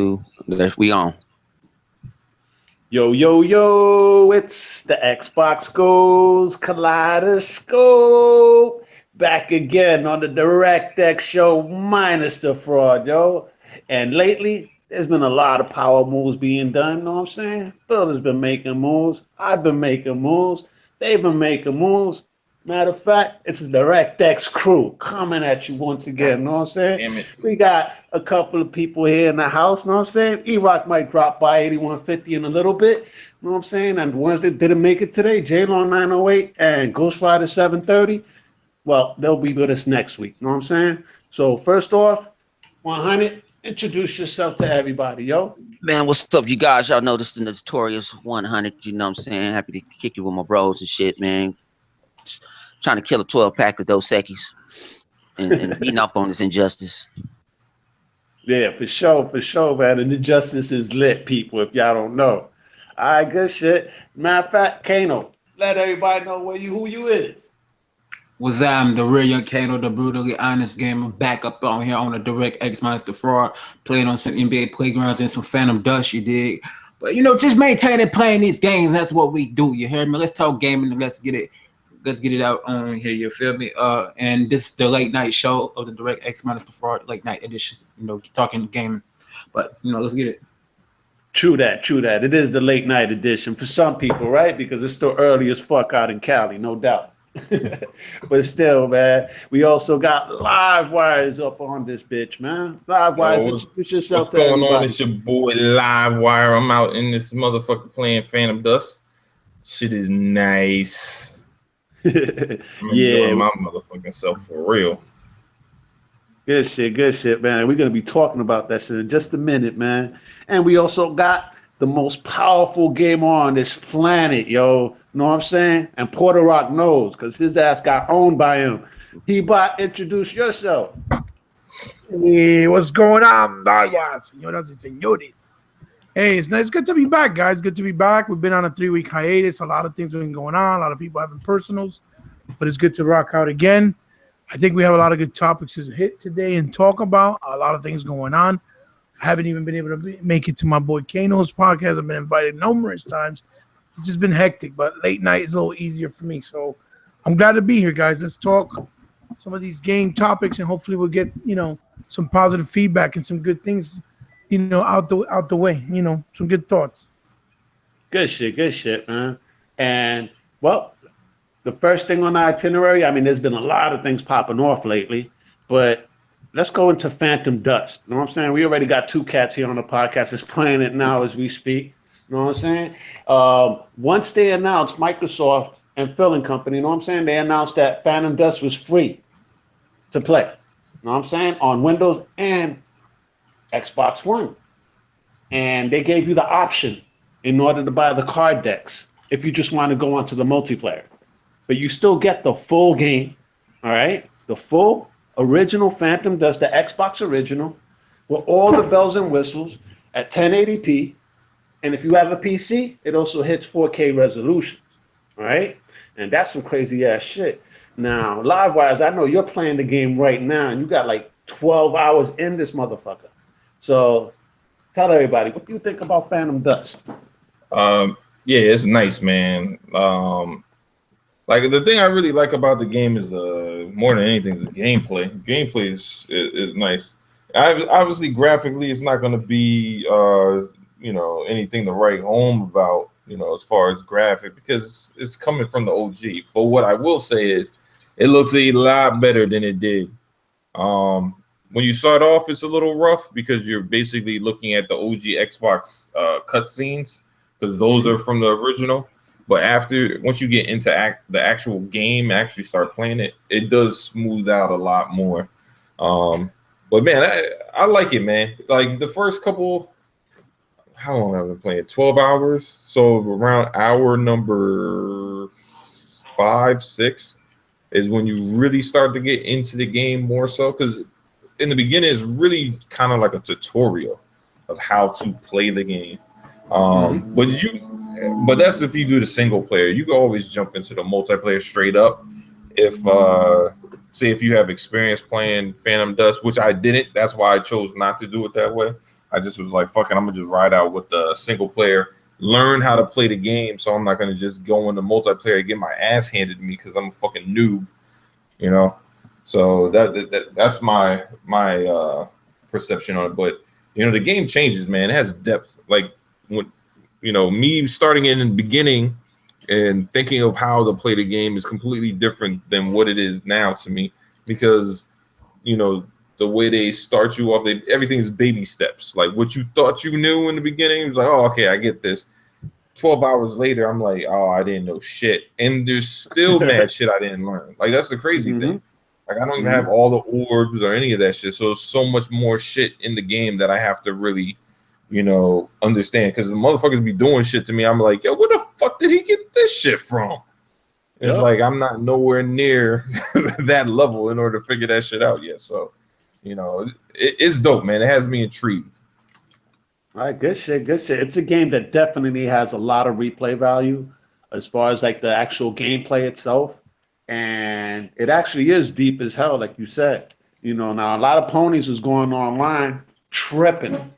We on. Yo, yo, yo, it's the Xbox Goes Kaleidoscope. Back again on the DirectX show, minus the fraud, yo. And lately, there's been a lot of power moves being done, you know what I'm saying? Phil has been making moves. I've been making moves. They've been making moves. Matter of fact, it's the DirectX crew coming at you once again, you know what I'm saying? Damn it. We got a couple of people here in the house, you know what I'm saying? E-Rock might drop by 8150 in a little bit, you know what I'm saying? And the ones that didn't make it today, J-Long 908 and Ghost Rider 730, well, they'll be with us next week, you know what I'm saying? So first off, 100, introduce yourself to everybody, yo. Man, what's up, you guys? Y'all know this is the notorious 100. You know what I'm saying? Happy to kick it with my bros and shit, man. Trying to kill a 12 pack of Dos Equis and beating up on this injustice. Yeah, for sure, man. And the justice is lit, people, if y'all don't know. All right, good shit. Matter of fact, Kano, let everybody know who you is. Was I'm the real young Kano, the brutally honest gamer, back up on here on the Direct X minus the fraud, playing on some NBA playgrounds and some Phantom Dust, you dig? But just maintaining playing these games, that's what we do, you hear me? Let's talk gaming and let's get it out on here, you feel me? And this is the late night show of the Direct X minus the fraud, late night edition, talking gaming. But let's get it. True that, true that. It is the late night edition for some people, right? Because it's still early as fuck out in Cali, no doubt. But still, man, we also got live wires up on this bitch, man. Live wires, introduce yourself what's to going everybody. on? It's your boy Livewire. I'm out in this motherfucker playing Phantom Dust. Shit is nice. I'm enjoying my motherfucking self for real. Good shit, man. We're gonna be talking about that shit in just a minute, man. And we also got the most powerful gamer on this planet, yo. Know what I'm saying? And Porter Rock knows, because his ass got owned by him. He-Bot, introduce yourself. Hey, what's going on, vayas, señoras y señores? Hey, it's nice. Good to be back, guys. Good to be back. We've been on a 3-week hiatus. A lot of things have been going on. A lot of people having personals, but it's good to rock out again. I think we have a lot of good topics to hit today and talk about. A lot of things going on. I haven't even been able to make it to my boy Kano's podcast. I've been invited numerous times. It's just been hectic, but late night is a little easier for me. So I'm glad to be here, guys. Let's talk some of these game topics, and hopefully we'll get some positive feedback and some good things out the way. Some good thoughts. Good shit, man. And well, the first thing on the itinerary, I mean, there's been a lot of things popping off lately, but let's go into Phantom Dust. You know what I'm saying? We already got two cats here on the podcast that's playing it now as we speak. You know what I'm saying? Once they announced, Microsoft and Phil and Company, you know what I'm saying? They announced that Phantom Dust was free to play. You know what I'm saying? On Windows and Xbox One. And they gave you the option in order to buy the card decks if you just want to go onto the multiplayer. But you still get the full game, all right? The full original Phantom Dust, the Xbox original, with all the bells and whistles at 1080p. And if you have a PC, it also hits 4K resolutions, all right? And that's some crazy ass shit. Now, Livewise, I know you're playing the game right now, and you got like 12 hours in this motherfucker. So tell everybody, what do you think about Phantom Dust? Yeah, it's nice, man. Like the thing I really like about the game is more than anything is the gameplay. Gameplay is nice. Obviously, graphically, it's not going to be anything to write home about, as far as graphic, because it's coming from the OG. But what I will say is, it looks a lot better than it did. When you start off, it's a little rough because you're basically looking at the OG Xbox cutscenes, because those are from the original. But once you get into the actual game, actually start playing it, it does smooth out a lot more. But man, I like it, man. Like the first couple, how long have I been playing? 12 hours. So around hour number 5, 6 is when you really start to get into the game more so. Because in the beginning, it's really kind of like a tutorial of how to play the game. But that's if you do the single player. You can always jump into the multiplayer straight up. If say if you have experience playing Phantom Dust, which I didn't, that's why I chose not to do it that way. I just was like, fuck it, I'm gonna just ride out with the single player, learn how to play the game, so I'm not gonna just go into multiplayer and get my ass handed to me because I'm a fucking noob, you know. So that's my perception on it. But you know, the game changes, man. It has depth. Like when me starting in the beginning and thinking of how to play the game is completely different than what it is now to me, because the way they start you off, everything's baby steps. Like what you thought you knew in the beginning, it was like, oh, okay, I get this. 12 hours later, I'm like, oh, I didn't know shit. And there's still mad shit I didn't learn. Like, that's the crazy thing. Like, I don't even have all the orbs or any of that shit. So there's so much more shit in the game that I have to really, understand. Because the motherfuckers be doing shit to me. I'm like, yo, where the fuck did he get this shit from? It's like I'm not nowhere near that level in order to figure that shit out yet. So, it's dope, man. It has me intrigued. All right, good shit, good shit. It's a game that definitely has a lot of replay value as far as like the actual gameplay itself. And it actually is deep as hell, like you said. Now a lot of ponies was going online tripping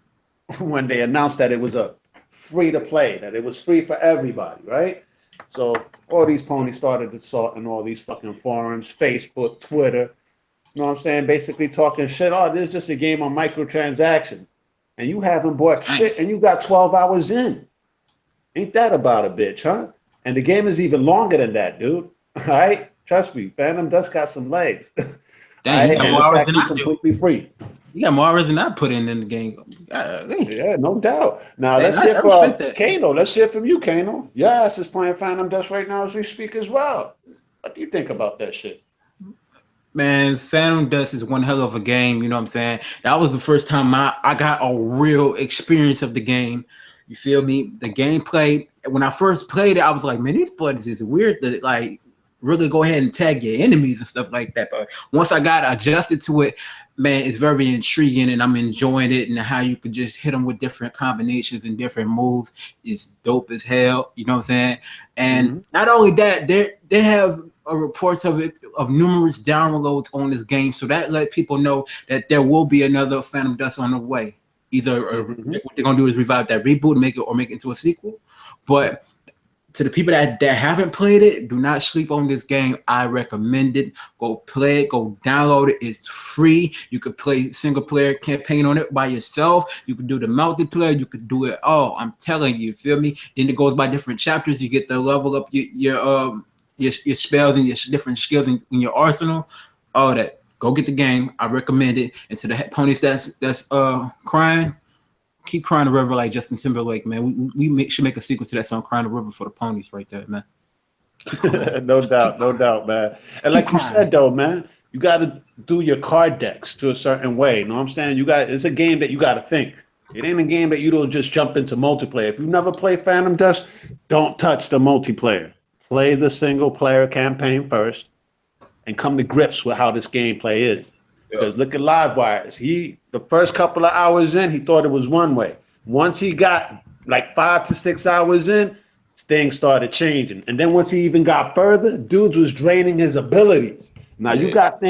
when they announced that it was a free to play, that it was free for everybody, right? So all these ponies started assaulting all these fucking forums, Facebook, Twitter, you know what I'm saying? Basically talking shit. Oh, this is just a game on microtransactions. And you haven't bought shit and you got 12 hours in. Ain't that about a bitch, huh? And the game is even longer than that, dude. All right? Trust me, Phantom Dust got some legs. Dang, you got more hours than I do. Completely free. You got more hours than I put in the game. Yeah, no doubt. Now, let's hear from Kano. Let's hear from you, Kano. Your ass is playing Phantom Dust right now as we speak as well. What do you think about that shit? Man, Phantom Dust is one hell of a game, you know what I'm saying? That was the first time I got a real experience of the game. You feel me? The gameplay, when I first played it, I was like, man, these buttons is weird to like really go ahead and tag your enemies and stuff like that. But once I got adjusted to it, man, it's very intriguing and I'm enjoying it, and how you could just hit them with different combinations and different moves is dope as hell, you know what I'm saying? And not only that, they have reports of numerous downloads on this game, so that let people know that there will be another Phantom Dust on the way. Either what they're gonna do is revive that reboot and make it into a sequel. But to the people that haven't played it, do not sleep on this game. I recommend it. Go play it. Go download it. It's free. You could play single player campaign on it by yourself. You could do the multiplayer. You could do it all. I'm telling you, feel me? Then it goes by different chapters. You get to level up your spells and your different skills in your arsenal. All that. Go get the game. I recommend it. And to the ponies that's crying, keep crying the river like Justin Timberlake, man. We should make a sequel to that song, Crying the River, for the ponies right there, man. No doubt, man. And like you said, though, man, you got to do your card decks to a certain way. You know what I'm saying? It's a game that you got to think. It ain't a game that you don't just jump into multiplayer. If you've never played Phantom Dust, don't touch the multiplayer. Play the single player campaign first and come to grips with how this gameplay is. Because look at Livewires. The first couple of hours in, he thought it was one way. Once he got like 5 to 6 hours in, things started changing. And then once he even got further, dudes was draining his abilities. Now you got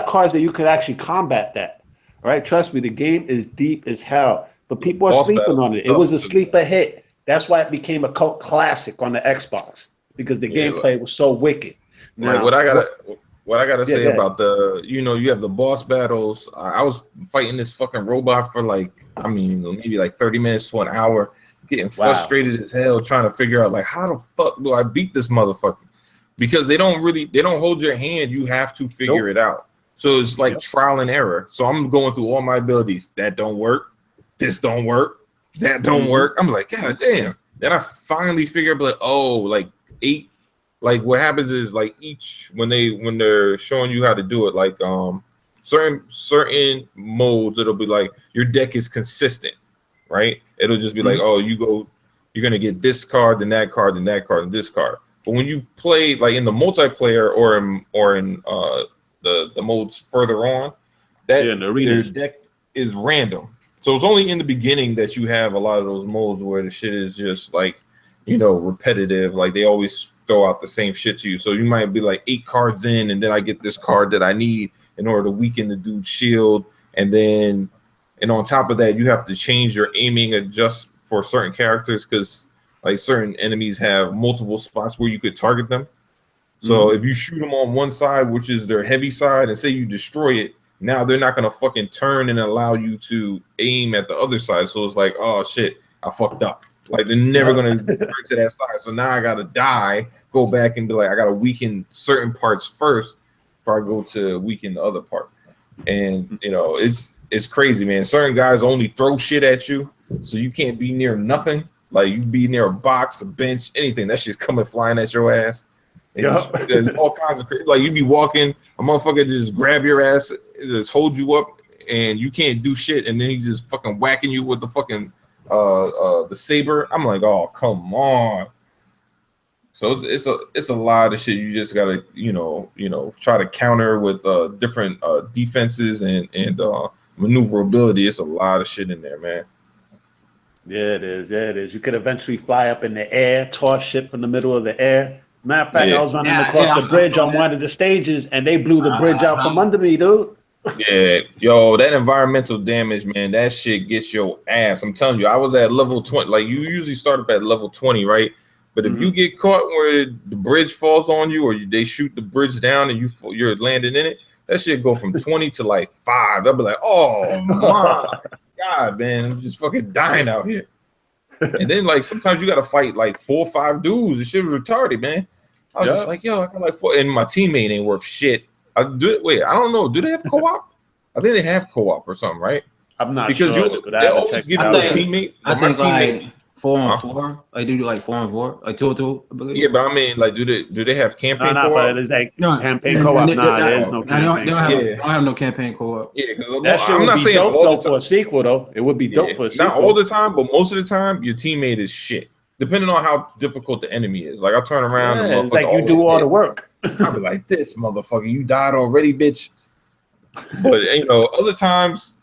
cards that you could actually combat that. All right, trust me, the game is deep as hell. But people are sleeping on it. It was a sleeper hit. That's why it became a cult classic on the Xbox, because the gameplay was so wicked. Now, what I gotta say about you have the boss battles. I was fighting this fucking robot for maybe like 30 minutes to an hour, getting frustrated as hell, trying to figure out like how the fuck do I beat this motherfucker? Because they don't hold your hand. You have to figure it out. So it's like trial and error. So I'm going through all my abilities. That don't work. This don't work. That don't work. I'm like, God damn. Then I finally figure out like 8. Like what happens is like when they're showing you how to do it, like certain modes, it'll be like your deck is consistent, right? It'll just be like, oh, you're gonna get this card, then that card, then that card, and this card. But when you play like in the multiplayer or in the modes further on, their deck is random. So it's only in the beginning that you have a lot of those modes where the shit is just like, repetitive. Like they always throw out the same shit to you. So you might be like 8 cards in, and then I get this card that I need in order to weaken the dude's shield, and then And on top of that, you have to change your aiming adjust for certain characters because like certain enemies have multiple spots where you could target them. So if you shoot them on one side, which is their heavy side, and say you destroy it, now they're not gonna fucking turn and allow you to aim at the other side. So it's like, oh shit, I fucked up. Like they're never gonna turn to that side. So now I gotta die, go back and be like, I gotta weaken certain parts first before I go to weaken the other part. And you know, it's crazy, man. Certain guys only throw shit at you, so you can't be near nothing. Like you be near a box, a bench, anything. That shit's coming flying at your ass. There's all kinds of crazy. Like you be walking, a motherfucker just grab your ass, just hold you up, and you can't do shit, and then he just fucking whacking you with the fucking the saber. I'm like, oh come on. So it's a lot of shit. You just gotta try to counter with different defenses and maneuverability. It's a lot of shit in there, man. Yeah, it is. Yeah, it is. You could eventually fly up in the air, toss shit from the middle of the air. Matter of fact, I was running across the bridge on one of the stages, and they blew the bridge out from under me, dude. Yeah, yo, that environmental damage, man, that shit gets your ass. I'm telling you, I was at level 20. Like, you usually start up at level 20, right? But if you get caught where the bridge falls on you, or they shoot the bridge down and you're landing in it, that shit go from 20 to like 5. I'll be like, oh my God, man, I'm just fucking dying out here. And then like sometimes you gotta fight like 4 or 5 dudes. This shit was retarded, man. I was just like, yo, I got like 4, and my teammate ain't worth shit. I don't know. Do they have co-op? I think they have co-op or something, right? I'm not because sure. They always give you a teammate. I think like 4 on 4. Like they do like 4 on 4, like 2 on 2. I believe. Yeah, but I mean, like, do they have campaign co-op? But it's like campaign co-op. There's no campaign. They don't have no campaign co-op. Yeah, because I'm not saying dope for a sequel though. It would be dope for a sequel. Not all the time, but most of the time, your teammate is shit. Depending on how difficult the enemy is. Like, I'll turn around and it's like you do all the work. I'll be like, this motherfucker, you died already, bitch. But, other times,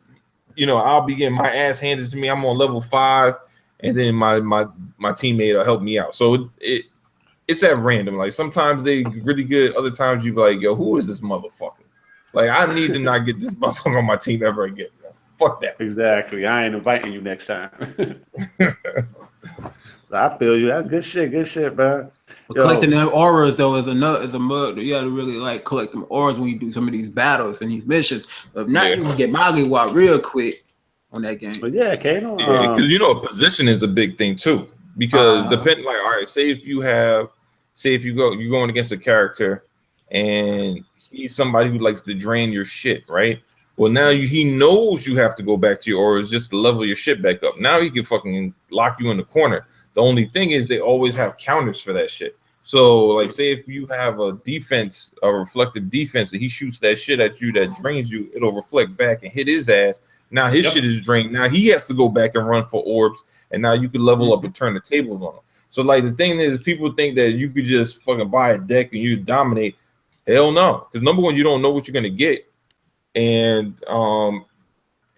I'll be getting my ass handed to me. I'm on level 5, and then my teammate will help me out. So it's at random. Like, sometimes they really good. Other times you be like, yo, who is this motherfucker? Like, I need to not get this motherfucker on my team ever again. Fuck that. Exactly. I ain't inviting you next time. I feel you. That's good shit, man. But collecting them auras though is a mug. You got to really like collect them auras when you do some of these battles and these missions. If not, you can get Molly-Wop real quick on that game. But yeah, Kano. Because position is a big thing too. Because depending, like, all right, say if you're going against a character and he's somebody who likes to drain your shit, right? Well, now he knows you have to go back to your auras just to level your shit back up. Now he can fucking lock you in the corner. The only thing is they always have counters for that shit. So, like, say if you have a reflective defense, and he shoots that shit at you that drains you, it'll reflect back and hit his ass. Now his shit is drained. Now he has to go back and run for orbs, and now you can level up and turn the tables on him. So, like, the thing is, people think that you could just fucking buy a deck and you dominate. Hell no. Because number one, you don't know what you're gonna get, and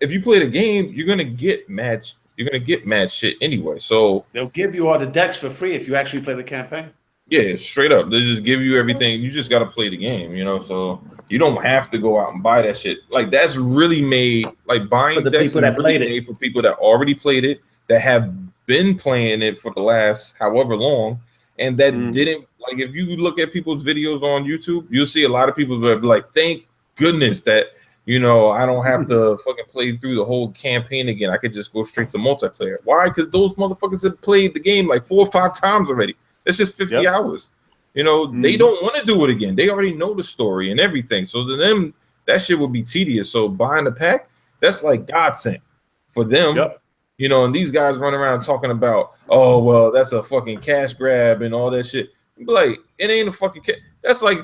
if you play the game, you're gonna get matched. You're gonna get mad shit anyway. So they'll give you all the decks for free if you actually play the campaign. Yeah, straight up. They just give you everything. You just gotta play the game, So you don't have to go out and buy that shit. Like, that's really made, like, buying for the decks people that really played made for people that already played it, that have been playing it for the last however long, and that didn't, like, if you look at people's videos on YouTube, you'll see a lot of people that be like, thank goodness that I don't have to fucking play through the whole campaign again. I could just go straight to multiplayer. Why? Because those motherfuckers have played the game like 4 or 5 times already. It's just 50 hours. They don't want to do it again. They already know the story and everything. So to them, that shit would be tedious. So buying the pack, that's like godsend for them. And these guys run around talking about, oh, well, that's a fucking cash grab and all that shit. Like, it ain't a fucking cash. That's like,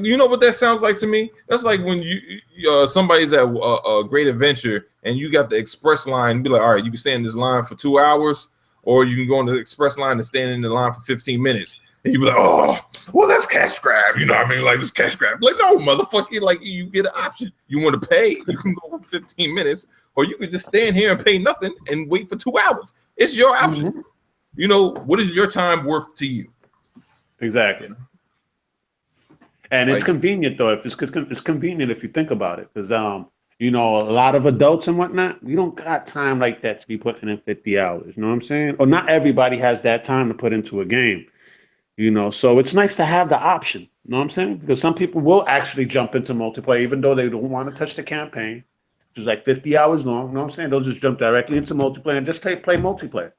you know what that sounds like to me? That's like when somebody's at a great adventure and you got the express line and be like, all right, you can stay in this line for 2 hours, or you can go on the express line and stand in the line for 15 minutes. And you be like, oh, well, that's cash grab. You know what I mean? Like, this cash grab. Like, no, motherfucker, like, you get an option. You want to pay, you can go for 15 minutes, or you can just stand here and pay nothing and wait for 2 hours. It's your option. What is your time worth to you? Exactly. And it's convenient though. It's convenient if you think about it, because you know, a lot of adults and whatnot, we don't got time like that to be putting in 50 hours. You know what I'm saying? Or not everybody has that time to put into a game. You know, so it's nice to have the option. You know what I'm saying? Because some people will actually jump into multiplayer, even though they don't want to touch the campaign, which is like 50 hours long. You know what I'm saying? They'll just jump directly into multiplayer and just play multiplayer.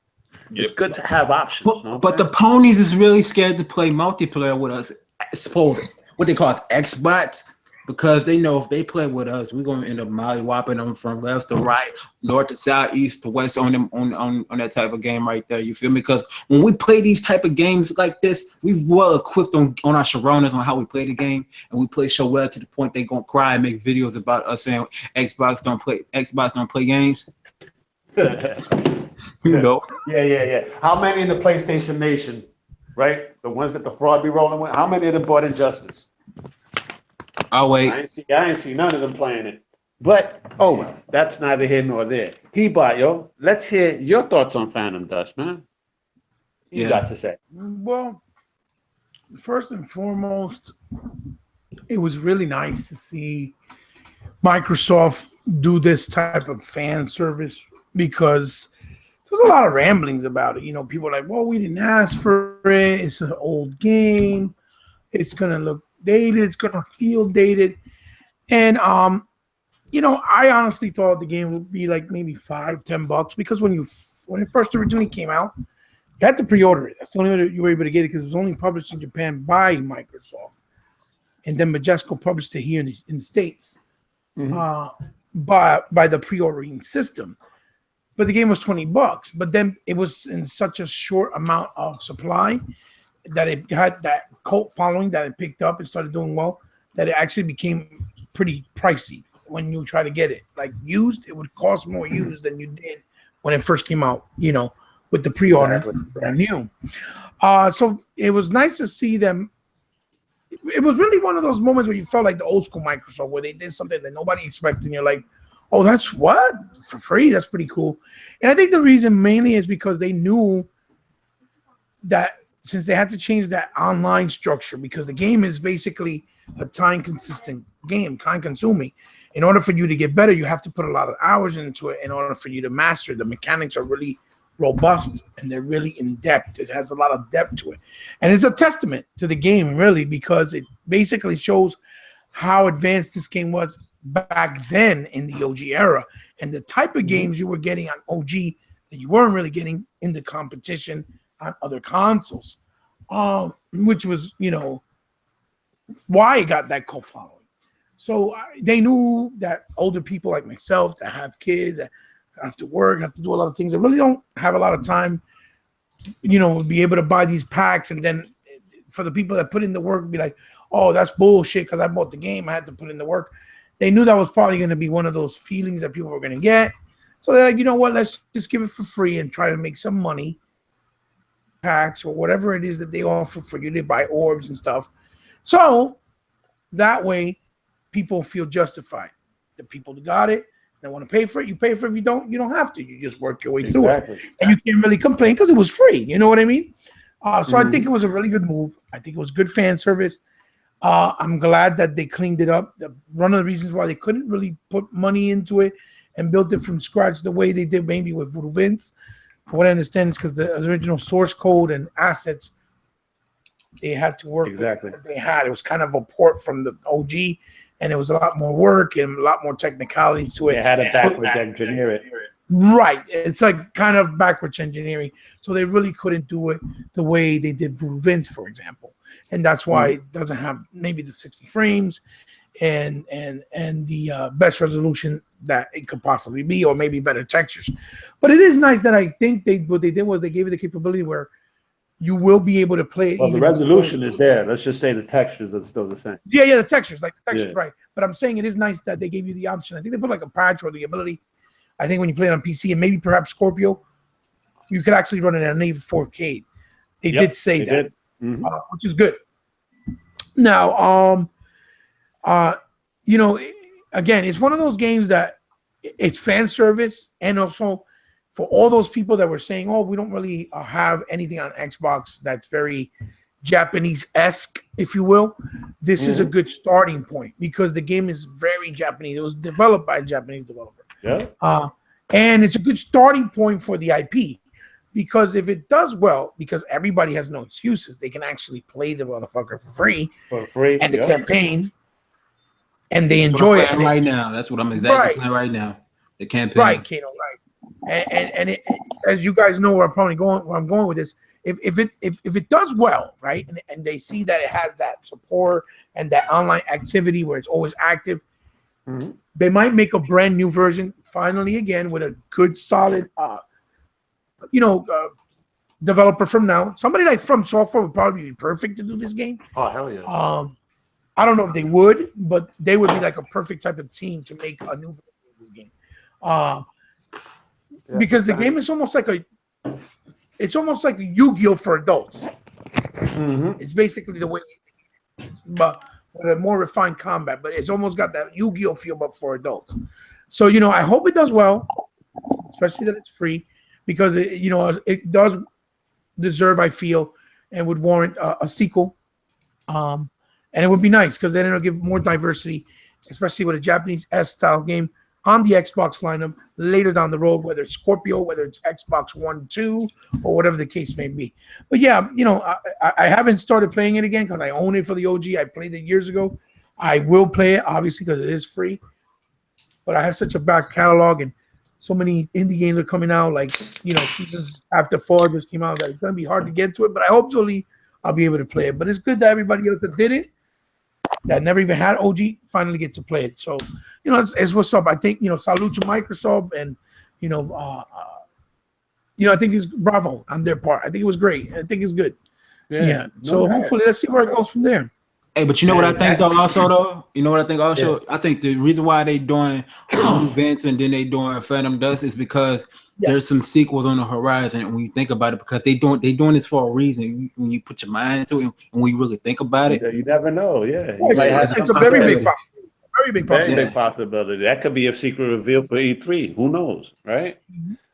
It's good to have options. You know But the ponies is really scared to play multiplayer with us. Suppose what they call Xbots, because they know if they play with us, we're gonna end up mollywopping them from left to right, north to south, east to west on them on that type of game right there. You feel me? Because when we play these type of games like this, we've well equipped on our sharonas on how we play the game, and we play so well to the point they gonna cry and make videos about us saying Xbox don't play games. You know. Yeah. How many in the PlayStation Nation, right? The ones that the fraud be rolling with. How many of them bought Injustice? I'll wait. I ain't see none of them playing it. But oh well, that's neither here nor there. He-Bot, let's hear your thoughts on Phantom Dust, man. You got to say. Well, first and foremost, it was really nice to see Microsoft do this type of fan service, because there was a lot of ramblings about it. You know, people are like, well, we didn't ask for it. It's an old game. It's going to look dated. It's going to feel dated. And, you know, I honestly thought the game would be like maybe $5-10, because when it first originally came out, you had to pre-order it. That's the only way you were able to get it, because it was only published in Japan by Microsoft. And then Majesco published it here in the States by the pre-ordering system. But the game was $20. But then it was in such a short amount of supply that it had that cult following that it picked up and started doing well, that it actually became pretty pricey when you try to get it. Like used, it would cost more used than you did when it first came out, you know, with the pre-order brand new. So it was nice to see them. It was really one of those moments where you felt like the old school Microsoft, where they did something that nobody expected, and you're like, oh, that's what? For free? That's pretty cool. And I think the reason mainly is because they knew that since they had to change that online structure, because the game is basically a time-consistent game, time-consuming. In order for you to get better, you have to put a lot of hours into it in order for you to master it. The mechanics are really robust, and they're really in-depth. It has a lot of depth to it. And it's a testament to the game, really, because it basically shows how advanced this game was back then in the OG era, and the type of games you were getting on OG that you weren't really getting in the competition on other consoles, which was, you know, why it got that cult following. So they knew that older people like myself that have kids, that have to work, have to do a lot of things, that really don't have a lot of time, you know, be able to buy these packs. And then for the people that put in the work, be like, oh, that's bullshit because I bought the game, I had to put in the work. They knew that was probably going to be one of those feelings that people were going to get. So they're like, you know what, let's just give it for free and try to make some money, packs or whatever it is that they offer for you to buy orbs and stuff. So that way people feel justified. The people that got it, they want to pay for it, you pay for it. If you don't have to. You just work your way through it. And you can't really complain because it was free. You know what I mean? So I think it was a really good move. I think it was good fan service. I'm glad that they cleaned it up. One of the reasons why they couldn't really put money into it and built it from scratch the way they did maybe with Voodoo Vince, for what I understand, is because the original source code and assets they had to work exactly. With. They had, it was kind of a port from the OG, and it was a lot more work and a lot more technicality to it. They had to backwards engineer it. Right. It's like kind of backwards engineering. So they really couldn't do it the way they did Voodoo Vince, for example. And that's why it doesn't have maybe the 60 frames and the best resolution that it could possibly be, or maybe better textures. But it is nice that I think what they did was they gave you the capability where you will be able to play it. Well, the resolution is there. Let's just say the textures are still the same. Yeah, the textures, right. But I'm saying it is nice that they gave you the option. I think they put like a patch or the ability. I think when you play it on PC and maybe perhaps Scorpio, you could actually run it at an even 4K. They did say that, which is good. Now, you know, again, it's one of those games that it's fan service, and also for all those people that were saying, "Oh, we don't really have anything on Xbox that's very Japanese-esque, if you will, this is a good starting point because the game is very Japanese. It was developed by a Japanese developer. Yeah. And it's a good starting point for the IP because if it does well, because everybody has no excuses, they can actually play the motherfucker for free and the campaign, and they enjoy it. Right now, that's what I'm exactly playing right now. The campaign. Right, Kano, right. And as you guys know where I'm going with this, if it does well, right, and they see that it has that support and that online activity where it's always active, they might make a brand new version finally again with a good solid developer from now. Somebody like From Software would probably be perfect to do this game. Oh, hell yeah. I don't know if they would, but they would be like a perfect type of team to make a new version of this game. Because the game is almost like a Yu-Gi-Oh for adults. It's basically the way, but with a more refined combat. But it's almost got that Yu-Gi-Oh feel, but for adults. So I hope it does well, especially that it's free, because it does deserve, I feel, and would warrant a sequel. And it would be nice because then it'll give more diversity, especially with a Japanese style game on the Xbox lineup later down the road, whether it's Scorpio, whether it's Xbox One, 2, or whatever the case may be. But yeah, I haven't started playing it again because I own it for the OG. I played it years ago. I will play it, obviously, because it is free. But I have such a back catalog and so many indie games are coming out, like, Seasons After 4 just came out, that it's going to be hard to get to it. But hopefully I'll be able to play it. But it's good that everybody else that did it, that never even had OG, finally get to play it. So, it's what's up. I think, salute to Microsoft and, I think it's bravo on their part. I think it was great. I think it's good. Yeah. So hopefully let's see where it goes from there. Hey, but you know what I think though? You know what I think also? Yeah. I think the reason why they doing events and then they doing Phantom Dust is because there's some sequels on the horizon. And when you think about it, because they doing this for a reason. When you put your mind to it and when you really think about it, you never know. Yeah, it's a very big possibility. Very big possibility. Very big possibility. That could be a secret reveal for E3. Who knows, right?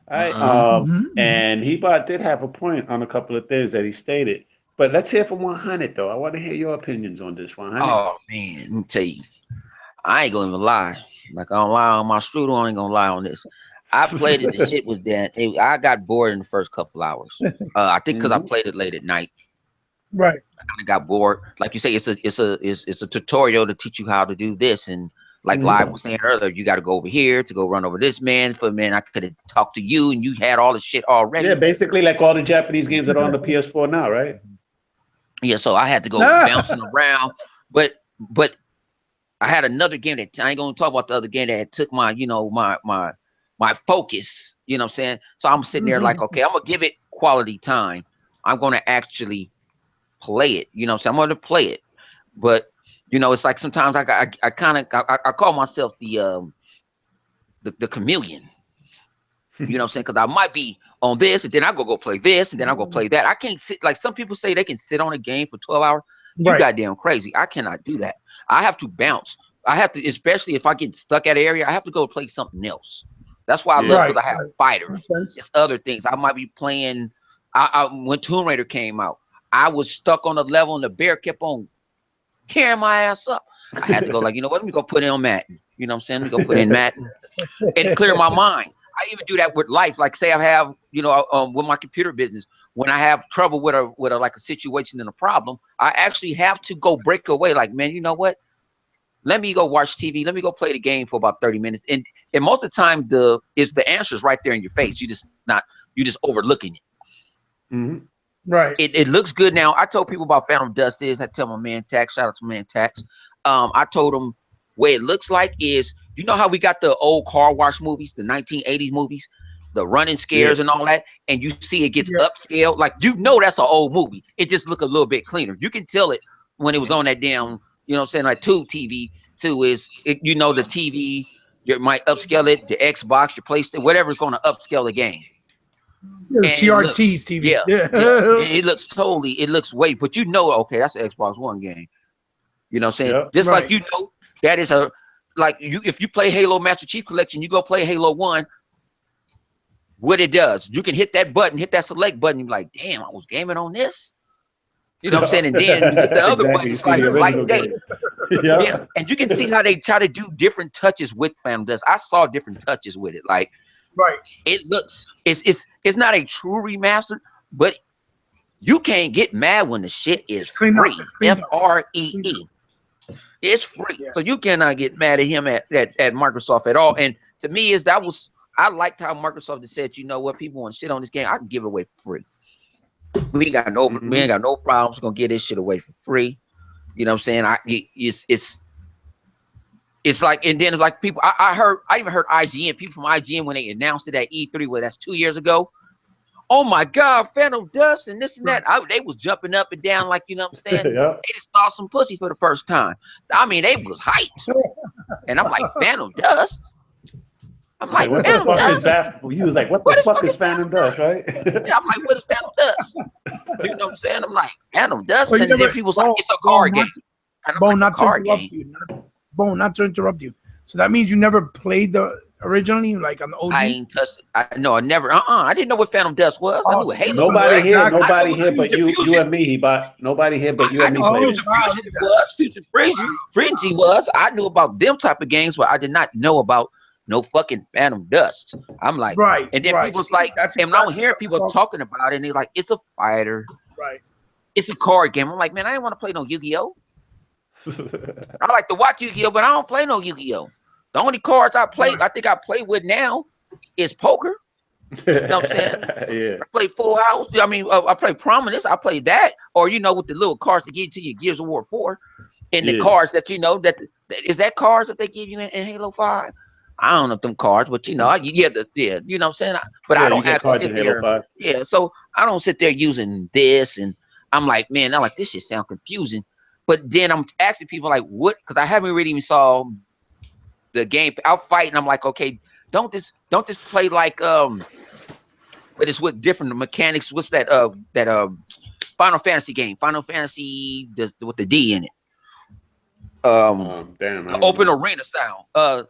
And Hebot did have a point on a couple of things that he stated. But let's hear from 100 though. I want to hear your opinions on this 100. Oh man, let me tell you, I ain't gonna even lie. Like I don't lie on my strudel, I ain't gonna lie on this. I played it. The shit was that I got bored in the first couple hours. I think because I played it late at night. Right. I kind of got bored. Like you say, it's a tutorial to teach you how to do this, and like Live was saying earlier, you got to go over here to go run over this man. I could have talked to you, and you had all the shit already. Yeah, basically like all the Japanese games that are on the PS4 now, right? Yeah, so I had to go bouncing around, but I had another game that I ain't gonna talk about the other game that took my my focus. You know what I'm saying? So I'm sitting there like, okay, I'm gonna give it quality time. I'm gonna actually play it. You know what I'm saying? I'm gonna play it, but it's like sometimes I call myself the chameleon. You know what I'm saying? Because I might be on this, and then I go play this, and then I go play that. I can't sit like some people say they can sit on a game for 12 hours. You goddamn crazy. I cannot do that. I have to bounce. I have to, especially if I get stuck at an area, I have to go play something else. That's why I love because I have fighters. It's other things. I might be playing. When Tomb Raider came out, I was stuck on a level, and the bear kept on tearing my ass up. I had to go like, you know what? Let me go put it on Madden. You know what I'm saying? Let me go put in Madden and clear my mind. I even do that with life. Like say I have, with my computer business, when I have trouble with a like a situation and a problem, I actually have to go break away. Like, man, you know what? Let me go watch TV. Let me go play the game for about 30 minutes. And most of the time, the answer's right there in your face. You just overlooking it. Right. It looks good now. I told people about Phantom Dust is. I tell my man Tax. Shout out to man Tax. I told him what it looks like is, you know how we got the old car wash movies, the 1980s movies, the running scares and all that, and you see it gets upscaled. Like, that's an old movie. It just look a little bit cleaner. You can tell it when it was on that damn, like Tube TV too. The TV, you might upscale it, the Xbox, your PlayStation, whatever is going to upscale the game. Yeah, CRT's TV. Yeah. It looks way, but okay, that's an Xbox One game. You know what I'm saying? Yep. Just like that is if you play Halo Master Chief Collection, you go play Halo 1, what it does, you can hit that button, hit that select button, you're like, damn, I was gaming on this. You know what I'm saying? And then you get the other Exactly. buttons like light day. Yeah. Yeah, and you can see how they try to do different touches with Phantom Dust. I saw different touches with it. Like, Right. it looks, it's not a true remaster, but you can't get mad when the shit is cleaned up. free. It's cleaned up. FREE. It's free. Yeah. So you cannot get mad at him at Microsoft at all. And to me, I liked how Microsoft has said, you know what, people want shit on this game, I can give it away for free. We ain't got no problems gonna get this shit away for free. You know what I'm saying? It's like, and then it's like people, I even heard IGN, people from IGN when they announced it at E3, well, that's 2 years ago. Oh my God, Phantom Dust and this and that. They was jumping up and down like, you know what I'm saying? Yep. They just saw some pussy for the first time. I mean, they was hyped. And I'm like, Phantom Dust? I'm like, what Phantom the fuck Dust? is that? You was like, what the fuck is Phantom Dust, right? Yeah, I'm like, what is Phantom Dust? You know what I'm saying? I'm like, Phantom Dust? So and then people was like, it's a card game. And I'm Bone, like, not to interrupt you. Not to interrupt you. So that means you never played the originally, like on the OG? I ain't touched it. I never. I didn't know what Phantom Dust was. I knew what Halo Nobody was. here, nobody here but you and me. Nobody here but you and me played it. Fusion Frenzy was. I knew about them type of games, but I did not know about no fucking Phantom Dust. I'm like, right. And then people's like, and now I'm hearing people talking about it, and they're like, it's a fighter. Right. It's a card game. I'm like, man, I didn't want to play no Yu-Gi-Oh. I like to watch Yu-Gi-Oh, but I don't play no Yu-Gi-Oh. The only cards I think I play with now is poker. You know what I'm saying? Yeah. I play Full House. I mean, I play Prominence. I play that, or with the little cards to get to your Gears of War 4, and the cards that is that cards that they give you in Halo 5. I don't know if them cards, but you know what I'm saying. But I don't actually sit there. Yeah, so I don't sit there using this, and I'm like, man, I'm like, this shit sound confusing. But then I'm asking people like, what? Because I haven't really even saw the game. I'll fight, and I'm like, okay, don't this play like but it's with different mechanics. What's that Final Fantasy game? Final Fantasy with the D in it. Damn. Open arena style. It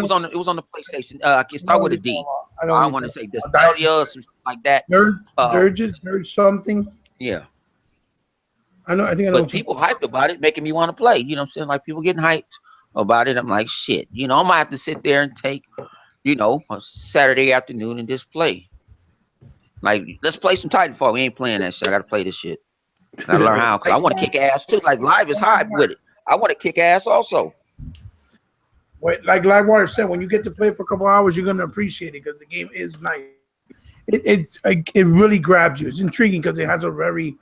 was on the PlayStation. I can start with a D. I don't want to say Dysphagia or something like that. There's something. Yeah. I know. But people hyped about it, making me want to play. You know what I'm saying? Like people getting hyped about it. I'm like, shit. I might have to sit there and take, a Saturday afternoon and just play. Like, let's play some Titanfall. We ain't playing that shit. I gotta play this shit. I gotta learn how, because I want to kick ass too. Like, live is high with it. I want to kick ass also. Like Livewire said, when you get to play for a couple hours, you're gonna appreciate it because the game is nice. It really grabs you. It's intriguing because it has a very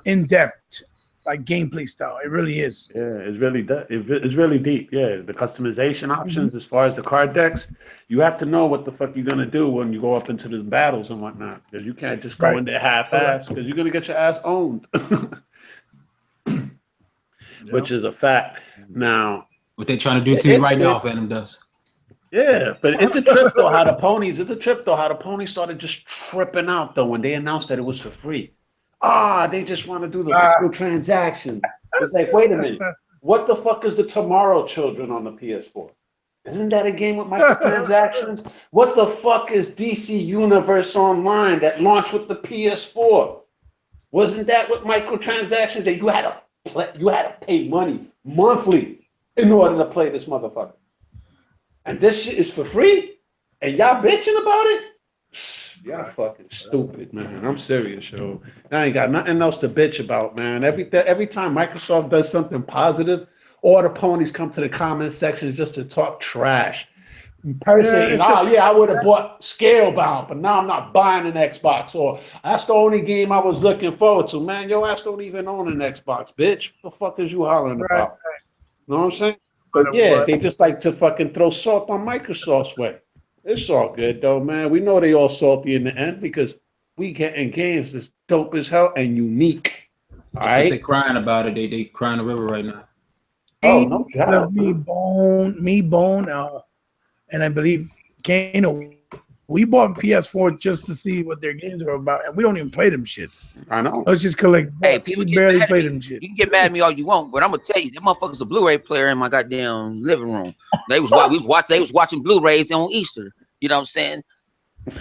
in-depth like gameplay style. It really is. Yeah, it's really deep. Yeah, the customization options as far as the card decks, you have to know what the fuck you're gonna do when you go up into the battles and whatnot. Because you can't just go in there half-ass because you're gonna get your ass owned. Which is a fact. Now, what they trying to do to you right now, Phantom Dust. Yeah, but it's a trip though how the ponies started just tripping out though when they announced that it was for free. They just want to do the microtransactions. It's like, wait a minute, what the fuck is the Tomorrow Children on the PS4? Isn't that a game with microtransactions? What the fuck is DC Universe Online that launched with the PS4? Wasn't that with microtransactions that you had to pay money monthly in order to play this motherfucker? And this shit is for free? And y'all bitching about it? Y'all fucking stupid, man. I'm serious, yo. I ain't got nothing else to bitch about, man. Every time Microsoft does something positive, all the ponies come to the comment section just to talk trash. Saying, I would have bought Scalebound, but now I'm not buying an Xbox. Or that's the only game I was looking forward to. Man, your ass don't even own an Xbox, bitch. What the fuck is you hollering about? You know what I'm saying? But yeah, they just like to fucking throw salt on Microsoft's way. It's all good though, man. We know they all salty in the end because we getting games that's dope as hell and unique. All right, they crying about it. They crying the river right now. Oh no doubt. Me Bone, and I believe Kano. We bought PS4 just to see what their games are about, and we don't even play them shits. I know. Let's just collect. Hey, people barely play them shit. You can get mad at me all you want, but I'm gonna tell you, that motherfucker's a Blu-ray player in my goddamn living room. They was watching Blu-rays on Easter. You know what I'm saying?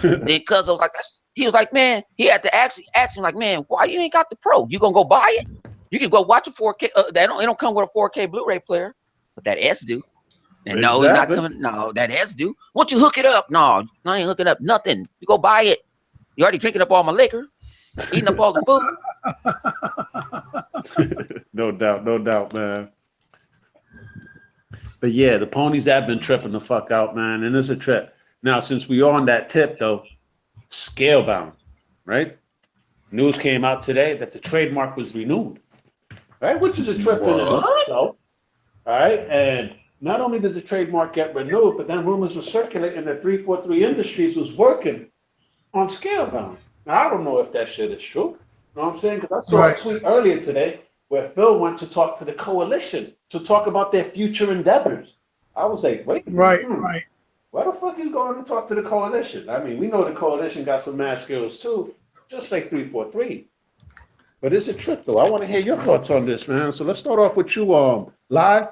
Then cuz I was like, he was like, man, he had to ask him like, man, why you ain't got the Pro? You gonna go buy it? You can go watch a 4K. It don't come with a 4K Blu-ray player, but that S do. And no, it's not coming. No, that S do. Once you hook it up, no, I ain't hooking up nothing. You go buy it. You already drinking up all my liquor, eating up all the food. No doubt, man. But yeah, the ponies have been tripping the fuck out, man, and it's a trip. Now, since we are on that tip, though, Scalebound, right? News came out today that the trademark was renewed, right? Which is a trip in itself, all right? And not only did the trademark get renewed, but then rumors were circulating that 343 Industries was working on Scalebound. Now, I don't know if that shit is true. You know what I'm saying? Because I saw a tweet earlier today where Phil went to talk to the coalition to talk about their future endeavors. I was like, wait. Right. Why the fuck you going to talk to the coalition? I mean, we know the coalition got some mad skills too, just like 343. But it's a trip, though. I want to hear your thoughts on this, man. So let's start off with you, Live.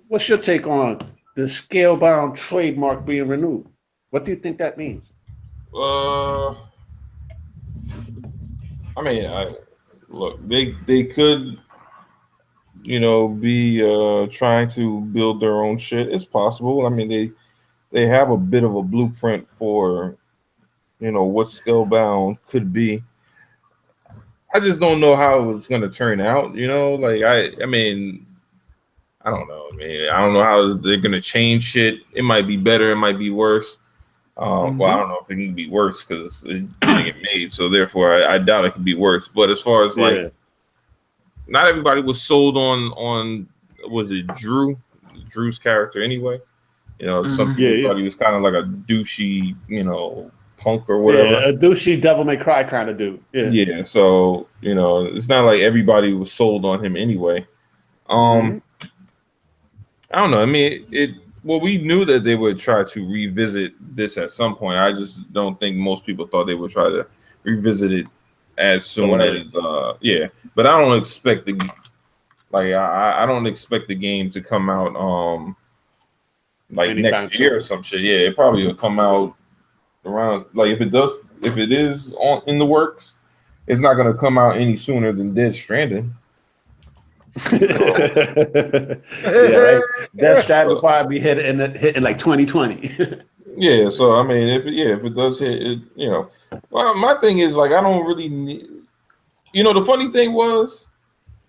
What's your take on the Scalebound trademark being renewed? What do you think that means? I mean, look, they could, be trying to build their own shit. It's possible. I mean, they have a bit of a blueprint for, what Scalebound could be. I just don't know how it's going to turn out. Like I mean, I don't know. I mean, I don't know how they're going to change shit. It might be better. It might be worse. Well, I don't know if it can be worse because it didn't get made. So therefore, I doubt it could be worse. But as far as like, not everybody was sold on was it Drew's character anyway? Some people thought he was kind of like a douchey, punk or whatever. Yeah, a douchey Devil May Cry kind of dude. Yeah. So it's not like everybody was sold on him anyway. I don't know. I mean, well, we knew that they would try to revisit this at some point. I just don't think most people thought they would try to revisit it as soon as But I don't expect I don't expect the game to come out like next year or some shit. Yeah, it probably will come out around if it is in the works, it's not gonna come out any sooner than Dead Stranding. Death Stranding will probably be hitting like 2020. Yeah, so I mean, if it does hit, well, my thing is like I don't really need. The funny thing was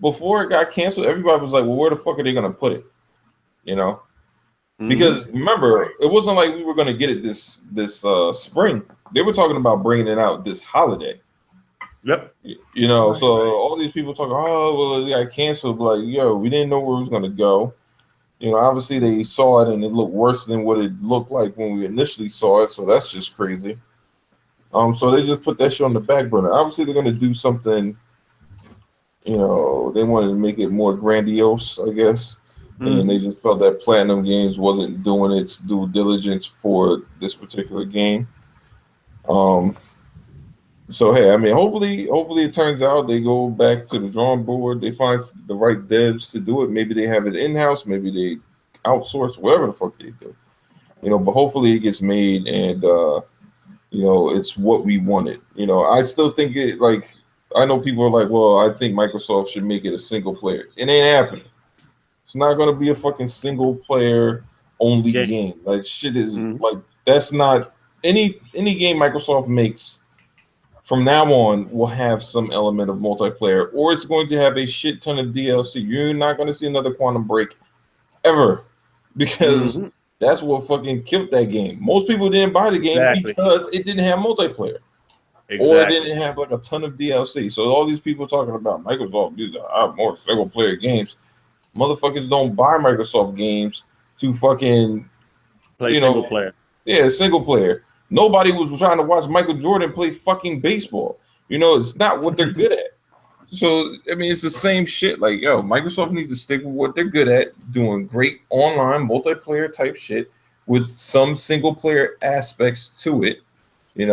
before it got canceled, everybody was like, "Well, where the fuck are they gonna put it?" Because remember, it wasn't like we were gonna get it this spring. They were talking about bringing it out this holiday. Yep. So all these people talking, oh, well, it got canceled. But like, yo, we didn't know where it was going to go. Obviously they saw it and it looked worse than what it looked like when we initially saw it. So that's just crazy. So they just put that shit on the back burner. Obviously they're going to do something, they wanted to make it more grandiose, I guess. And they just felt that Platinum Games wasn't doing its due diligence for this particular game. So hey, I mean, hopefully it turns out they go back to the drawing board. They find the right devs to do it. Maybe they have it in house. Maybe they outsource. Whatever the fuck they do, But hopefully it gets made, and it's what we wanted. I still think it. Like I know people are like, well, I think Microsoft should make it a single player. It ain't happening. It's not gonna be a fucking single player only game. Like shit is like that's not any game Microsoft makes. From now on, will have some element of multiplayer, or it's going to have a shit ton of DLC. You're not going to see another Quantum Break ever, because that's what fucking killed that game. Most people didn't buy the game because it didn't have multiplayer, or it didn't have like a ton of DLC. So all these people talking about Microsoft, these are more single player games. Motherfuckers don't buy Microsoft games to fucking play single player. Yeah, single player. Nobody was trying to watch Michael Jordan play fucking baseball. It's not what they're good at. So, I mean, it's the same shit. Like, yo, Microsoft needs to stick with what they're good at, doing great online multiplayer type shit with some single player aspects to it, and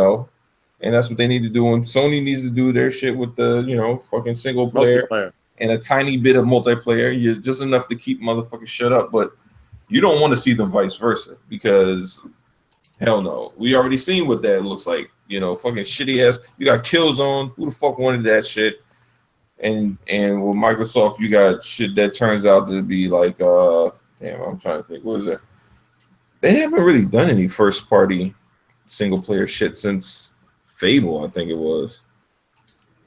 that's what they need to do. And Sony needs to do their shit with the, fucking single player and a tiny bit of multiplayer. You're just enough to keep motherfuckers shut up. But you don't want to see them vice versa, because hell no. We already seen what that looks like. you know, fucking shitty ass. You got Killzone. Who the fuck wanted that shit? And with Microsoft, you got shit that turns out to be like, damn, I'm trying to think. What is that? They haven't really done any first party single player shit since Fable, I think it was.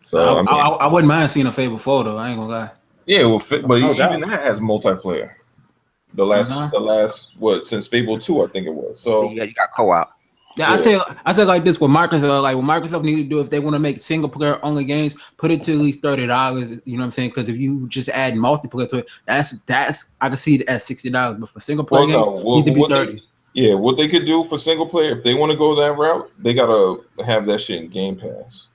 So I wouldn't mind seeing a Fable 4 though. I ain't gonna lie. Yeah, well, but No even doubt. that has multiplayer. The last what since Fable 2, I think it was. So Yeah, you got co-op. Yeah, I say like this with Microsoft, like what Microsoft need to do if they want to make single player only games, put it to at least $30. You know what I'm saying? Because if you just add multiplayer to it, that's I can see it at $60. But for single player games, need to be 30. What they could do for single player, if they want to go that route, they gotta have that shit in Game Pass.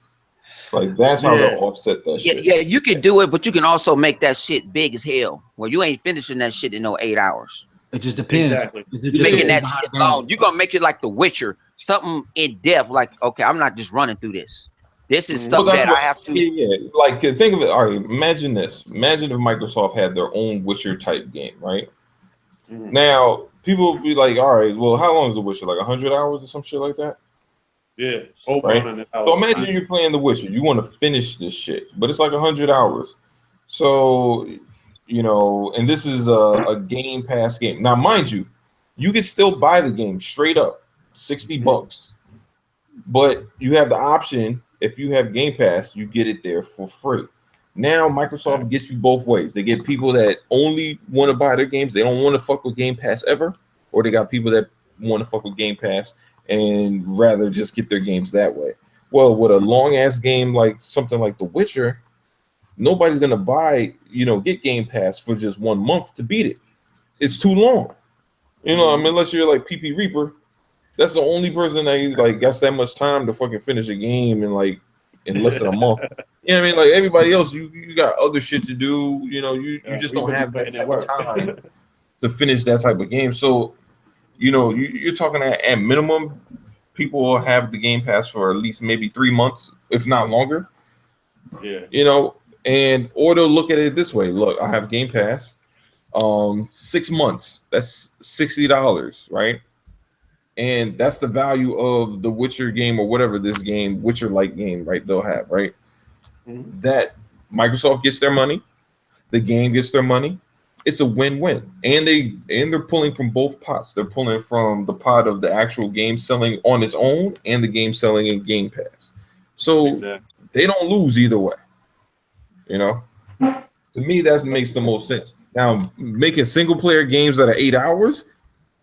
Like that's how they'll offset that shit. Yeah, you can do it, but you can also make that shit big as hell. Well, you ain't finishing that shit in no 8 hours. It just depends. Exactly. You making that shit long. You're gonna make it like The Witcher, something in depth. Like, okay, I'm not just running through this. This is something that I have to. Yeah. Like think of it. All right, imagine this. Imagine if Microsoft had their own Witcher type game, right? Mm-hmm. Now people will be like, all right, well, how long is The Witcher? Like 100 hours or some shit like that? Yeah. Right? So imagine you're playing The Witcher. You want to finish this shit, but it's like 100 hours. So, you know, and this is a Game Pass game. Now, mind you, you can still buy the game straight up, $60, but you have the option. If you have Game Pass, you get it there for free. Now, Microsoft gets you both ways. They get people that only want to buy their games. They don't want to fuck with Game Pass ever, or they got people that want to fuck with Game Pass and rather just get their games that way. Well, with a long ass game like something like The Witcher, nobody's gonna get Game Pass for just 1 month to beat it. It's too long. You know, I mean, unless you're like PP Reaper, that's the only person that like got that much time to fucking finish a game in less than a month. You know what I mean? Like everybody else, you got other shit to do. You know, you just don't have that type of time to finish that type of game. So, you know, you're talking at minimum, people will have the Game Pass for at least maybe 3 months, if not longer. Yeah. You know, or they'll look at it this way. Look, I have Game Pass, 6 months. That's $60, right? And that's the value of the Witcher game or whatever this game, Witcher-like game, right? They'll have, right? Mm-hmm. That Microsoft gets their money, the game gets their money. It's a win-win, and they're pulling from both pots. They're pulling from the pot of the actual game selling on its own and the game selling in Game Pass. So They don't lose either way. You know, to me that makes the most sense. Now making single-player games that are 8 hours,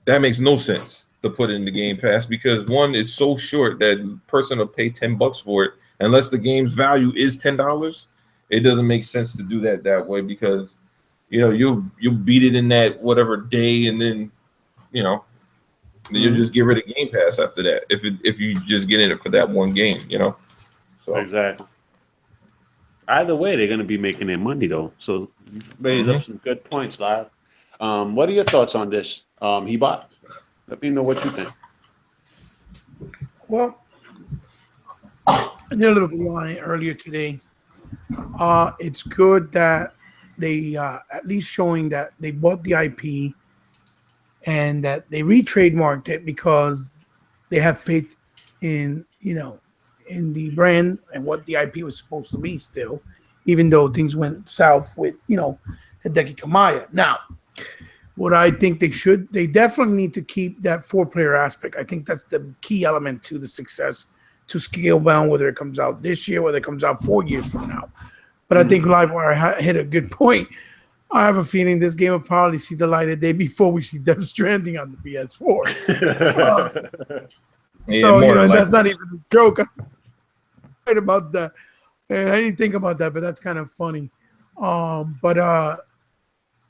that makes no sense to put in the Game Pass because one is so short that a person will pay $10 for it unless the game's value is $10. It doesn't make sense to do that way because. You know, you'll beat it in that whatever day, and then, you know, you'll just get rid of Game Pass after that. If you just get in it for that one game, you know. So exactly. Either way, they're going to be making their money though. So you raise up some good points, Live. What are your thoughts on this, Hebot? Let me know what you think. Well, I did a little video on it earlier today. It's good that they at least showing that they bought the IP and that they re-trademarked it because they have faith in, you know, in the brand and what the IP was supposed to be still, even though things went south with, you know, Hideki Kamiya. Now, what I think they definitely need to keep that 4-player aspect. I think that's the key element to the success to Scalebound, whether it comes out this year, whether it comes out 4 years from now. But I think Livewire hit a good point. I have a feeling this game will probably see the light of day before we see Death Stranding on the PS4. So, you know, and that's not even a joke. I'm right about that. And I didn't think about that, but that's kind of funny. But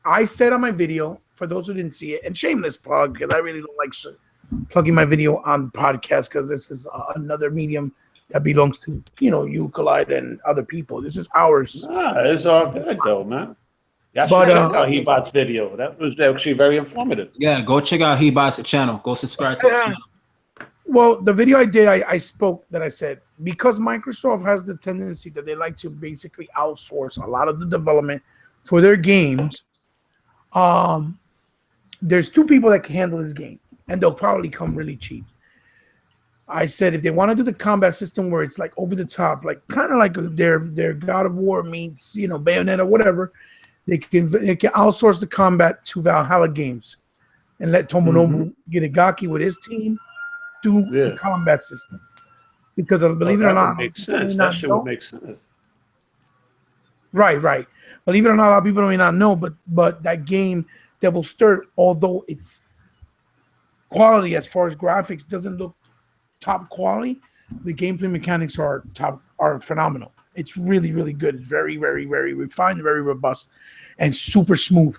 I said on my video, for those who didn't see it, and shameless plug, because I really don't like plugging my video on podcast because this is another medium that belongs to, you know, you, Collide, and other people. This is ours. It's all good, though, man. Yeah, check out Hebot's video. That was actually very informative. Yeah, go check out Hebot's channel. Go subscribe to his channel. Well, the video I did, I spoke that I said, because Microsoft has the tendency that they like to basically outsource a lot of the development for their games, there's 2 people that can handle this game, and they'll probably come really cheap. I said if they want to do the combat system where it's like over the top, like kind of like their God of War meets, you know, Bayonetta, whatever, they can outsource the combat to Valhalla Games and let Tomonobu Gidegaki with his team do the combat system. Because believe it or not, makes sense. That shit would make sense. Right. Believe it or not, a lot of people may not know, but that game, Devil's Third, although its quality as far as graphics doesn't look top quality, the gameplay mechanics are phenomenal. It's really, really good. It's very, very, very refined, very robust, and super smooth.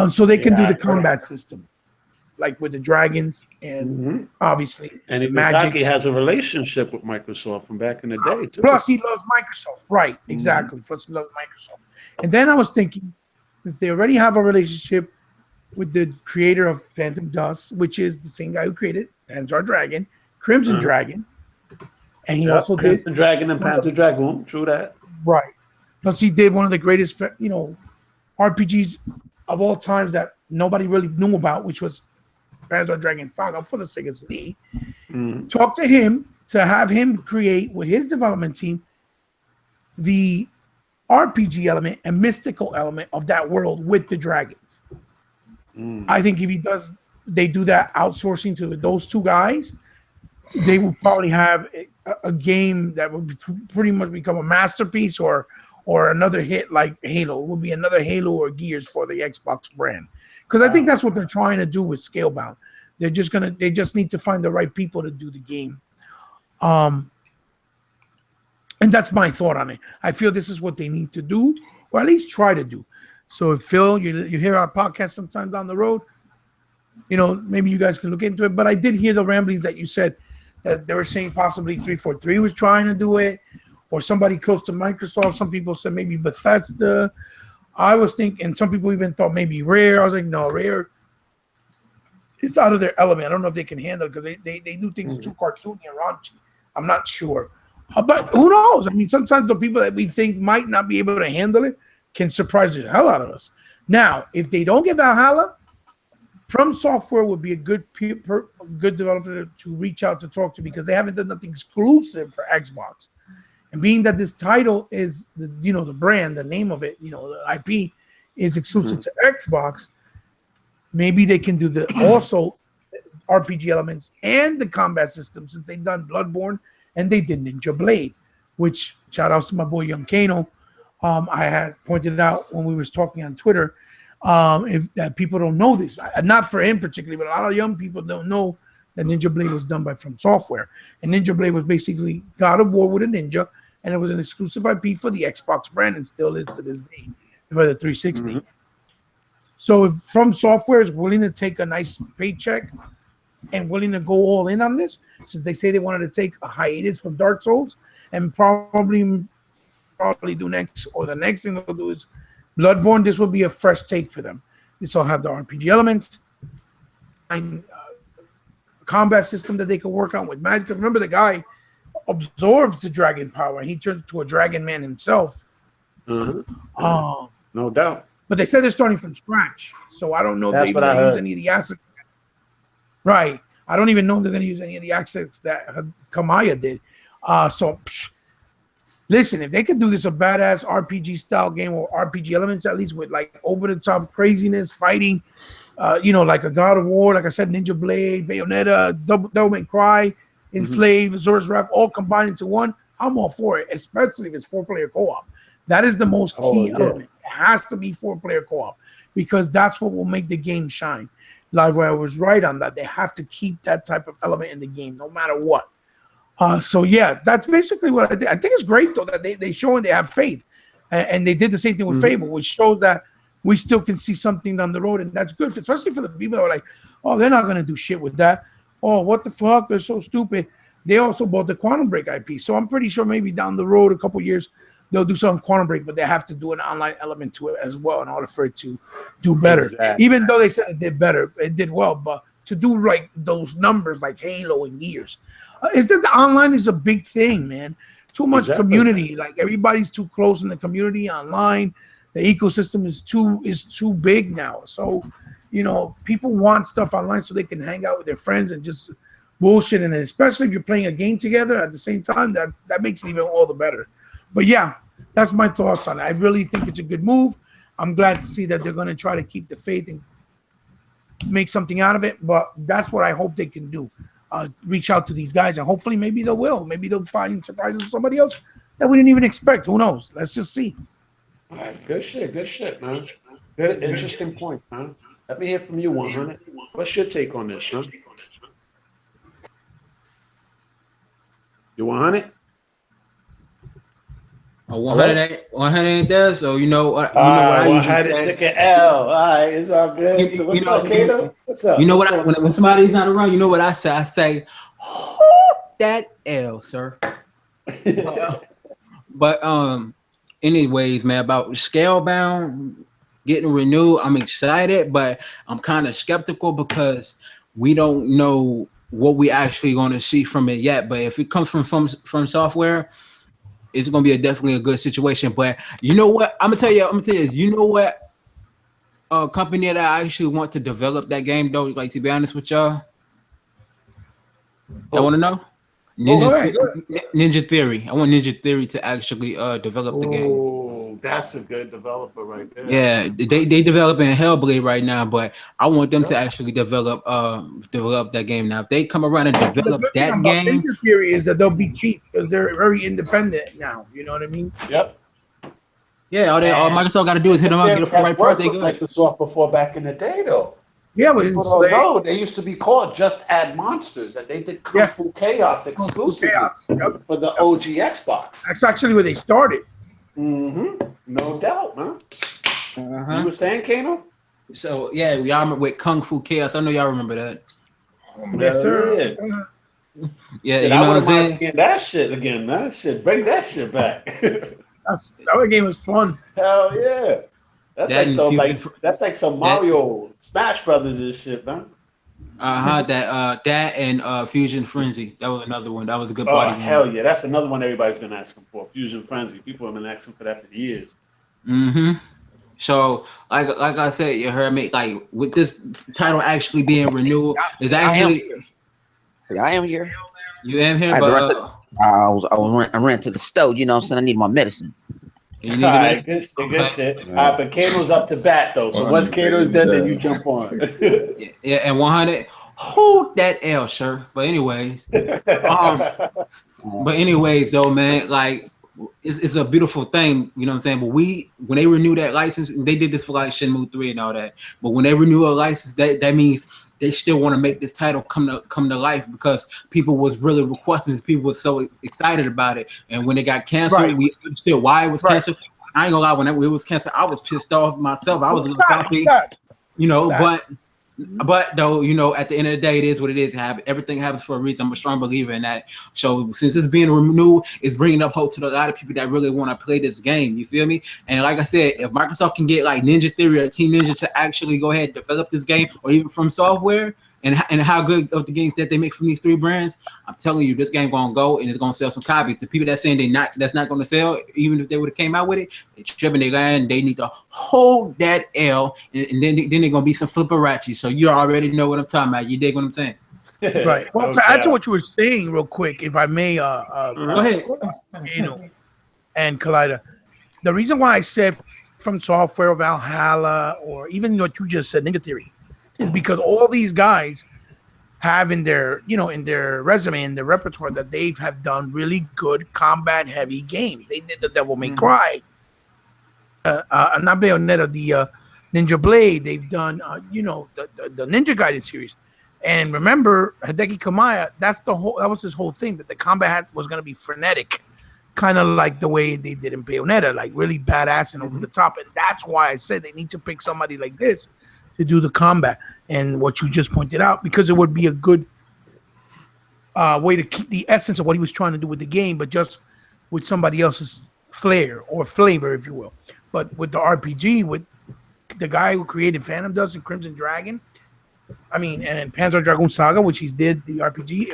So they can do the combat system, like with the dragons and obviously and Magic has a relationship with Microsoft from back in the day too. Plus, he loves Microsoft. Right, exactly. Plus, he loves Microsoft. And then I was thinking, since they already have a relationship with the creator of Phantom Dust, which is the same guy who created Panzer Dragon, Crimson Dragon, and he also did Crimson Dragon and Panzer Dragoon. True that. Right. Plus, he did one of the greatest, RPGs of all times that nobody really knew about, which was Panzer Dragon Saga for the Sega CD. Talk to him to have him create with his development team the RPG element and mystical element of that world with the dragons. I think if they do that outsourcing to those two guys, they will probably have a game that would pretty much become a masterpiece or another hit like Halo. It will be another Halo or Gears for the Xbox brand. Because I think that's what they're trying to do with Scalebound. They just need to find the right people to do the game. And that's my thought on it. I feel this is what they need to do, or at least try to do. So if Phil, you hear our podcast sometime down the road, maybe you guys can look into it. But I did hear the ramblings that you said that they were saying possibly 343 was trying to do it, or somebody close to Microsoft. Some people said maybe Bethesda. I was thinking, and some people even thought maybe Rare. I was like, no, Rare, it's out of their element. I don't know if they can handle it because they do things too cartoony and raunchy. I'm not sure. But who knows? I mean, sometimes the people that we think might not be able to handle it can surprise the hell out of us. Now, if they don't get Valhalla, From Software would be a good developer to reach out to talk to because they haven't done nothing exclusive for Xbox. And being that this title is the brand, the name of it, the IP is exclusive to Xbox, maybe they can do the also RPG elements and the combat system since they've done Bloodborne and they did Ninja Blade, which shout outs to my boy Young Kano. I had pointed out when we was talking on Twitter, if that people don't know this, not for him particularly, but a lot of young people don't know that Ninja Blade was done by From Software. And Ninja Blade was basically God of War with a ninja, and it was an exclusive IP for the Xbox brand and still is to this day for the 360. So if From Software is willing to take a nice paycheck and willing to go all in on this, since they say they wanted to take a hiatus from Dark Souls and probably do next, or the next thing they'll do is Bloodborne, this will be a fresh take for them. This will have the RPG elements and combat system that they can work on with magic. Remember, the guy absorbs the dragon power and he turns into a dragon man himself. No doubt. But they said they're starting from scratch, so I don't know if they're going to use any of the assets. Right. I don't even know if they're going to use any of the assets that Kamaya did. Listen, if they could do this a badass RPG style game or RPG elements, at least with like over the top craziness, fighting, like a God of War, like I said, Ninja Blade, Bayonetta, Devil May Cry, Enslave, Azura's Wrath, all combined into one, I'm all for it, especially if it's 4-player co-op. That is the most key element. It has to be 4-player co-op because that's what will make the game shine. Like where I was right on that. They have to keep that type of element in the game no matter what. So yeah, that's basically what I think. I think it's great though that they showing they have faith, and they did the same thing with Fable, which shows that we still can see something down the road, and that's good, especially for the people that are like, oh, they're not gonna do shit with that. Oh, what the fuck? They're so stupid. They also bought the Quantum Break IP, so I'm pretty sure maybe down the road, a couple years, they'll do something Quantum Break, but they have to do an online element to it as well in order for it to do better. Exactly. Even though they said it did better, it did well, but to do like those numbers like Halo and Gears. Is that the online is a big thing, man. Too much community. Like everybody's too close in the community online. The ecosystem is too big now. So, people want stuff online so they can hang out with their friends and just bullshit, and especially if you're playing a game together at the same time, that makes it even all the better. But yeah, that's my thoughts on it. I really think it's a good move. I'm glad to see that they're going to try to keep the faith and make something out of it. But that's what I hope they can do. Reach out to these guys, and hopefully maybe they will. Maybe they'll find surprises with somebody else that we didn't even expect. Who knows? Let's just see. All right, good shit, man. Good, interesting points, man. Let me hear from you, 100. What's your take on this, man? You 100? 100 ain't there, so you know what I usually say. Took an L. All right, it's all good. So what's up, Kato? What's up? You know what? When somebody's not around, you know what I say? I say, hold that L, sir. But anyways, man, about Scalebound getting renewed, I'm excited, but I'm kind of skeptical because we don't know what we actually going to see from it yet. But if it comes from software, it's going to be definitely a good situation. But you know what? I'm gonna tell you this. You know what? A company that I actually want to develop that game, though, like, to be honest with y'all, I want to know. Ninja Theory. I want Ninja Theory to actually develop the game. Oh, that's a good developer right there. Yeah, they developing Hellblade right now, but I want them to actually develop that game. Now, if they come around and develop that game, Ninja Theory is that they'll be cheap because they're very independent now. You know what I mean? Yep. Yeah, all Microsoft got to do is hit them up, get it for the right price. They good. Microsoft before back in the day, though. Yeah, but people don't know. They used to be called Just Add Monsters, and they did Kung Fu Chaos exclusively for the OG Xbox. That's actually where they started. Mm-hmm. No doubt, man. You were saying, Kano? So yeah, y'all remember with Kung Fu Chaos. I know y'all remember that. Yes, sir. Yeah, you know what I'm saying? Skin that shit again, man. Bring that shit back. That game was fun. Hell yeah. That's like some Mario Smash Brothers and shit, man. That and Fusion Frenzy. That was another one. That was a good party game. Hell yeah, that's another one everybody's been asking for. Fusion Frenzy. People have been asking for that for years. Mm-hmm. So, like I said, you heard me. Like, with this title actually being renewed, is actually. I am here. You am here, but I ran to the store. You know what I'm saying? I need my medicine. You need good shit. But Kato's up to bat though. So once Kato's dead, then you jump on. Yeah, and 100. Hold that L, sir. But anyways, though, man, like it's a beautiful thing, you know what I'm saying? But when they renew that license, they did this for like Shenmue 3 and all that. But when they renew a license, that means they still want to make this title come to life because people was really requesting this. People were so excited about it. And when it got canceled, we understood why it was canceled. I ain't gonna lie, when it was canceled, I was pissed off myself. I was a little salty, you know, but though, you know, at the end of the day, it is what it is. Everything happens for a reason. I'm a strong believer in that. So since it's being renewed, it's bringing up hope to a lot of people that really want to play this game. You feel me? And like I said, if Microsoft can get like Ninja Theory or Team Ninja to actually go ahead and develop this game, or even from software, and how good of the games that they make from these three brands, I'm telling you, this game gonna go and it's gonna sell some copies. The people that saying that's not gonna sell, even if they would have came out with it, they tripping their line. They need to hold that L, and then they're gonna be some flipperachis. So you already know what I'm talking about. You dig what I'm saying? Right. Well, to add to what you were saying, real quick, if I may, go ahead. And Collider, the reason why I said from software, Valhalla, or even what you just said, Ninja Theory, is because all these guys have in their resume, in their repertoire, that they have done really good combat heavy games. They did the Devil May Cry, not Bayonetta, the Ninja Blade. They've done the Ninja Gaiden series. And remember, Hideki Kamiya, that was his whole thing, that the combat was going to be frenetic, kind of like the way they did in Bayonetta, like really badass and over the top. And that's why I said they need to pick somebody like this to do the combat, and what you just pointed out, because it would be a good way to keep the essence of what he was trying to do with the game, but just with somebody else's flair or flavor, if you will. But with the RPG, with the guy who created Phantom Dust and Crimson Dragon, and Panzer Dragoon Saga, which he did the RPG,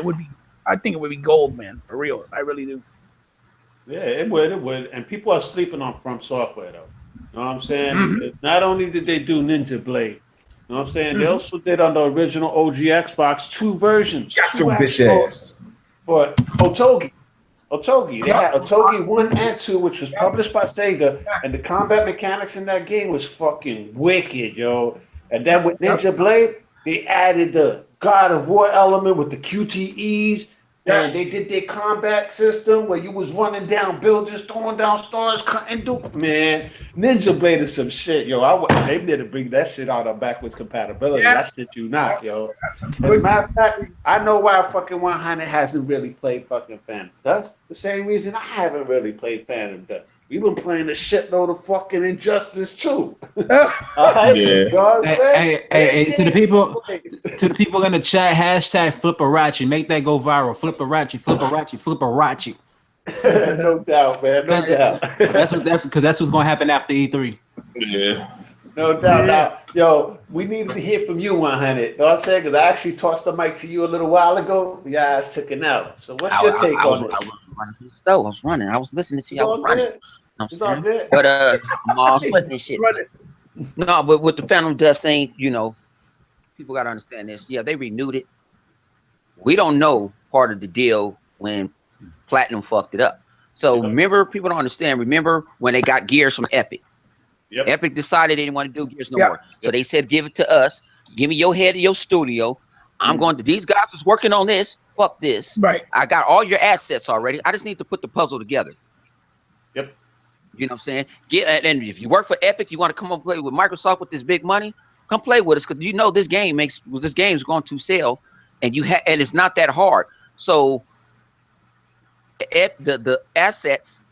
I think it would be gold, man, for real. I really do. Yeah, it would. And people are sleeping on From Software, though. You know what I'm saying? Not only did they do Ninja Blade, you You know what I'm saying? They also did on the original OG Xbox 2 versions. Got two your bitch actual- ass. For Otogi. Otogi. They had Otogi 1 and 2, which was published by Sega, and the combat mechanics in that game was fucking wicked, yo. And then with Ninja Blade, they added the God of War element with the QTEs, and they did their combat system where you was running down buildings, throwing down stars, cutting through. Man, Ninja Blade is some shit, yo. They need to bring that shit out on backwards compatibility. That shit you not, yo. As a matter of fact, I know why fucking 100 hasn't really played fucking Phantom Dust. The same reason I haven't really played Phantom Dust. We've been playing a shitload of fucking Injustice too. Yeah. You know what I'm saying? Hey, to the people in the chat, hashtag Flipperachi. Make that go viral. Flipperachi, Flipperachi, Flipperachi. No doubt, man. No doubt. That's what's gonna happen after E3. Yeah. No doubt. Now, yo, we needed to hear from you, 100. You know what I'm saying? Because I actually tossed the mic to you a little while ago. Your ass took it out. So what's your take on it? I was running from the stove. I was running. I was listening to you. I was running. It's all good. But I'm all sweating this shit. No, but with the Phantom Dust thing, you know, people got to understand this. Yeah, they renewed it. We don't know part of the deal when Platinum fucked it up. So remember, people don't understand. Remember when they got Gears from Epic? Yep. Epic decided they didn't want to do Gears no more. So they said, give it to us. Give me your head of your studio. I'm going to, these guys is working on this. Fuck this. Right. I got all your assets already. I just need to put the puzzle together. Yep. You know what I'm saying? And if you work for Epic, you want to come and play with Microsoft with this big money, come play with us, because you know this game is going to sell, and and it's not that hard. So the assets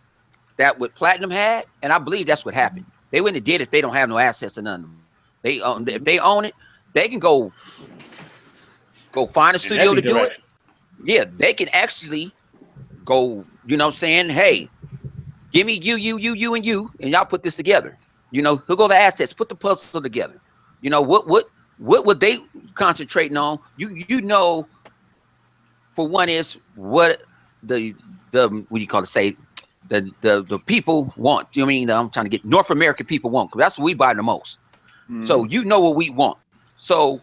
that what Platinum had, and I believe that's what happened. They wouldn't have did it if they don't have no assets or none of them. If they own it, they can go find a studio to do it. Yeah, they can actually go, you know what I'm saying? Hey, give me you, and y'all put this together. You know, who go the assets, put the puzzle together. You know, what would they concentrating on? You know, for one is what the what do you call it, say, the people want. You know what I mean? I'm trying to get North American people want, because that's what we buy the most. So you know what we want. So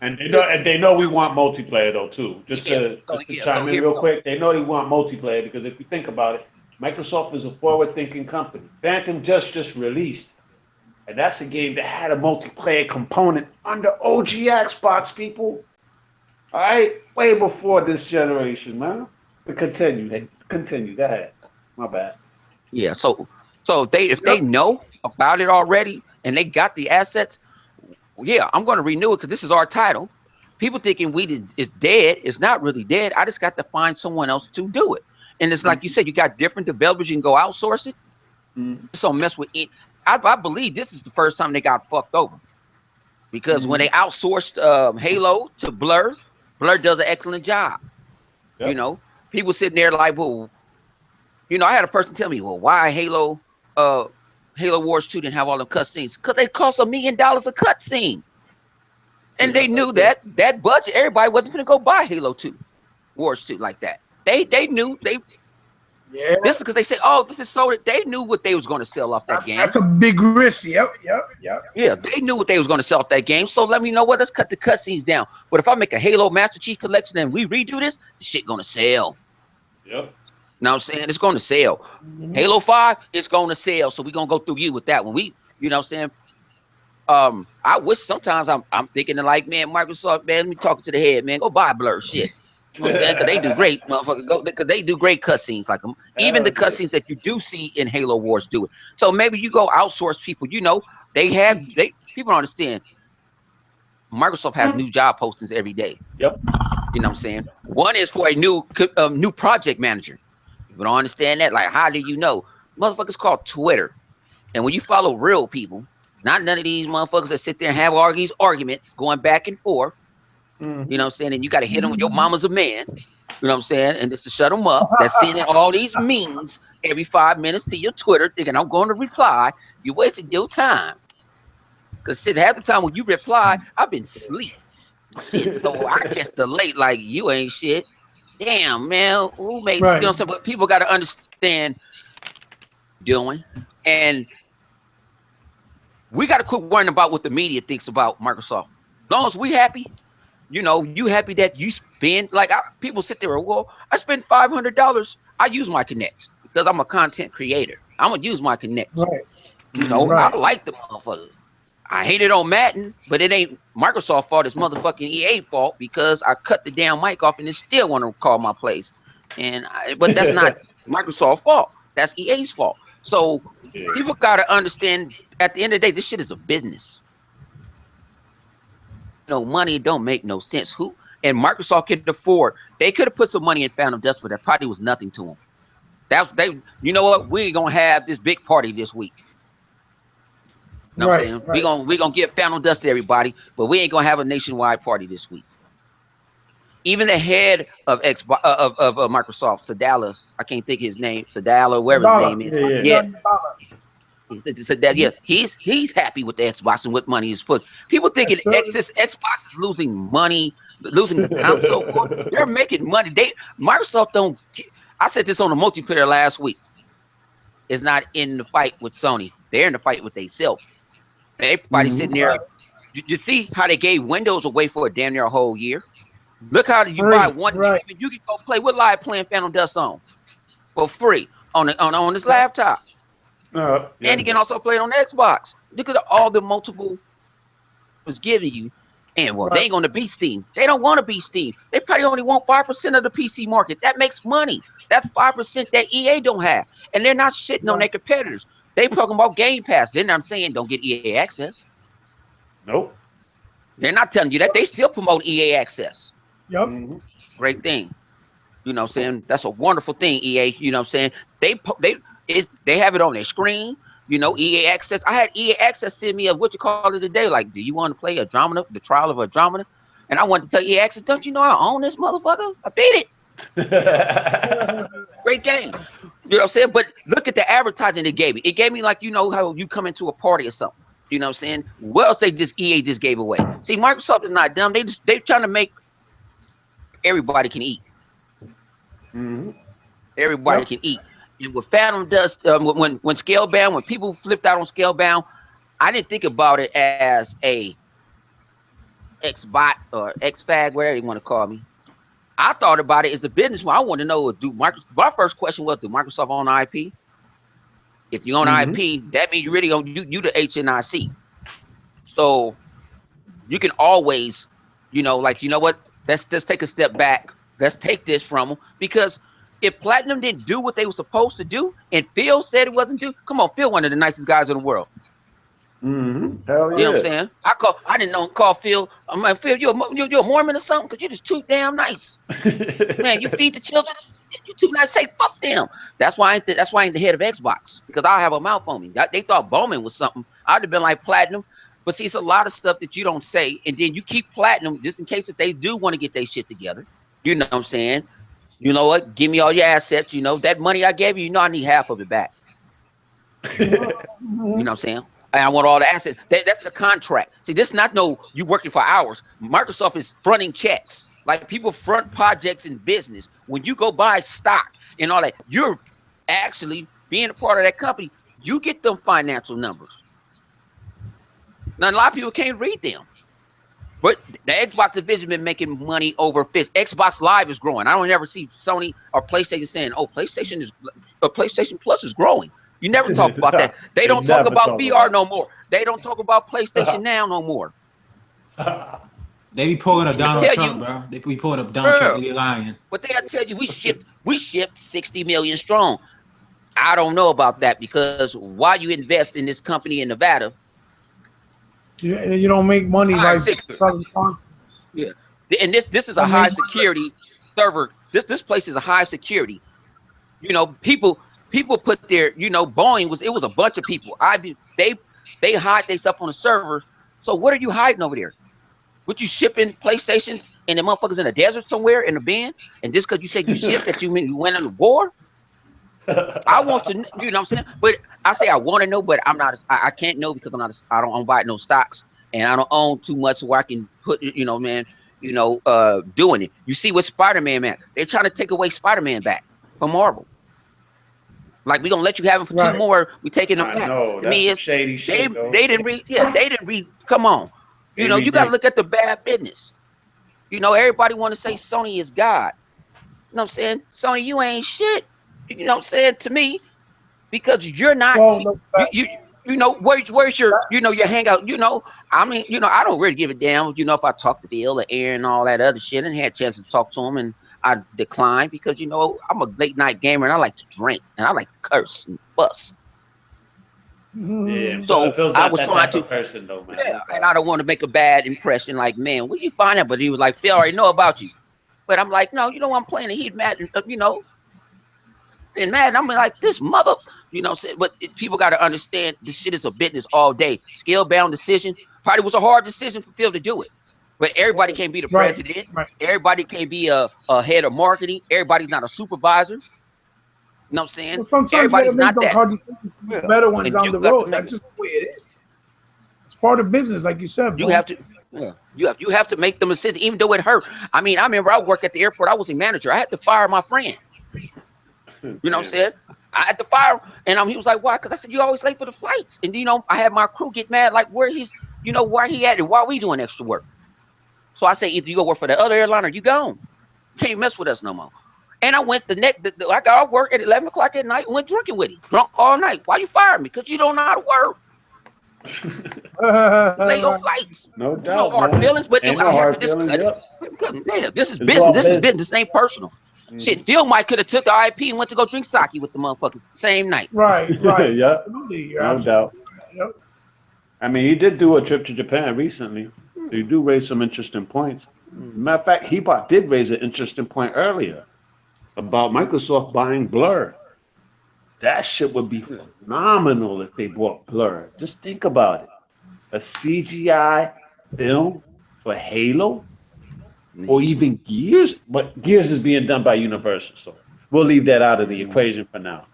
and they know we want multiplayer though too. Just to chime in real quick, they know they want multiplayer because if you think about it, Microsoft is a forward-thinking company. Phantom just released, and that's a game that had a multiplayer component on the OG Xbox, people. All right, way before this generation, man. But continue. Go ahead. My bad. Yeah. So if they know about it already and they got the assets, yeah, I'm going to renew it because this is our title. People thinking it's dead. It's not really dead. I just got to find someone else to do it. And it's like you said, you got different developers. You can go outsource it. So mess with it. I believe this is the first time they got fucked over, because when they outsourced Halo to Blur does an excellent job. Yep. You know, people sitting there like, well, you know, I had a person tell me, well, why Halo Wars 2 didn't have all the cutscenes? Because they cost $1 million a cutscene. And they knew that budget, everybody wasn't going to go buy Halo 2 Wars 2 like that. They knew this is because they said, oh, this is so that they knew what they was going to sell off that game. That's a big risk. Yep. Yeah, they knew what they was going to sell off that game. So let me know what. Let's cut the cutscenes down. But if I make a Halo Master Chief Collection and we redo this, the shit going to sell. Yep. Now I'm saying it's going to sell. Halo 5 is going to sell. So we're going to go through you with that one. You know what I'm saying? I wish sometimes I'm thinking of like, man, Microsoft, man, let me talk to the head, man. Go buy Blur shit. You know what I'm saying? Because they do great, motherfucker. Because they do great cutscenes like them. Even the cutscenes that you do see in Halo Wars do it. So maybe you go outsource people. You know, people don't understand. Microsoft has new job postings every day. Yep. You know what I'm saying? One is for a new project manager. People don't understand that. Like, how do you know? Motherfuckers called Twitter. And when you follow real people, not none of these motherfuckers that sit there and have all these arguments going back and forth. You know what I'm saying? And you got to hit them with your mama's a man. You know what I'm saying? And just to shut them up. That's sending all these memes every 5 minutes to your Twitter thinking I'm going to reply. You wasted your time. Because half the time when you reply, I've been asleep. Shit, so I catch the late like you ain't shit. Damn, man. Who made, right. You know what I'm saying? But people got to understand doing. And We got to quit worrying about what the media thinks about Microsoft. As long as we happy, you know, you happy that you spend, like people sit there and, well, I spend $500. I use my connects because I'm a content creator. I'm going to use my connects. Right. You know, Right. I like the motherfucker. I hate it on Madden, but it ain't Microsoft fault. It's motherfucking EA fault because I cut the damn mic off and they still want to call my plays. But that's not Microsoft's fault. That's EA's fault. So people got to understand at the end of the day, this shit is a business. No money don't make no sense. Who and Microsoft could afford? They could have put some money in Phantom Dust, but that probably was nothing to them. You know what? We ain't gonna have this big party this week. You know what I'm saying? Right. We gonna give Phantom Dust to everybody, but we ain't gonna have a nationwide party this week. Even the head of Microsoft, Sadala, I can't think of his name, Sadala, whatever his name is. Yeah. He's happy with the Xbox and what money is put. People thinking Xbox is losing money, losing the console. They're making money. Microsoft don't. I said this on the multiplayer last week. Is not in the fight with Sony. They're in the fight with themselves. They probably sitting there. You see how they gave Windows away for a damn near a whole year. Look how you buy one. Right. You can go play. What live playing Phantom Dust on for free on this laptop. And you can also play it on Xbox. Look at all the multiple was giving you. And well, they ain't gonna beat Steam. They don't want to beat Steam. They probably only want 5% of the PC market. That makes money. That's 5% that EA don't have. And they're not shitting on their competitors. They talking about Game Pass. They're not saying don't get EA access. Nope. They're not telling you that. They still promote EA access. Yep. Great thing. You know what I'm saying? That's a wonderful thing, EA. You know what I'm saying? They have it on their screen. You know, EA Access. I had EA Access send me a what you call it today. Like, do you want to play Andromeda, the trial of Andromeda? And I wanted to tell EA Access, don't you know I own this motherfucker? I beat it. Great game. You know what I'm saying? But look at the advertising it gave me. It gave me like, you know, how you come into a party or something. You know what I'm saying? What else EA just gave away? See, Microsoft is not dumb. They're trying to make everybody can eat. Everybody can eat. And with Phantom Dust, when Scalebound, when people flipped out on Scalebound, I didn't think about it as a X-bot or X-fag, whatever you want to call me. I thought about it as a business. I want to know, my first question was, do Microsoft own IP? If you own IP, that means you really own you the HNIC. So you can always, you know, like, you know what? Let's take a step back. Let's take this from them, because if Platinum didn't do what they were supposed to do, and Phil said it wasn't due, come on, Phil, one of the nicest guys in the world. Hell yeah. You know what I'm saying? I didn't know call Phil. I'm like, Phil, you're a Mormon or something? Because you're just too damn nice. Man, you feed the children. You're too nice. Say fuck them. That's why I ain't the head of Xbox, because I have a mouth on me. They thought Bowman was something. I'd have been like Platinum. But see, it's a lot of stuff that you don't say, and then you keep Platinum just in case if they do want to get their shit together. You know what I'm saying? You know what? Give me all your assets. You know, that money I gave you, you know I need half of it back. You know what I'm saying? And I want all the assets. That's a contract. See, this is not you working for hours. Microsoft is fronting checks. Like, people front projects in business. When you go buy stock and all that, you're actually being a part of that company. You get them financial numbers. Now, a lot of people can't read them. But the Xbox division been making money over fist. Xbox Live is growing. I don't ever see Sony or PlayStation saying, "Oh, PlayStation Plus is growing." You never talk about that. They don't talk about VR no more. They don't talk about PlayStation Now no more. They be pulling up Donald Trump, bro. They be pulling up Donald Trump. They be lying. But they tell you we shipped 60 million strong. I don't know about that, because why you invest in this company in Nevada? You don't make money by selling consoles. Yeah, and this is a high security server. This place is a high security. You know, people put their, you know, Boeing was a bunch of people. They hide themselves on the server. So what are you hiding over there? What, you shipping PlayStations and the motherfuckers in the desert somewhere in a bin? And just because you said you shipped that, you mean you went on the war? I want to, you know what I'm saying? But I say I want to know, but I'm not. I can't know, because I don't buy no stocks, and I don't own too much where I can put, you know, man, you know, doing it. You see what Spider-Man, man? They're trying to take away Spider-Man back from Marvel. Like we gonna let you have them for Right. 2 more. We taking them I back. know To that's me, some it's shady they shit, though. they didn't read. Yeah, they didn't read. Come on, They you know read you got to deep. look at the bad business. You know everybody want to say Sony is God. You know what I'm saying? Sony, you ain't shit. You know what I'm saying to me because you're not. Well, You know where's your your hangout. You know I mean I don't really give a damn. You know if I talk to Bill or Aaron and all that other shit and had a chance to talk to him and I declined because I'm a late night gamer and I like to drink and I like to curse and fuss. Yeah, So Phil's I not was that trying type to, of person, though, man. yeah, No and I doubt. don't want to make a bad impression. Like, man, where you find out? But he was like, Phil, I already know about you. But I'm like, no, I'm playing the Heat Madden, and Madden. I'm like, this mother, but people got to understand this shit is a business all day. Scalebound decision probably was a hard decision for Phil to do it. But everybody can't be the right, president. right. Everybody can't be a head of marketing. Everybody's not a supervisor. You know what I'm saying? Well, sometimes you got to Everybody's make not those that. hard decisions to make Yeah. better ones And down you the got to road. make That's just the way it is. It's part of business, like you said, You bro. have to, yeah, you have to make them decisions, even though it hurt. I mean, I remember I worked at the airport. I was a manager. I had to fire my friend. You know what I'm Damn. saying? I had to fire, and he was like, "Why?" Because I said, "You always late for the flights." And I had my crew get mad, like where where he at, and why we doing extra work. So I say, either you go work for the other airline or you gone. You can't mess with us no more. And I went I got off work at 11 o'clock at night and went drinking with him, drunk all night. Why you fired me? Because you don't know how to work. Late on flights. No No doubt, hard man. feelings, but Ain't I no have to hard just feelings. cut it. Yep. Yeah, this is It's business. all This is business. business. This ain't personal. Shit, Phil might could have took the IP and went to go drink sake with the motherfuckers same night. Right. Yep. Absolutely. You're No absolutely doubt. right. Yep. I mean, he did do a trip to Japan recently. So you do raise some interesting points. Matter of fact, Hebot did raise an interesting point earlier about Microsoft buying Blur. That shit would be phenomenal if they bought Blur. Just think about it. A CGI film for Halo or even Gears, but Gears is being done by Universal, so we'll leave that out of the equation for now.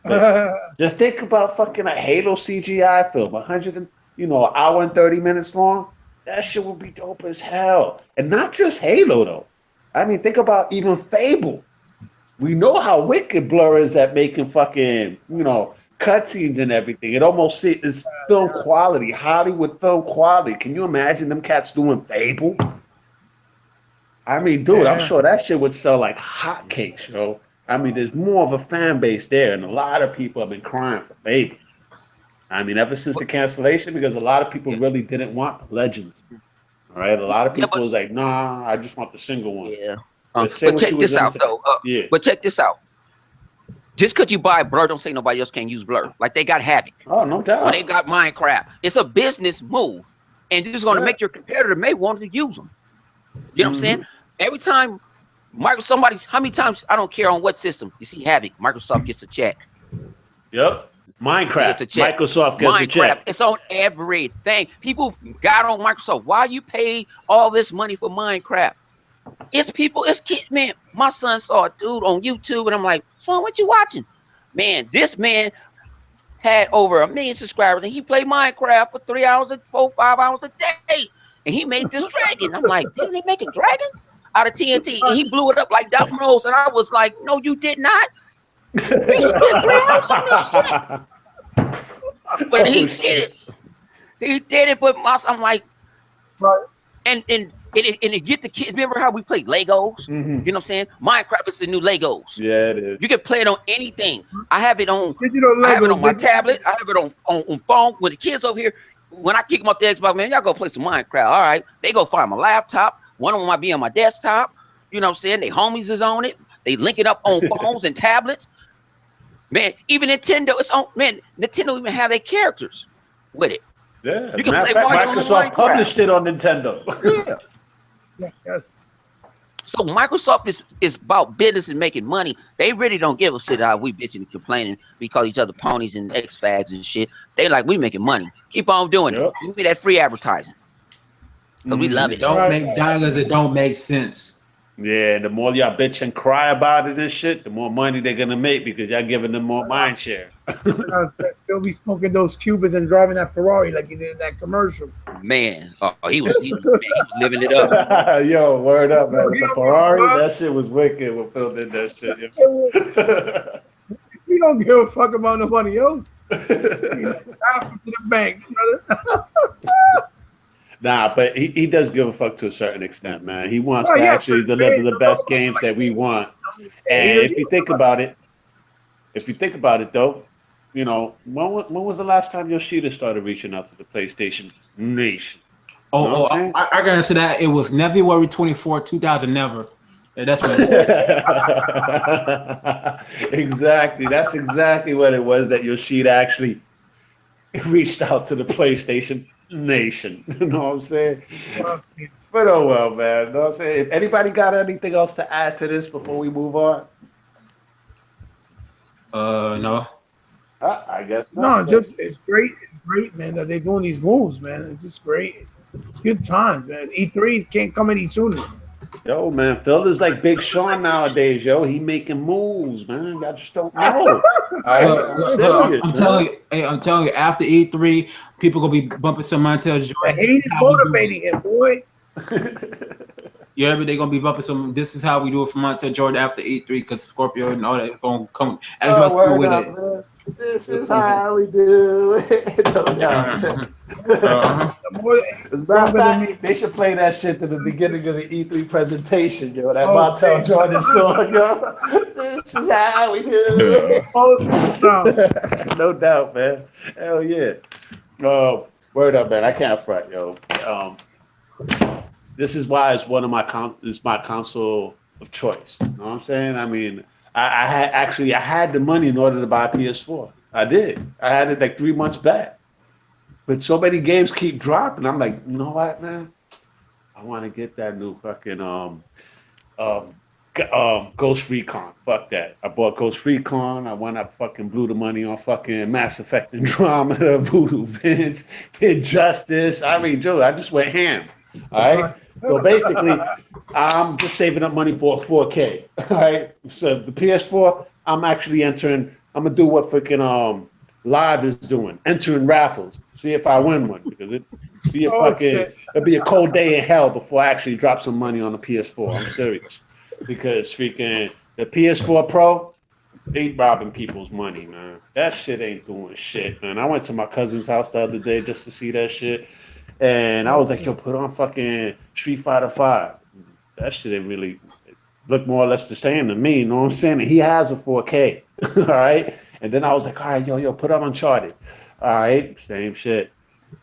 But just think about fucking a Halo CGI film, 100 and, an hour and 30 minutes long. That shit would be dope as hell. And not just Halo though. I mean, think about even Fable. We know how wicked Blur is at making fucking, cutscenes and everything. It almost is film quality, Hollywood film quality. Can you imagine them cats doing Fable? I mean, dude, I'm Yeah. sure that shit would sell like hotcakes, yo. I mean, there's more of a fan base there, and a lot of people have been crying for Fable. I mean, ever since the cancellation, because a lot of people Yeah, really didn't want the Legends. All right, a lot of yeah, people was like, "Nah, I just want the single one." yeah. But say But what you check was this gonna out say. though. Yeah. But check this out. Just because you buy Blur, don't say nobody else can use Blur. Like they got Havoc. Oh, no When they doubt. got Minecraft, it's a business move, and this is going to make your competitor may want to use them. You know what I'm saying? Mm-hmm. Every time how many times I don't care on what system you see Havoc, Microsoft gets a check. Yep. He gets Minecraft. a check. Microsoft gets a Minecraft, check. it's on everything. People got on Microsoft. Why you pay all this money for Minecraft? It's people, it's kids, man. My son saw a dude on YouTube, and I'm like, son, what you watching? Man, this man had over 1 million subscribers, and he played Minecraft for 3 hours, 5 hours a day, and he made this dragon. I'm like, damn, they making dragons out of TNT, and he blew it up like dominoes, and I was like, no, you did not. You spent 3 hours on this shit, but he Oh, did shit. it. He did it, but I'm like, Right. and it get the kids. Remember how we played Legos? Mhm. You know what I'm saying? Minecraft is the new Legos. Yeah, it is. You can play it on anything. I have it on Digital I have it Legos. on my tablet. I have it on phone. With the kids over here, when I kick them off the Xbox, man, y'all go play some Minecraft. All right. They go find my laptop. One of them might be on my desktop. You know what I'm saying? They homies is on it. They link it up on phones and tablets. Man, even Nintendo, it's on, man, Nintendo even have their characters with it. Yeah. As You a can matter play of fact, Mario on the Microsoft Minecraft. published it on Nintendo. Yeah. Yeah, yes. So Microsoft is about business and making money. They really don't give a shit how we bitching and complaining. We call each other ponies and X-Fags and shit. They like, we making money. Keep on doing it. Yep. Give me that free advertising. Because we love It it. don't Right. make dollars. It don't make sense. Yeah, the more y'all bitch and cry about it and shit, the more money they're gonna make because y'all giving them more mind share. They'll be smoking those Cubans and driving that Ferrari like he did in that commercial. Man, he was living it up. Yo, word up, man. With You the know, Ferrari, that shit was wicked when Phil did that shit. Yo. You don't give a fuck about nobody else. Half to the bank, brother. Nah, but he does give a fuck to a certain extent, man. He wants Oh, to yeah, actually for deliver fans, the don't best talk about it games like that we this. want. Yeah, And he if you think about it, though, you know, when was the last time Yoshida started reaching out to the PlayStation Nation? You know what I'm saying? I gotta answer that. It was February 24, 2000. Never. Yeah, that's what. Exactly. That's exactly what it was that Yoshida actually reached out to the PlayStation Nation. You know what I'm saying? But oh well, man. You know what I'm saying? If anybody got anything else to add to this before we move on? No. I guess No, not. it's great. It's great, man, that they're doing these moves, man. It's just great. It's good times, man. E3 can't come any sooner. Yo, man, Phil is like Big Sean nowadays, yo. He making moves, man. Y'all just don't know. I'm serious, I'm man. telling you, hey, I'm telling you, after E3, people gonna be bumping some Montel The Jordan. hate is motivating him, boy. Yeah, but they gonna be bumping some. This is how we do it for Montel Jordan after E3 because Scorpio and all that gonna come. Everybody's coming with it. Man. This is how we do it. No doubt. As a matter of fact, they should play that shit to the beginning of the E3 presentation, yo. That Montel Jordan song, yo. This is how we do it. No doubt, man. Hell yeah. Word up, man. I can't front, yo. This is why it's one of my console of choice. You know what I'm saying? I mean, I had the money in order to buy a PS4. I did. I had it like 3 months back. But so many games keep dropping. I'm like, you know what, man? I want to get that new fucking Ghost Recon. Fuck that. I bought Ghost Recon. I went up, fucking blew the money on fucking Mass Effect Andromeda, Voodoo Vince, Injustice. I mean, Joe, I just went ham. All right. So basically, I'm just saving up money for a 4K. All right. So the PS4, I'm actually entering. I'm gonna do what freaking Live is doing, entering raffles. See if I win one because it'd be a cold day in hell before I actually drop some money on the PS4. I'm serious because freaking the PS4 Pro, they robbing people's money, man. That shit ain't doing shit, man. I went to my cousin's house the other day just to see that shit. And I was like, yo, put on fucking Street Fighter 5. That shit didn't really look more or less the same to me. You know what I'm saying? And he has a 4K. All right. And then I was like, all right, yo, put on Uncharted. All right. Same shit.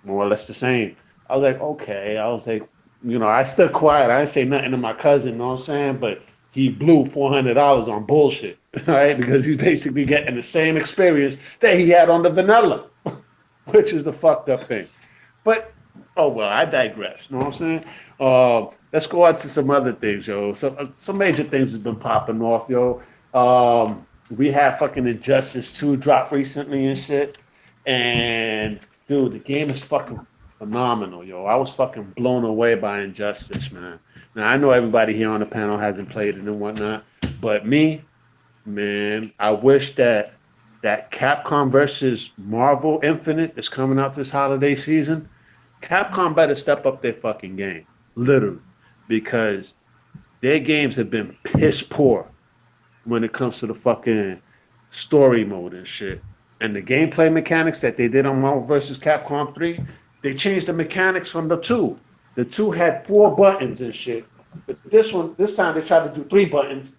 More or less the same. I was like, okay. I was like, you know, I stood quiet. I didn't say nothing to my cousin. You know what I'm saying? But he blew $400 on bullshit. All right. Because he's basically getting the same experience that he had on the vanilla, which is the fucked up thing. But oh well, I digress. You know what I'm saying? Let's go on to some other things, yo. Some major things have been popping off, yo. We had fucking Injustice 2 drop recently and shit. And dude, the game is fucking phenomenal, yo. I was fucking blown away by Injustice, man. Now I know everybody here on the panel hasn't played it and whatnot, but me, man, I wish that Capcom versus Marvel Infinite is coming out this holiday season. Capcom better step up their fucking game, literally, because their games have been piss poor when it comes to the fucking story mode and shit. And the gameplay mechanics that they did on Marvel vs. Capcom 3, they changed the mechanics from the 2. The 2 had 4 buttons and shit. But this time they tried to do 3 buttons,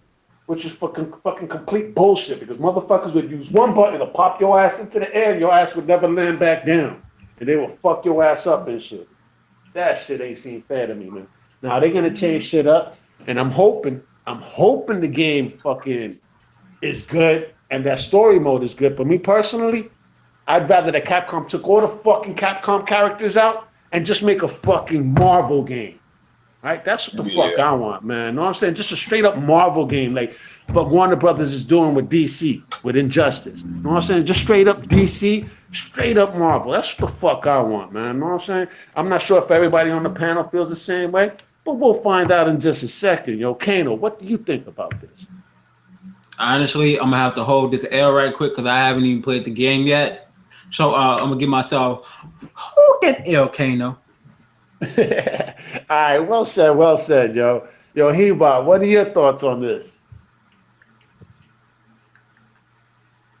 which is fucking complete bullshit because motherfuckers would use 1 button to pop your ass into the air and your ass would never land back down. And they will fuck your ass up and shit. That shit ain't seem fair to me, man. Now they're gonna change shit up, and I'm hoping the game fucking is good and that story mode is good. But me personally, I'd rather that Capcom took all the fucking Capcom characters out and just make a fucking Marvel game. Right? That's what the fuck I want, man. You know what I'm saying? Just a straight up Marvel game, like what Warner Brothers is doing with DC, with Injustice. You know what I'm saying? Just straight up DC, straight up Marvel. That's what the fuck I want, man. You know what I'm saying? I'm not sure if everybody on the panel feels the same way, but we'll find out in just a second. Yo, Kano, what do you think about this? Honestly, I'm gonna have to hold this L right quick because I haven't even played the game yet. So I'm gonna give myself hold that L, Kano. All right, well said, yo. Yo, Heba, what are your thoughts on this?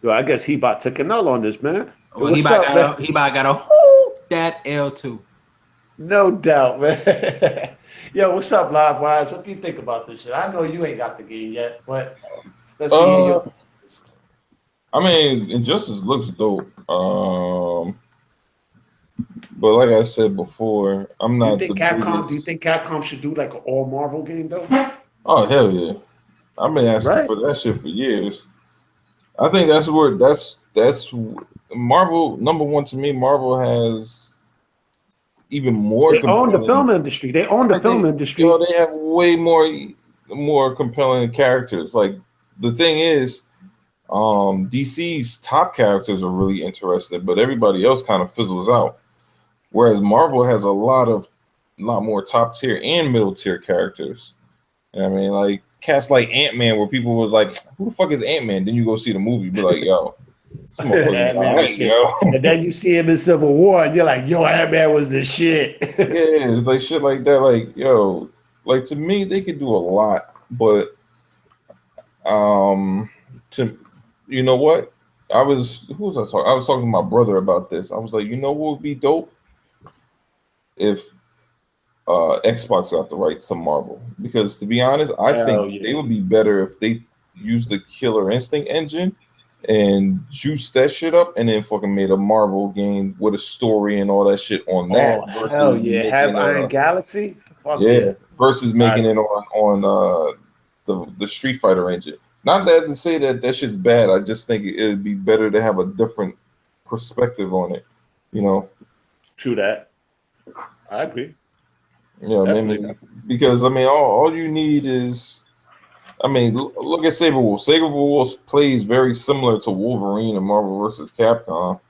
Yo, I guess he about took an L on this, man. Well, he about got a whoo that L too. No doubt, man. Yo, what's up, Live Wise? What do you think about this shit? I know you ain't got the game yet, but let's be here. I mean, Injustice looks dope. But like I said before, I'm not. Do you think Capcom should do like an all Marvel game though? Oh hell yeah! I've been asking for that shit for years. I think that's Marvel. Number one to me, Marvel has even more. They own the film industry. They own the film industry. You know, they have way more compelling characters. Like the thing is, DC's top characters are really interesting, but everybody else kind of fizzles out. Whereas Marvel has a lot more top tier and middle tier characters. I mean, like cast like Ant-Man, where people was like, "Who the fuck is Ant-Man?" Then you go see the movie, be like, "Yo, yo." And then you see him in Civil War, and you're like, "Yo, Ant-Man was the shit." Yeah, it's like shit like that. Like, yo, like to me, they could do a lot, but you know what? I was talking to my brother about this. I was like, you know what would be dope if Xbox got the rights to Marvel, because to be honest, I think they would be better if they used the Killer Instinct engine and juiced that shit up and then fucking made a Marvel game with a story and all that shit on that. Oh hell yeah! Have Iron Galaxy? Fuck yeah. Versus making it on the Street Fighter engine. Not that to say that shit's bad. I just think it'd be better to have a different perspective on it. You know. True that. I agree. Yeah, maybe because I mean, all you need is, I mean, look at Saberwolf. Saberwolf plays very similar to Wolverine and Marvel vs. Capcom.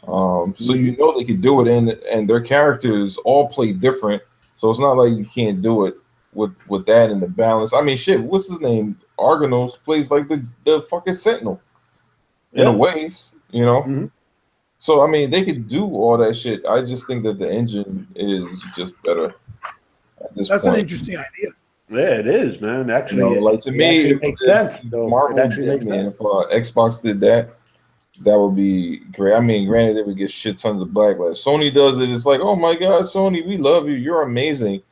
So you know they could do it, and their characters all play different. So it's not like you can't do it with that in the balance. I mean, shit, what's his name? Argonos plays like the fucking Sentinel in a ways, you know. Mm-hmm. So I mean, they could do all that shit. I just think that the engine is just better at this That's point. an interesting idea. Yeah, it is, man. Actually, you know, like to me, it makes sense. Though. Marvel, it actually makes sense. If Xbox did that would be great. I mean, granted, they would get shit tons of backlash. Sony does it. It's like, oh my god, Sony, we love you. You're amazing.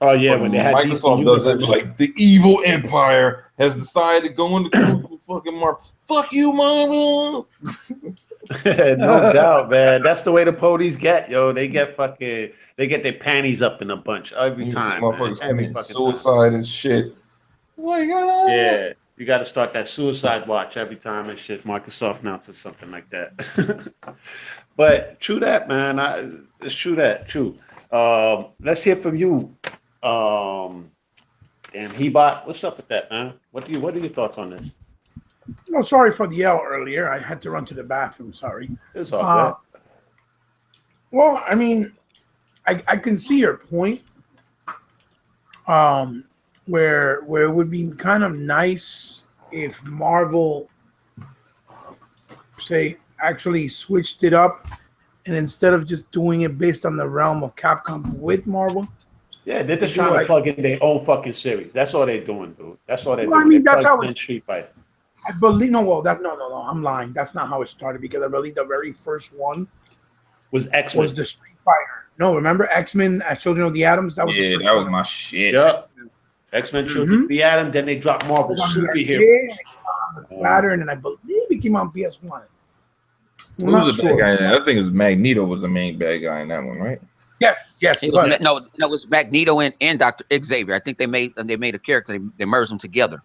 Oh yeah, but when they had Microsoft does it, like the evil empire has decided to go into cahoots with fucking Marvel. Fuck you, Marvel. No doubt, man. That's the way the police get, yo. They get their panties up in a bunch every time. Motherfuckers commit suicide and shit. Like, yeah, you got to start that suicide watch every time and shit. Microsoft announces something like that. But true that, man. It's true that. True. Let's hear from you. Damn, Hebot, what's up with that, man? What are your thoughts on this? No, sorry for the yell earlier. I had to run to the bathroom. Sorry. It's all good. Well, I mean, I can see your point. Where it would be kind of nice if Marvel, say, actually switched it up, and instead of just doing it based on the realm of Capcom with Marvel. Yeah, they're just trying to plug in their own fucking series. That's all they're doing, dude. That's all they're doing. I mean, that's how it's Street Fighter. I believe no. I'm lying. That's not how it started, because I believe the very first one was X-Men. Was the Street Fighter? No, remember X-Men? Children of the Atoms. That was the first that was one. my shit. Yeah, X-Men Children of the Atom. Then they dropped Marvel Superheroes. On Saturn, and I believe it came on PS1. Who was the bad guy in that? I think it was Magneto was the main bad guy in that one, right? Yes. It was Magneto and Dr. Xavier. I think they made a character. They merged them together.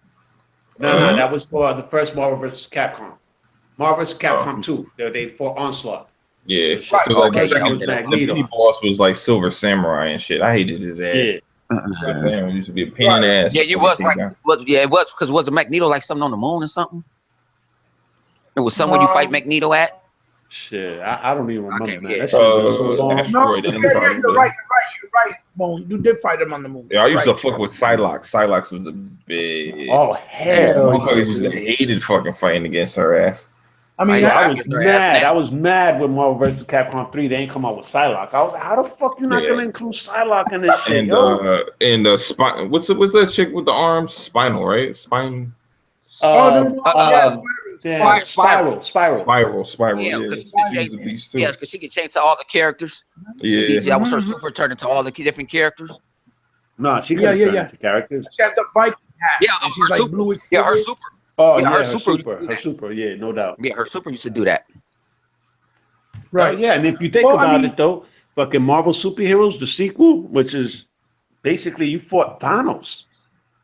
No, that was for the first Marvel vs. Capcom. Marvel vs. Capcom 2. They fought Onslaught. Yeah. Right. So like Okay, the boss was like Silver Samurai and shit. I hated his ass. Yeah. It used to be a pain in the ass. Yeah, you was like, it was because was the Magneto like something on the moon or something? It was somewhere you fight Magneto at. Shit, I don't even remember. Man. Yeah. That shit was so long. You're right. Bone, you did fight him on the moon. Yeah, I used to fuck with Psylocke. Psylocke was a big. Oh hell! Motherfuckers used to hated fucking fighting against her ass. I mean, I was mad. I was mad with Marvel vs. Capcom 3. They ain't come out with Psylocke. I was like, how the fuck you not gonna include Psylocke in this shit? And spine. What's that chick with the arms? Spinal, right? Spine. Damn, Spiral. Yeah, Yeah, because she's a beast too. yeah, because she can change to all the characters. Yeah. That was her super turn into all the different characters. No, she can turn into characters. She has the Viking hat. Yeah, and she's like super. blue as Yeah, her shit. super. Oh Yeah, yeah, her super. Yeah, no doubt. Yeah, her super used to do that. Right. Oh, yeah, and if you think about it though, fucking Marvel superheroes, the sequel, which is basically you fought Thanos,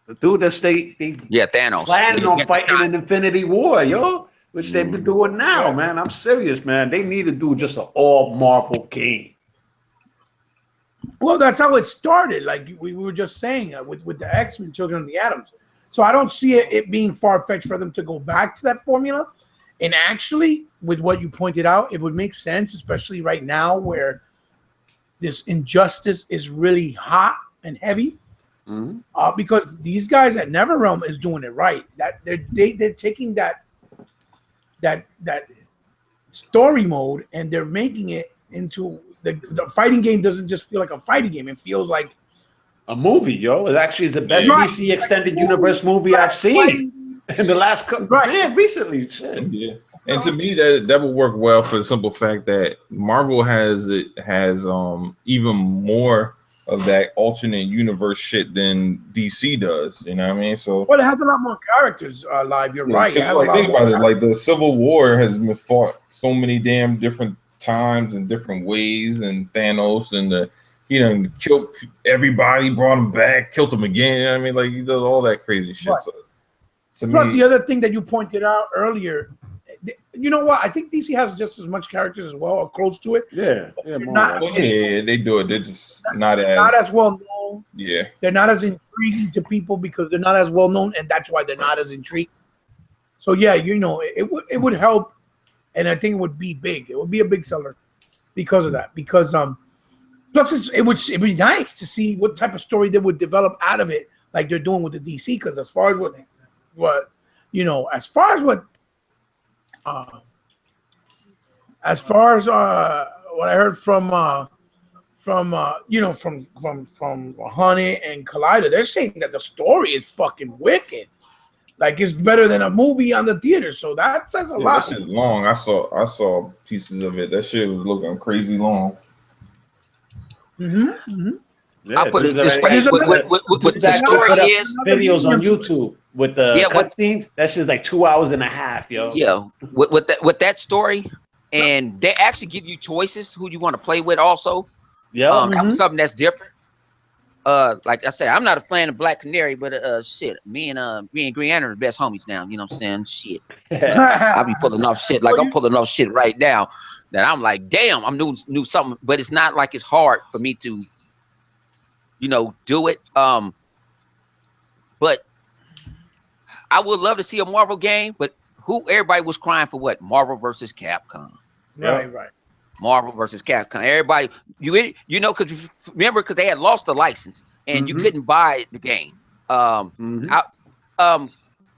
the dude that Thanos planning on fighting an Infinity War, yo, which they've been doing now, man. I'm serious, man. They need to do just an all Marvel game. Well, that's how it started. Like we were just saying with the X-Men, Children of the Atoms. So I don't see it being far-fetched for them to go back to that formula. And actually, with what you pointed out, it would make sense, especially right now where this injustice is really hot and heavy. Because these guys at NetherRealm is doing it right. That they're taking that story mode and they're making it into the fighting game. Doesn't just feel like a fighting game. It feels like a movie, yo. It actually is the best DC extended universe movie I've seen in the last couple recently. Shit. Yeah. And to me, that would work well for the simple fact that Marvel has even more of that alternate universe shit than DC does. You know what I mean? So it has a lot more characters live. You're right. Like, think about it. Like the Civil War has been fought so many damn different times and different ways, and Thanos and he done killed everybody, brought him back, killed him again. You know what I mean? Like he does all that crazy shit. Right. So, plus, the other thing that you pointed out earlier, you know what? I think DC has just as much characters as well, or close to it. Yeah, they do it. They're just not as well known. Yeah, they're not as intriguing to people because they're not as well known, and that's why they're not as intriguing. So yeah, it would help, and I think it would be big. It would be a big seller because of that. Because plus it would be nice to see what type of story they would develop out of it, like they're doing with the DC. Because as far as what I heard from Honey and Collider, they're saying that the story is fucking wicked. Like it's better than a movie on the theater. So that says a lot. That shit's long. I saw pieces of it. That shit was looking crazy long. Yeah, I put it this way: what the story is, videos on YouTube with the cutscenes. That shit's like 2.5 hours, yo. Yeah, with that story, and they actually give you choices who you want to play with. Also, something that's different. Like I said, I'm not a fan of Black Canary, but shit, me and Green Lantern are the best homies now. You know what I'm saying? Shit, I be pulling off shit like I'm pulling off shit right now. That I'm like, damn, I'm new something, but it's not like it's hard for me to, do it. But I would love to see a Marvel game, but everybody was crying for what? Marvel versus Capcom. Right. Marvel versus Capcom. Everybody, because remember, because they had lost the license and you couldn't buy the game.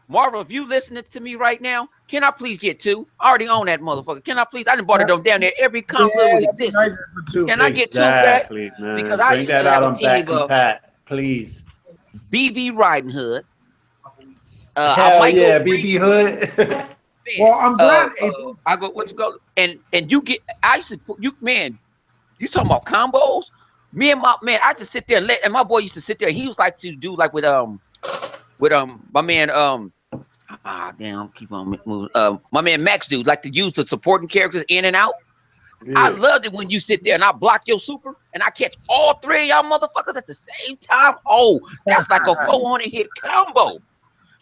Marvel, if you listening to me right now, can I please get 2? I already own that motherfucker. Can I please? I done bought it down there. Every console was existing. Can I get 2 back? Man. Because I used to have a team of please. BB Riding Hood. Hell yeah, BB Hood. Well, I'm glad. I go. What you go? And you get. I used to. You talking about combos? Me and my man. I just sit there and my boy used to sit there. He was like to do like with my man damn, keep on moving. My man Max dude like to use the supporting characters in and out. Yeah. I loved it when you sit there and I block your super and I catch all 3 of y'all motherfuckers at the same time. Oh, that's like a 400 hit combo.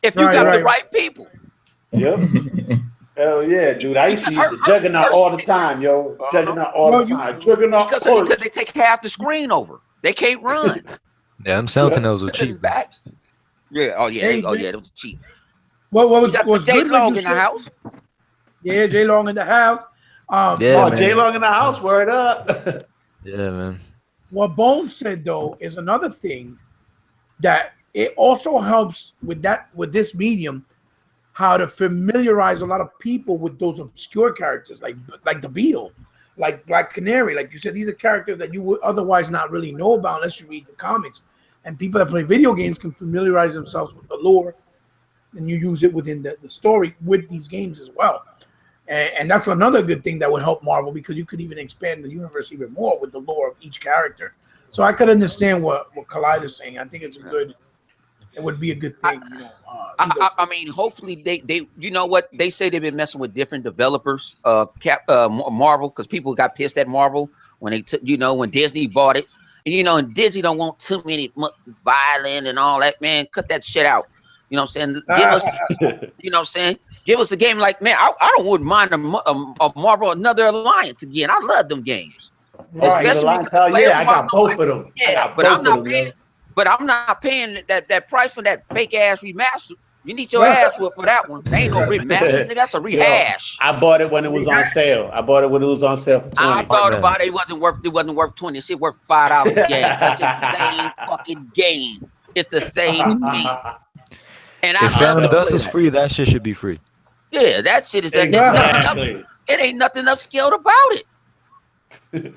If you got the right people. Yep. Hell yeah, dude. I used to use the Juggernaut all the time, yo. Juggernaut all the time. Juggernaut because they take half the screen over. They can't run. Yeah, them Sentinels were cheap. Back. Yeah. Oh yeah. That was cheap. Well, what was Jay Long in the house? Yeah, Jay Long in the house. Jay Long in the house. Word up. Yeah, man. What Bones said though is another thing that it also helps with this medium, how to familiarize a lot of people with those obscure characters like the Beetle, like Black Canary. Like you said, these are characters that you would otherwise not really know about unless you read the comics. And people that play video games can familiarize themselves with the lore then you use it within the story with these games as well. And that's another good thing that would help Marvel, because you could even expand the universe even more with the lore of each character. So I could understand what Khalid is saying. I think it's it would be a good thing. I mean, hopefully they you know what they say, they've been messing with different developers, Marvel, because people got pissed at Marvel when they took, when Disney bought it, and and Disney don't want too many violent and all that, man. Cut that shit out. You know what I'm saying? Give us, you know what I'm saying? Give us a game like, man, I wouldn't mind a Marvel another Alliance again. I love them games. Right. Especially I got both of them. Yeah, but I'm not paying. But I'm not paying that price for that fake ass remaster. You need your ass for that one. They ain't no remaster, nigga. That's a rehash. I bought it when it was on sale. For 20. I thought about it. It wasn't worth 20. Shit worth $5 a game. That's the same fucking game. It's the same thing. And if Phantom Dust is free, that shit should be free. Yeah, that shit is exactly. It ain't nothing upscaled about it.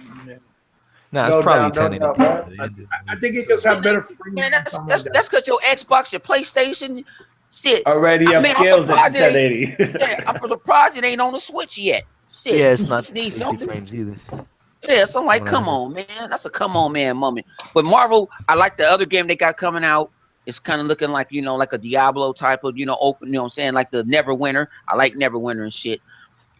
Nah, it's probably 10. I think it just have better. Man, that's because your Xbox, your PlayStation, shit already upscales at 1080. Yeah, I'm surprised it ain't on the Switch yet. Shit, yeah, it's not 60 frames either. Yeah, so I'm like, come on, man. That's a come on, man moment. But Marvel, I like the other game they got coming out. It's kind of looking like, like a Diablo type of, open, what I'm saying? Like the Neverwinter. I like Neverwinter and shit.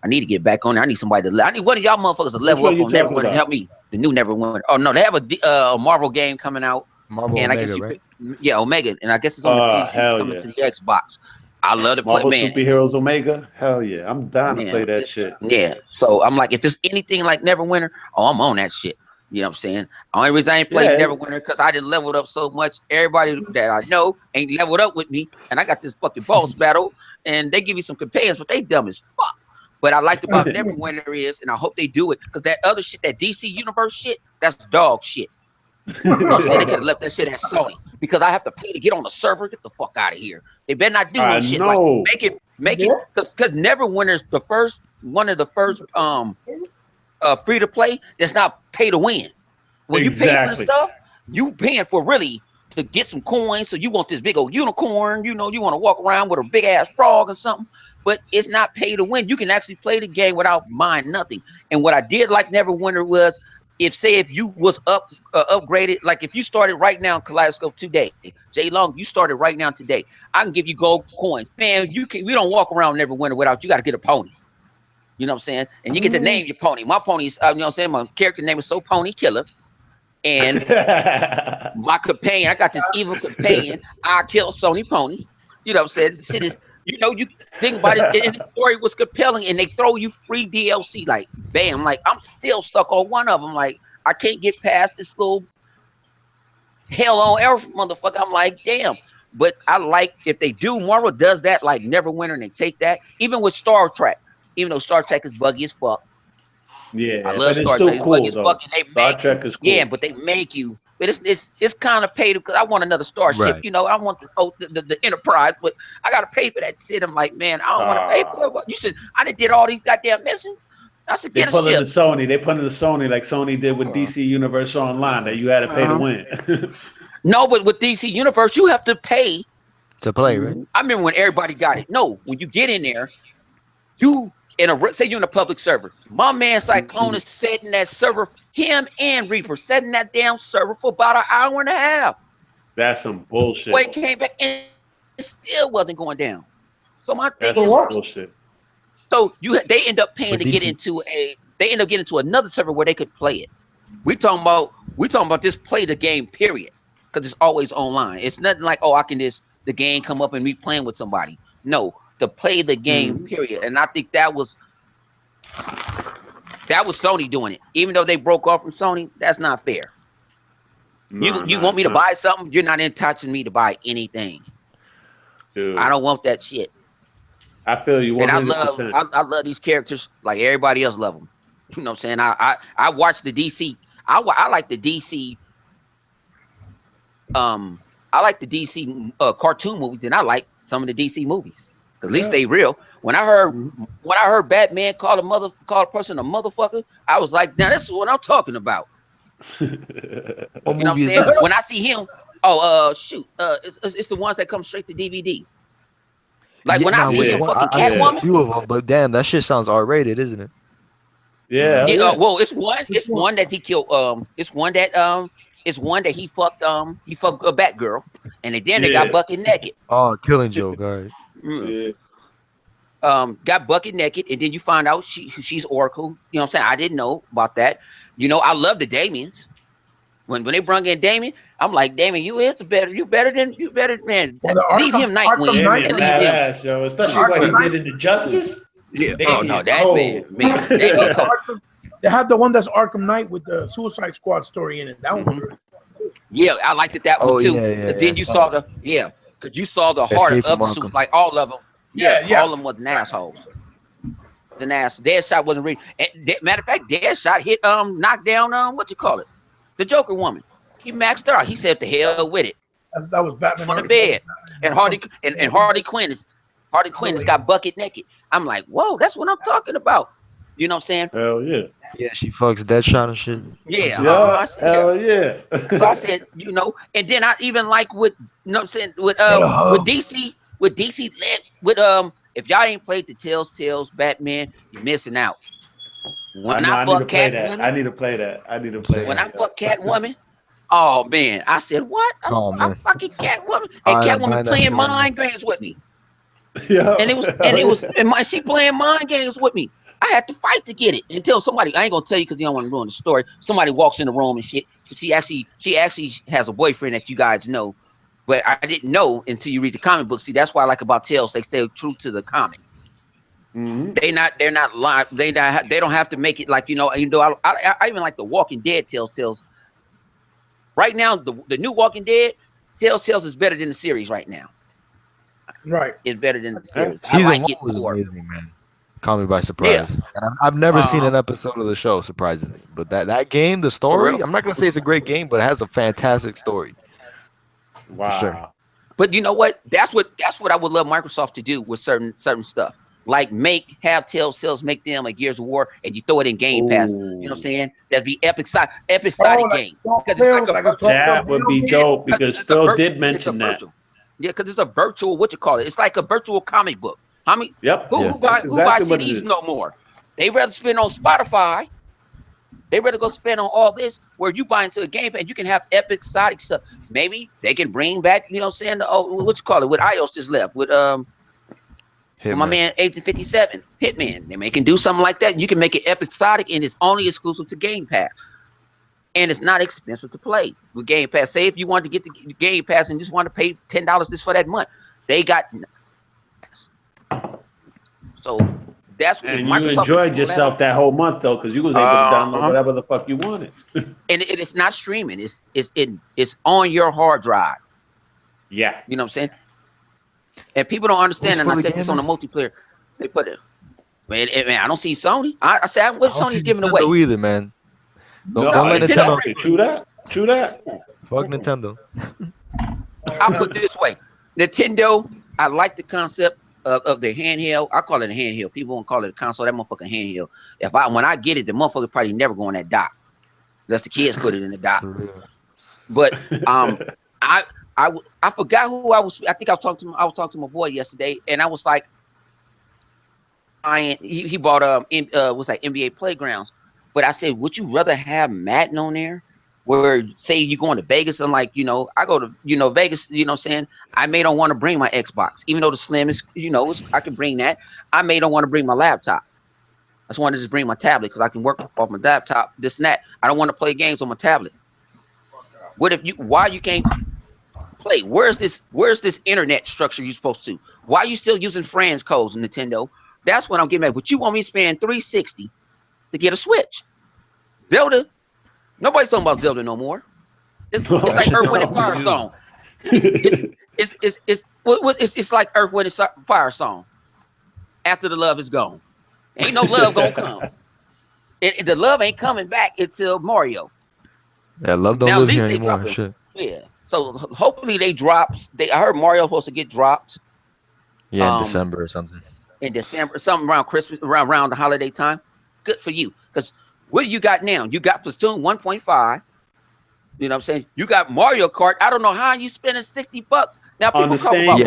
I need to get back on there. I need somebody I need one of y'all motherfuckers to level up on Neverwinter and help me. The new Neverwinter. Oh, no, they have a Marvel game coming out. Marvel and Omega, I guess right? Yeah, Omega. And I guess it's on the PC. It's coming to the Xbox. I love to play, Marvel man. Superheroes Omega? Hell yeah. I'm down to play that shit. Yeah. So I'm like, if it's anything like Neverwinter, I'm on that shit. You know what I'm saying? The only reason I ain't played Neverwinter because I didn't level up so much. Everybody that I know ain't leveled up with me. And I got this fucking boss battle. And they give you some companions, but they dumb as fuck. But I liked about Neverwinter is, and I hope they do it, because that other shit, that DC Universe shit, that's dog shit. You know what I'm saying? They could have left that shit at Sony, because I have to pay to get on the server. Get the fuck out of here. They better not do no shit like make it, because Neverwinter's one of the first free to play that's not pay to win. When you pay for the stuff, you paying for really to get some coins. So you want this big old unicorn, you want to walk around with a big ass frog or something. But it's not pay to win. You can actually play the game without buying nothing. And what I did like Neverwinter was, if you was upgraded, like if you started right now in Kaleidoscope today, Jay Long, you started right now today, I can give you gold coins. Man, we don't walk around Neverwinter without, you got to get a pony. You know what I'm saying? And you get to name your pony. My pony's, you know what I'm saying? My character name is So Pony Killer. And my companion, I got this evil companion. I kill Sony Pony. You know what I'm saying? The shit is, you think about it, and the story was compelling, and they throw you free DLC, like, bam, like, I'm still stuck on one of them, like, I can't get past this little hell on earth motherfucker. I'm like, damn. But I like, if they do, Marvel does that, like Neverwinter, and they take that, even with Star Trek, even though Star Trek is buggy as fuck. Yeah, I love Star Trek. Cool, buggy as fuck, and they Star Trek is cool. Yeah, but they make you. But it's kind of paid, because I want another starship. Right. I want the Enterprise, but I gotta pay for that shit. I'm like, man, I don't want to pay for it. You should. I did all these goddamn missions. I should get a ship. They put in the Sony like Sony did with DC Universe Online, that you had to pay to win. No, but with DC Universe, you have to pay to play, right? I remember when everybody got it. No, when you get in there, say you're in a public server. My man Cyclone is setting that server, him and Reaper setting that damn server for about an hour and a half. That's some bullshit. Boy came back and it still wasn't going down. So my thing is bullshit. So they end up paying to get into getting into another server where they could play it. We talking about just play the game, period. Because it's always online. It's nothing like, I can the game come up and me playing with somebody. No, to play the game, period. And I think that was Sony doing it. Even though they broke off from Sony, that's not fair. You want me to buy something? You're not enticing me to buy anything. Dude, I don't want that shit. I feel you 100%. And I love these characters like everybody else love them. You know what I'm saying? I watch the DC. I like the DC. I like the DC cartoon movies, and I like some of the DC movies. At least they real. When I heard Batman call a person a motherfucker, I was like, now this is what I'm talking about. You know what I'm saying? When I see him, it's the ones that come straight to DVD. Like when I nah, see which some one? fucking I've seen a Catwoman. few of them, but damn, that shit sounds R-rated, isn't it? Yeah, Yeah, yeah. well, it's one that he killed. It's one that he fucked a Batgirl, and then they got Yeah. bucket naked. Oh, Killing Joke. All right. Mm. Yeah. Got bucket naked, and then you find out she's Oracle. You know what I'm saying? I didn't know about that. You know, I love the Damians. When they brung in Damien, I'm like, Damien, you better man. Well, the Leave him Arkham Nightwing Knight, Damien and leave him. badass, yo. Especially what he Arkham Knight. did in Injustice. Yeah. Oh no, Damien that cold. man, Damien cold. They had the one that's Arkham Knight with the Suicide Squad story in it. That one. Yeah, I liked that Oh one too. yeah. But then you saw because you saw the heart Escape of from the suit, Arkham. like all of them. Yeah. All of them was an assholes. An ass. Deadshot wasn't real. Matter of fact, Deadshot hit knocked down what you call it, the Joker woman. He maxed her out. He said, "The hell with it." That was Batman On the bed, and Harley Quinn has got bucket naked. I'm like, whoa, that's what I'm talking about. You know what I'm saying? Hell yeah. Yeah, she fucks Deadshot and shit. Yeah. Yeah. Hell yeah. So I said, and then I even like with, with DC, if y'all ain't played the Telltale's Batman, you're missing out. When I fuck Catwoman, I need to play that. when I fuck Catwoman, oh man, I said what? I'm fucking Catwoman, and Catwoman playing mind games with me. Yeah. And she playing mind games with me. I had to fight to get it until somebody, I ain't gonna tell you because you don't want to ruin the story. Somebody walks in the room and shit. She actually has a boyfriend that you guys know, but I didn't know until you read the comic book. See, that's why I like about Tales. They stay true to the comic. Mm-hmm. They're not live. They don't have to make it like, I even like the Walking Dead Tales. Right now, the new Walking Dead Tales is better than the series right now. Right. It's better than the series. Season I like 1 it was more. amazing, man. Caught me by surprise. And I've never seen an episode of the show, surprisingly. But that game, the story, I'm not gonna say it's a great game, but it has a fantastic story. Wow. For sure. But you know what? That's what I would love Microsoft to do with certain stuff. Like have Telltales make them a Gears of War and you throw it in Game Pass. You know what I'm saying? That'd be episodic game. That would be dope because Phil did mention that. Yeah, because it's a virtual, it's like a virtual comic book. How many? Yep. Who buy CDs no more? They rather spend on Spotify. They rather go spend on all this where you buy into a game and you can have episodic stuff. Maybe they can bring back, you know what I'm saying? With iOS just left with my man Agent 57, Hitman. They can do something like that. You can make it episodic and it's only exclusive to Game Pass. And it's not expensive to play with Game Pass. Say if you want to get the Game Pass and just want to pay $10 just for that month, they got. So that's what and you enjoyed yourself that whole month though, because you was able to download whatever the fuck you wanted. And it's not streaming; it's on your hard drive. Yeah, you know what I'm saying. And people don't understand. And I said this on the multiplayer. They put it. Man, I don't see Sony. I said what Sony's giving away either, man. Don't let Nintendo. True that. Fuck Nintendo. I'll put it this way: Nintendo. I like the concept of the handheld. I call it a handheld. People won't call it a console. That motherfucking handheld. When I get it, the motherfucker probably never go in that dock. Unless the kids put it in the dock. But I forgot who I was. I think I was talking to my boy yesterday, and I was like, he bought NBA Playgrounds. But I said, would you rather have Madden on there? Where say you're going to Vegas and I go to Vegas, you know what I'm saying? I may don't want to bring my Xbox, even though the Slim is, I can bring that. I may don't want to bring my laptop. I just want to just bring my tablet because I can work off my laptop, this and that. I don't want to play games on my tablet. Why you can't play? Where's this internet structure you supposed to? Why are you still using friends codes in Nintendo? That's what I'm getting at. But you want me to spend $360 to get a Switch? Zelda. Nobody's talking about Zelda no more. It's like Earth, Wind, and Fire song. It's like Earth, Wind, and Fire song. After the love is gone, ain't no love gonna come. The love ain't coming back until Mario. Yeah, love don't live here anymore. Shit. Yeah. So hopefully they drop. I heard Mario supposed to get dropped. Yeah, in December or something. In December, something around Christmas, around the holiday time. Good for you, because. What do you got now? You got Platoon 1.5. You know what I'm saying? You got Mario Kart. I don't know how you spending $60. Now people talk about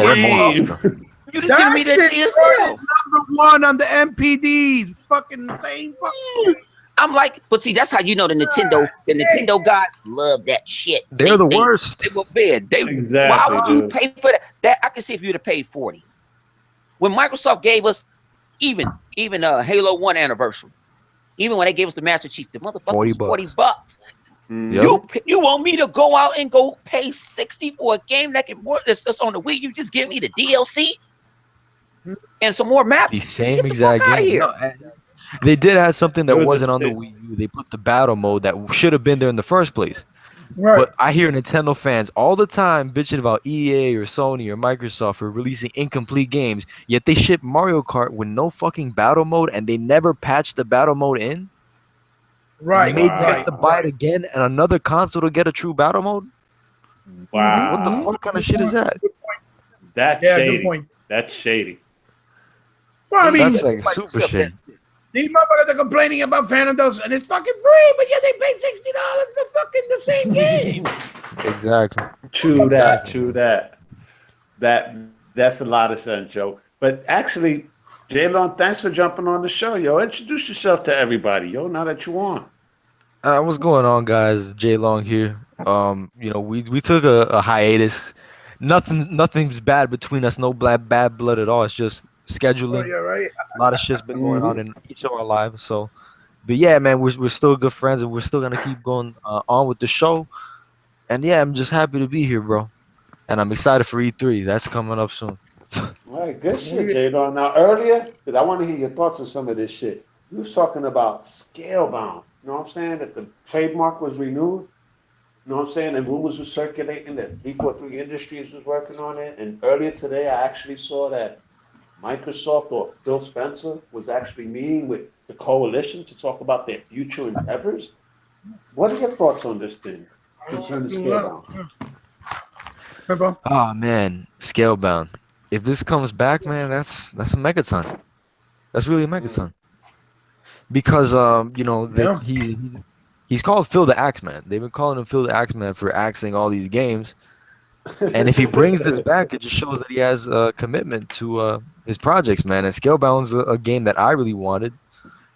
You just giving me that shit DSL. number one on the MPDs. Fucking same fucking. I'm like, but see, that's how you know the Nintendo guys love that shit. They're the worst. They were bad. Exactly, Why would you dude. pay for that? That I can see if you'd have paid 40. When Microsoft gave us even Halo 1 anniversary, even when they gave us the Master Chief, the motherfucker was $40. Yep. You want me to go out and go pay 60 for a game that's on the Wii? You just give me the DLC and some more maps. The same Get the exact fuck out of game. here. No, they did have something that It was wasn't the on the same. Wii U. They put the battle mode that should have been there in the first place. Right. But I hear Nintendo fans all the time bitching about EA or Sony or Microsoft for releasing incomplete games, yet they ship Mario Kart with no fucking battle mode and they never patched the battle mode in. Right. Made Wow. you have to buy it again and another console to get a true battle mode. Wow. What the fuck kind of shit is that? That's Yeah, shady. good point. That's shady. Well, I mean, That's like super shit. these motherfuckers are complaining about Phantom Dust, and it's fucking free, but yet they pay $60 for fucking the same game. Exactly. True that. True that. That's a lot of sense, Joe. But actually, J-Long, thanks for jumping on the show, yo. Introduce yourself to everybody, yo. Now that you're on. What's going on, guys? J Long here. We took a hiatus. Nothing's bad between us. No bad blood at all. It's just scheduling. Oh, yeah, right. A lot of shit's been going on in each of our lives. So, but yeah, man, we're still good friends, and we're still gonna keep going on with the show. And yeah, I'm just happy to be here, bro. And I'm excited for E3. That's coming up soon. All right, good shit, J-Long. Now, earlier, because I want to hear your thoughts on some of this shit, you was talking about Scalebound. You know what I'm saying? That the trademark was renewed. You know what I'm saying? And rumors were circulating that 343 Industries was working on it. And earlier today, I actually saw that Microsoft or Phil Spencer was actually meeting with the coalition to talk about their future endeavors. What are your thoughts on this thing concerning Scalebound? Oh man, Scalebound. If this comes back, man, that's a megaton. That's really a megaton. Because he's called Phil the Axeman. They've been calling him Phil the Axeman for axing all these games. And if he brings this back, it just shows that he has a commitment to his projects, man. And Scalebound's a game that I really wanted,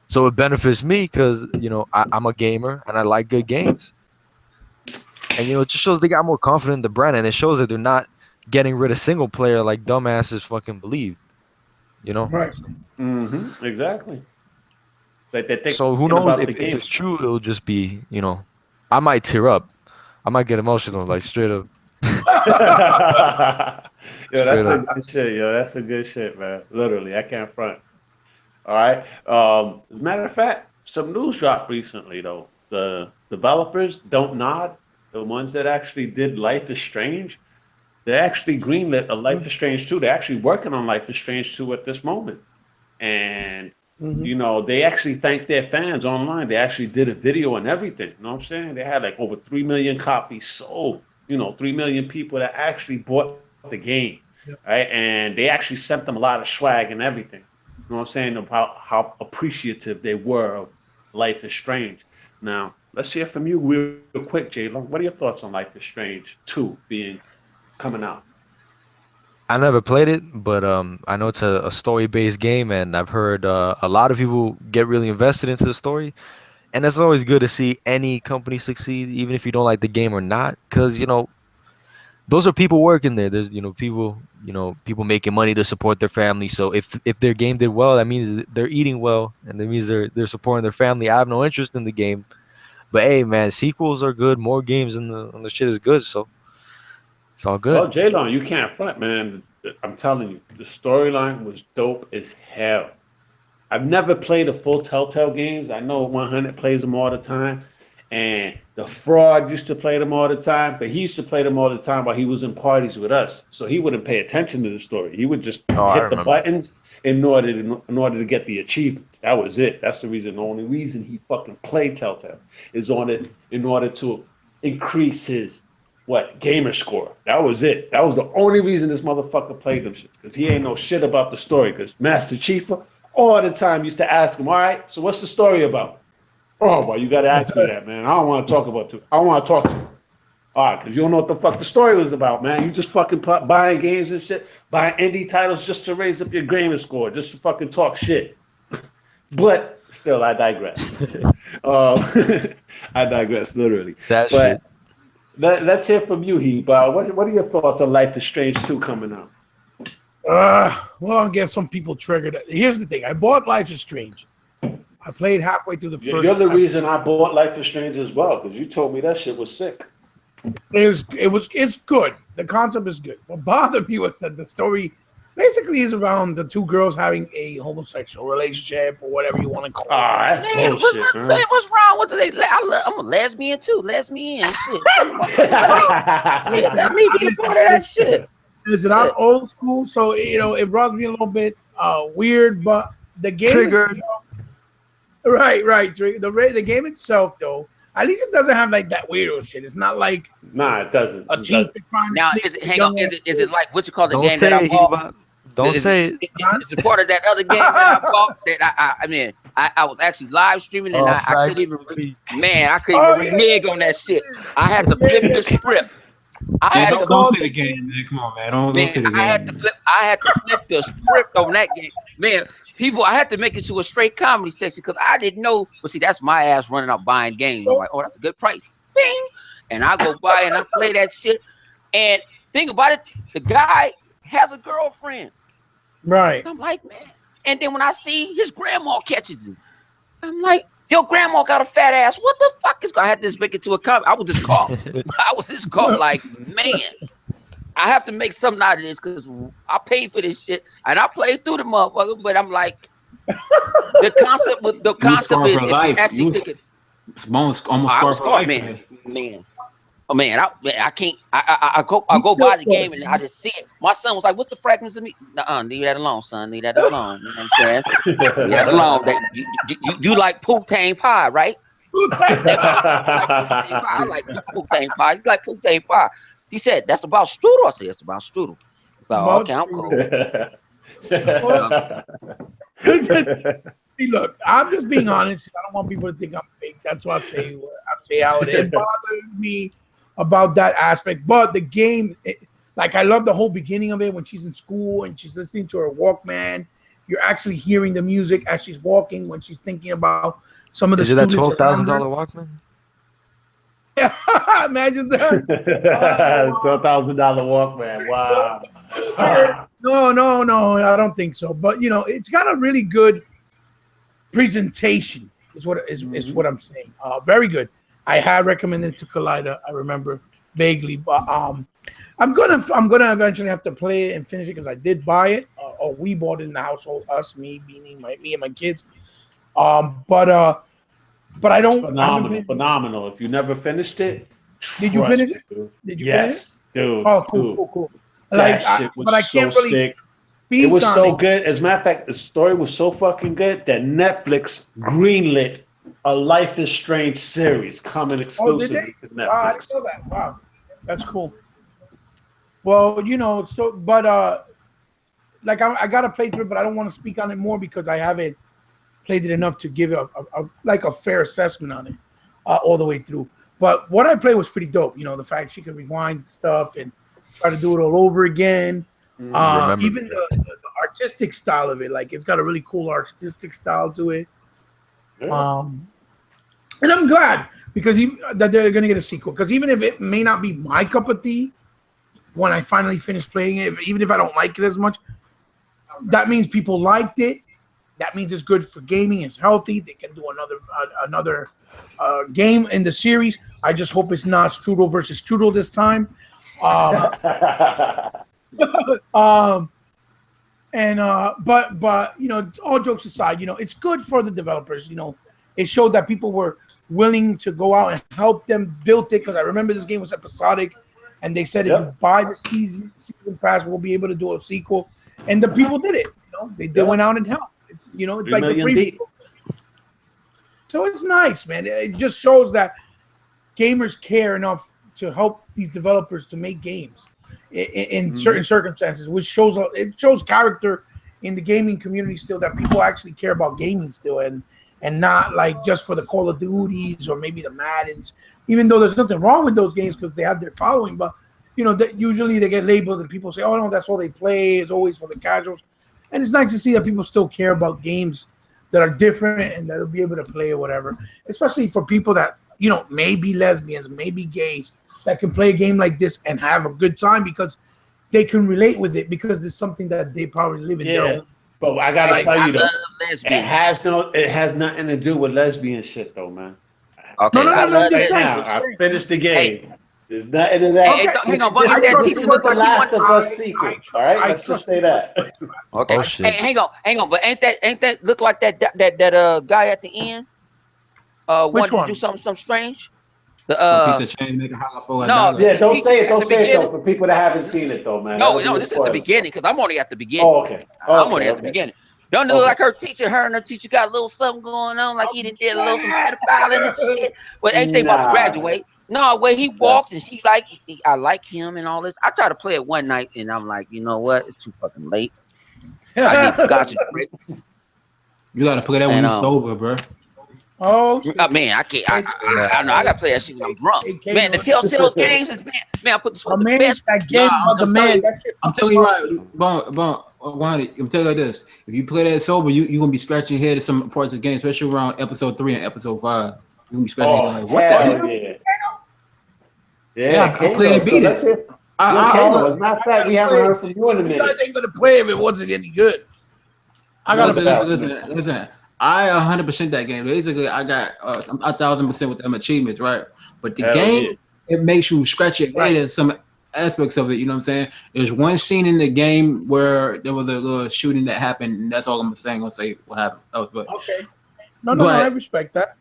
so it benefits me because I'm a gamer and I like good games. And it just shows they got more confident in the brand, and it shows that they're not getting rid of single player like dumbasses fucking believe. Right. Mm-hmm. Exactly. Like they think. So who knows if it's true? It'll just be I might tear up. I might get emotional, like straight up. Yo, that's a good shit, yo. That's a good shit, man. Literally, I can't front. All right. As a matter of fact, some news dropped recently, though. The developers Don't Nod, the ones that actually did Life is Strange, they actually greenlit a Life is Strange 2. They're actually working on Life is Strange 2 at this moment. And, they actually thanked their fans online. They actually did a video and everything. You know what I'm saying? They had like over 3 million copies sold. 3 million people that actually bought the game, right? And they actually sent them a lot of swag and everything. You know what I'm saying? About how appreciative they were of Life is Strange. Now, let's hear from you real quick, J-Long. What are your thoughts on Life is Strange 2 coming out? I never played it, but I know it's a story-based game, and I've heard a lot of people get really invested into the story. And it's always good to see any company succeed, even if you don't like the game or not, because those are people working there. There's people making money to support their family. So if their game did well, that means they're eating well, and that means they're supporting their family. I have no interest in the game, but hey, man, sequels are good. More games and the shit is good, so it's all good. Well, J-Long, you can't front, man. I'm telling you, the storyline was dope as hell. I've never played the full Telltale games. I know 100 plays them all the time. And the Fraud used to play them all the time, but he used to play them all the time while he was in parties with us. So he wouldn't pay attention to the story. He would just hit the buttons in order to get the achievements. That was it. That's the only reason he fucking played Telltale is on it in order to increase his gamer score. That was it. That was the only reason this motherfucker played them shit. Because he ain't know shit about the story. Because Master Chief all the time used to ask him, all right, so what's the story about? Oh, well, you got to ask me that, man. I don't want to talk about it. I don't want to talk to you. All right, because you don't know what the fuck the story was about, man. You just fucking buying games and shit, buying indie titles just to raise up your gamer score, just to fucking talk shit. But still, I digress. I digress, literally. Sad but shit. Let's hear from you, Heath. What are your thoughts on Life is Strange 2 coming out? Well, I'll get some people triggered. Here's the thing. I bought Life is Strange. I played halfway through the first. You're the reason I bought Life is Strange as well, because you told me that shit was sick. It's good. The concept is good. What bothered me was that the story basically is around the two girls having a homosexual relationship or whatever you want to call it. That's Man, bullshit, man. what's wrong with it? I'm a lesbian too. Lesbian shit. Shit, let me be a part of that shit. Listen, I'm old school, so it rubs me a little bit weird, but the game Triggered. Right. The game itself, though, at least it doesn't have like that weirdo shit. It's not like it doesn't. a teen. Now, is it like what you call the Don't game say that I it, bought? Don't say it. It's a part of that other game that I bought that I was actually live streaming and I couldn't even renege on that shit. I had to flip the script. Don't say the game, man. Come on, man. Don't say the game. I had to flip the script on that game. Man, I had to make it to a straight comedy section because I didn't know. But see, that's my ass running out buying games. I'm like, oh, that's a good price. Ding. And I go buy and I play that shit. And think about it, the guy has a girlfriend. right. I'm like, man. And then when I see his grandma catches him, I'm like, your grandma got a fat ass. What the fuck is going to have to make it to a comment? I was just caught. Like, man, I have to make something out of this because I paid for this shit and I played through the motherfucker. But I'm like, the concept is actually thinking. It's almost scarred for life, man. Oh man, I can't. I go buy the game and I just see it. My son was like, "What's the fragments of me?" Leave that alone, son. Leave that alone. You know what I'm saying? Leave that alone. You like poutine pie, right? I like poutine pie. You like poutine pie? He said, "That's about strudel." I said, "It's about strudel." Okay, I'm cool. See, look, I'm just being honest. I don't want people to think I'm fake. That's why I say how it is. It bothers me about that aspect. But the game, like I love the whole beginning of it when she's in school and she's listening to her Walkman. You're actually hearing the music as she's walking when she's thinking about some of the students. Is it that $12,000 Walkman? Yeah, imagine that. $12,000 Walkman. Wow. No, I don't think so. But it's got a really good presentation. Is what I'm saying. Very good. I had recommended it to Collider. I remember vaguely, but I'm gonna eventually have to play it and finish it because I did buy it. Or we bought it in the household. Me and my kids. But I don't. Phenomenal. If you never finished it, did you finish it? Did you finish it? Dude. Oh, cool. That shit was I can't really. Sick. It was so good. As a matter of fact, the story was so fucking good that Netflix greenlit a Life is Strange series coming exclusively to Netflix. I didn't know that. Wow, that's cool. Well, like I got to play through it, but I don't want to speak on it more because I haven't played it enough to give a fair assessment on it all the way through. But what I played was pretty dope. The fact she could rewind stuff and try to do it all over again. Even the artistic style of it, like it's got a really cool artistic style to it. Yeah. And I'm glad because that they're going to get a sequel. Because even if it may not be my cup of tea, when I finally finish playing it, even if I don't like it as much, that means people liked it. That means it's good for gaming. It's healthy. They can do another game in the series. I just hope it's not Strudel versus Strudel this time. But all jokes aside, it's good for the developers. It showed that people were willing to go out and help them build it. Because I remember this game was episodic, and they said if you buy the season pass, we'll be able to do a sequel. And the people did it. They went out and helped. It's like the preview. So it's nice, man. It just shows that gamers care enough to help these developers to make games in certain circumstances, which shows character in the gaming community still, that people actually care about gaming still, and and not like just for the Call of Duties or maybe the Maddens. Even though there's nothing wrong with those games because they have their following, but that usually they get labeled and people say, "Oh no, that's all they play. It's always for the casuals." And it's nice to see that people still care about games that are different and that'll be able to play or whatever. Especially for people that may be lesbians, maybe gays, that can play a game like this and have a good time because they can relate with it because it's something that they probably live in their own. But I gotta tell you though, lesbians. it has nothing to do with lesbian shit though, man. Okay, No. I finished the game. There's nothing to that. Hey, hang on, but that This teacher is look the like Last of he Us sequel. All right, let's just say that. Okay. Oh, shit. Hey, hang on, but ain't that look like that guy at the end? Which wanted one? to do something strange. Some piece of chain make a holler for a no, dollar. Yeah, don't say it. Don't the say it beginning. though for people that haven't seen it though, man. No, That'll be a this is the spoiler. beginning because I'm only at the beginning. Oh, okay. I'm only at the beginning. Don't it look like her and her teacher got a little something going on, like he did a little some pedophiling and shit. Well, ain't they about to graduate? No, where he walks and she's like, I like him and all this. I tried to play it one night and I'm like, you know what? It's too fucking late. I need to gotcha break. You gotta play that when you're sober, bro. Oh, man, I can't. I know I gotta play that shit when I'm drunk. Man, the Telltale's games is man. I put this with the best. That game, I'm telling you right, I'm telling you this: if you play that sober, you gonna be scratching your head at some parts of the game, especially around episode 3 and episode 5. You gonna be scratching your head like, what the hell? Yeah, I played and beat it. As a matter of fact, we haven't heard from you in a minute. You guys ain't gonna play if it wasn't any good. I gotta listen. I 100% that game. Basically, I got 1,000% with them achievements, right? But the game, it makes you scratch your head at some aspects of it. You know what I'm saying? There's one scene in the game where there was a little shooting that happened, and that's all I'm saying. I'm gonna say what happened. Okay. No, I respect that.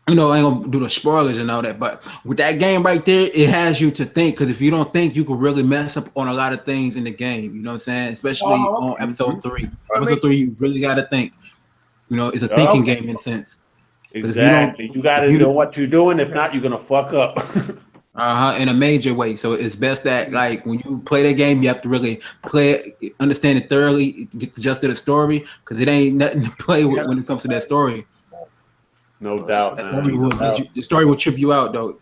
I ain't gonna do the spoilers and all that, but with that game right there, it has you to think. Because if you don't think, you could really mess up on a lot of things in the game. You know what I'm saying? Especially on episode 3. Episode 3, you really got to think. It's a thinking game in a sense. Exactly. You got to know what you're doing. If not, you're gonna fuck up. In a major way. So it's best that like when you play the game, you have to really play it, understand it thoroughly, get adjusted to the story, because it ain't nothing to play with when it comes to that story. No doubt. The story will trip you out, though.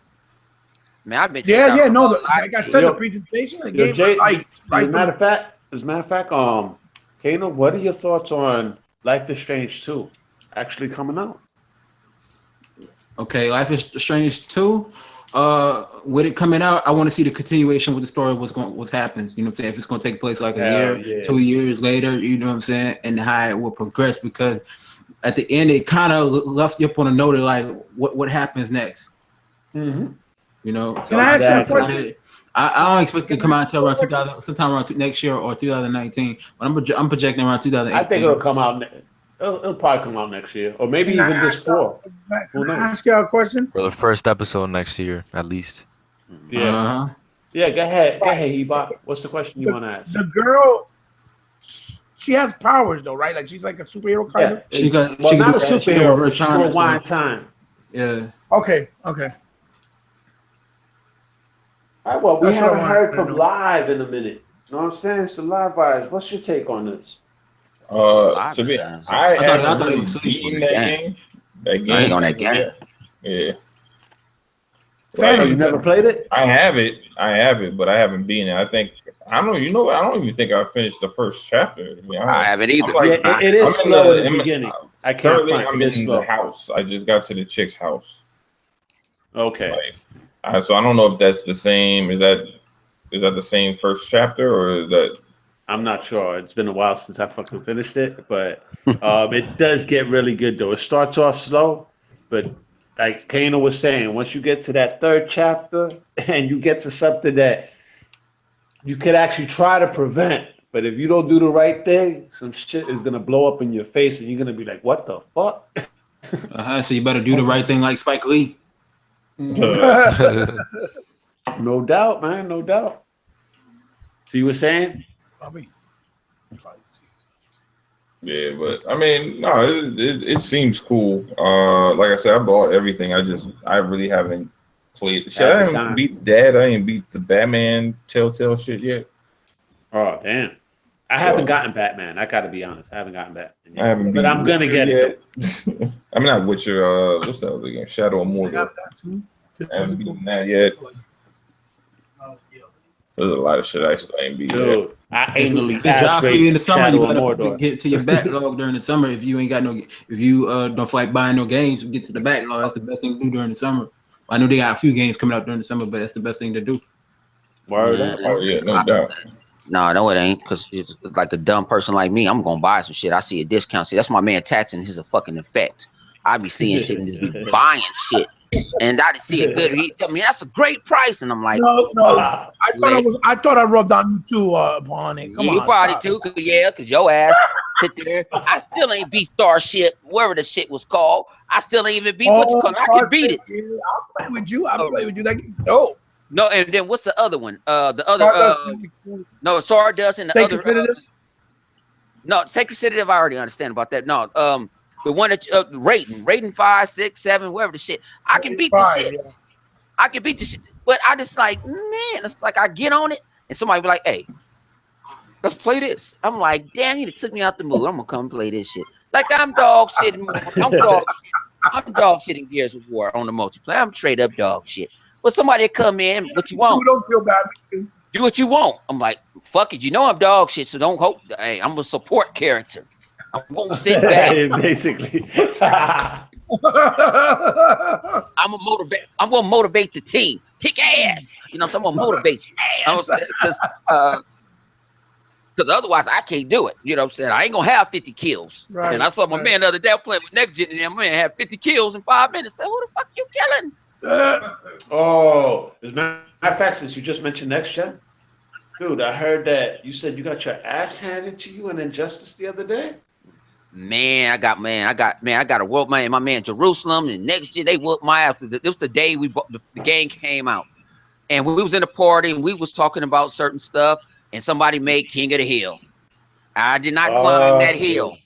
Man, I've been. Like I said, the presentation, the game. As a matter of fact, Kano, what are your thoughts on Life is Strange 2 actually coming out? Okay, Life is Strange 2. With it coming out, I want to see the continuation with the story. What happens? You know what I'm saying? If it's going to take place like a year, 2 years later, you know what I'm saying, and how it will progress. Because at the end, it kind of left you up on a note of like what happens next. Mm-hmm. So Can I ask you a question? I don't expect it to come out until around 2000, sometime around next year or 2019. But I'm projecting around 2018. I think it'll come out. It'll probably come out next year, or maybe even this fall. Can I ask you a question? For the first episode next year, at least. Yeah. Yeah. Go ahead, Heba. What's the question you want to ask? The girl, she has powers though, right? Like she's like a superhero kind of. She not a superhero. She can rewind time. Yeah. Okay. All right, well, we haven't heard from Live in a minute. You know what I'm saying? So Live Vibes, what's your take on this? To be, I haven't really beaten that game. That game on that game. Yeah. You never played it? I have it, but I haven't beaten it. I don't even think I finished the first chapter. I haven't either. It is slow in the beginning. I can't currently find I'm in the house. I just got to the chick's house. Okay. So I don't know if that's the same. Is that the same first chapter, or is that? I'm not sure. It's been a while since I fucking finished it, but it does get really good though. It starts off slow, but like Kano was saying, once you get to that third chapter and you get to something that you could actually try to prevent, but if you don't do the right thing, some shit is gonna blow up in your face, and you're gonna be like, "What the fuck?" So you better do the right thing, like Spike Lee. No doubt, man. No doubt. So you were saying? Yeah, but I mean, no, it seems cool. Like I said, I bought everything. I really haven't played. Shit, I didn't beat Dad. I ain't beat the Batman Telltale shit yet. Oh damn! I haven't gotten Batman. I got to be honest. I haven't gotten Batman yet. I haven't But I'm going to get it. I'm not Witcher. What's that other game? Shadow of Mordor. I haven't beaten that yet. There's a lot of shit I still ain't beat Dude, I aimlessly If it's job for you in the summer, Shadow you of better Mordor. get to your backlog during the summer. If you ain't got no, if you don't feel like buying no games, get to the backlog. That's the best thing to do during the summer. I know they got a few games coming out during the summer, but that's the best thing to do. Word up. Oh yeah, no doubt. No, it ain't. Because it's like a dumb person like me, I'm gonna buy some shit. I see a discount. See, that's my man taxing his a fucking effect. I be seeing shit and just be buying shit, and I see a good. He tell me that's a great price, and I'm like, No. I thought I rubbed on you too, upon it. Come on, you probably too, cause your ass sit there. I still ain't beat Starship, whatever the shit was called. I still ain't even beat what's called. I can beat it. Yeah, I'll play with you. I'll play with you. Like no. No, and then what's the other one? The other no, Stardust and the Sacred other Definitive? no, Sacred Definitive, I already understand about that. No, the one that rating 5, 6, 7, whatever the shit. I can beat the shit. Yeah. I can beat the shit. But I just like, man, it's like I get on it and somebody be like, hey, let's play this. I'm like, damn, you took me out the mood. I'm gonna come play this shit. Like I'm dog shit. I'm dog shit in Gears of War on the multiplayer. I'm straight up dog shit. But somebody come in, what you want? Don't feel bad. Do what you want. I'm like, fuck it. You know I'm dog shit, so don't hope. Hey, I'm a support character. I won't sit back. Basically. I'm gonna motivate the team. Kick ass. You know, so I'm gonna motivate you. Because otherwise I can't do it. You know what I'm saying? I ain't gonna have 50 kills. Right, and I saw my man the other day playing with Next Gen, and that man had 50 kills in 5 minutes. I said, who the fuck you killing? Oh, as a matter of fact, since you just mentioned Next Gen, dude, I heard that you said you got your ass handed to you in Injustice the other day. Man, I got a world man. My man Jerusalem and Next Gen, they whooped my ass. It was the day the game came out, and we was in a party and we was talking about certain stuff, and somebody made King of the Hill. I did not climb that hill.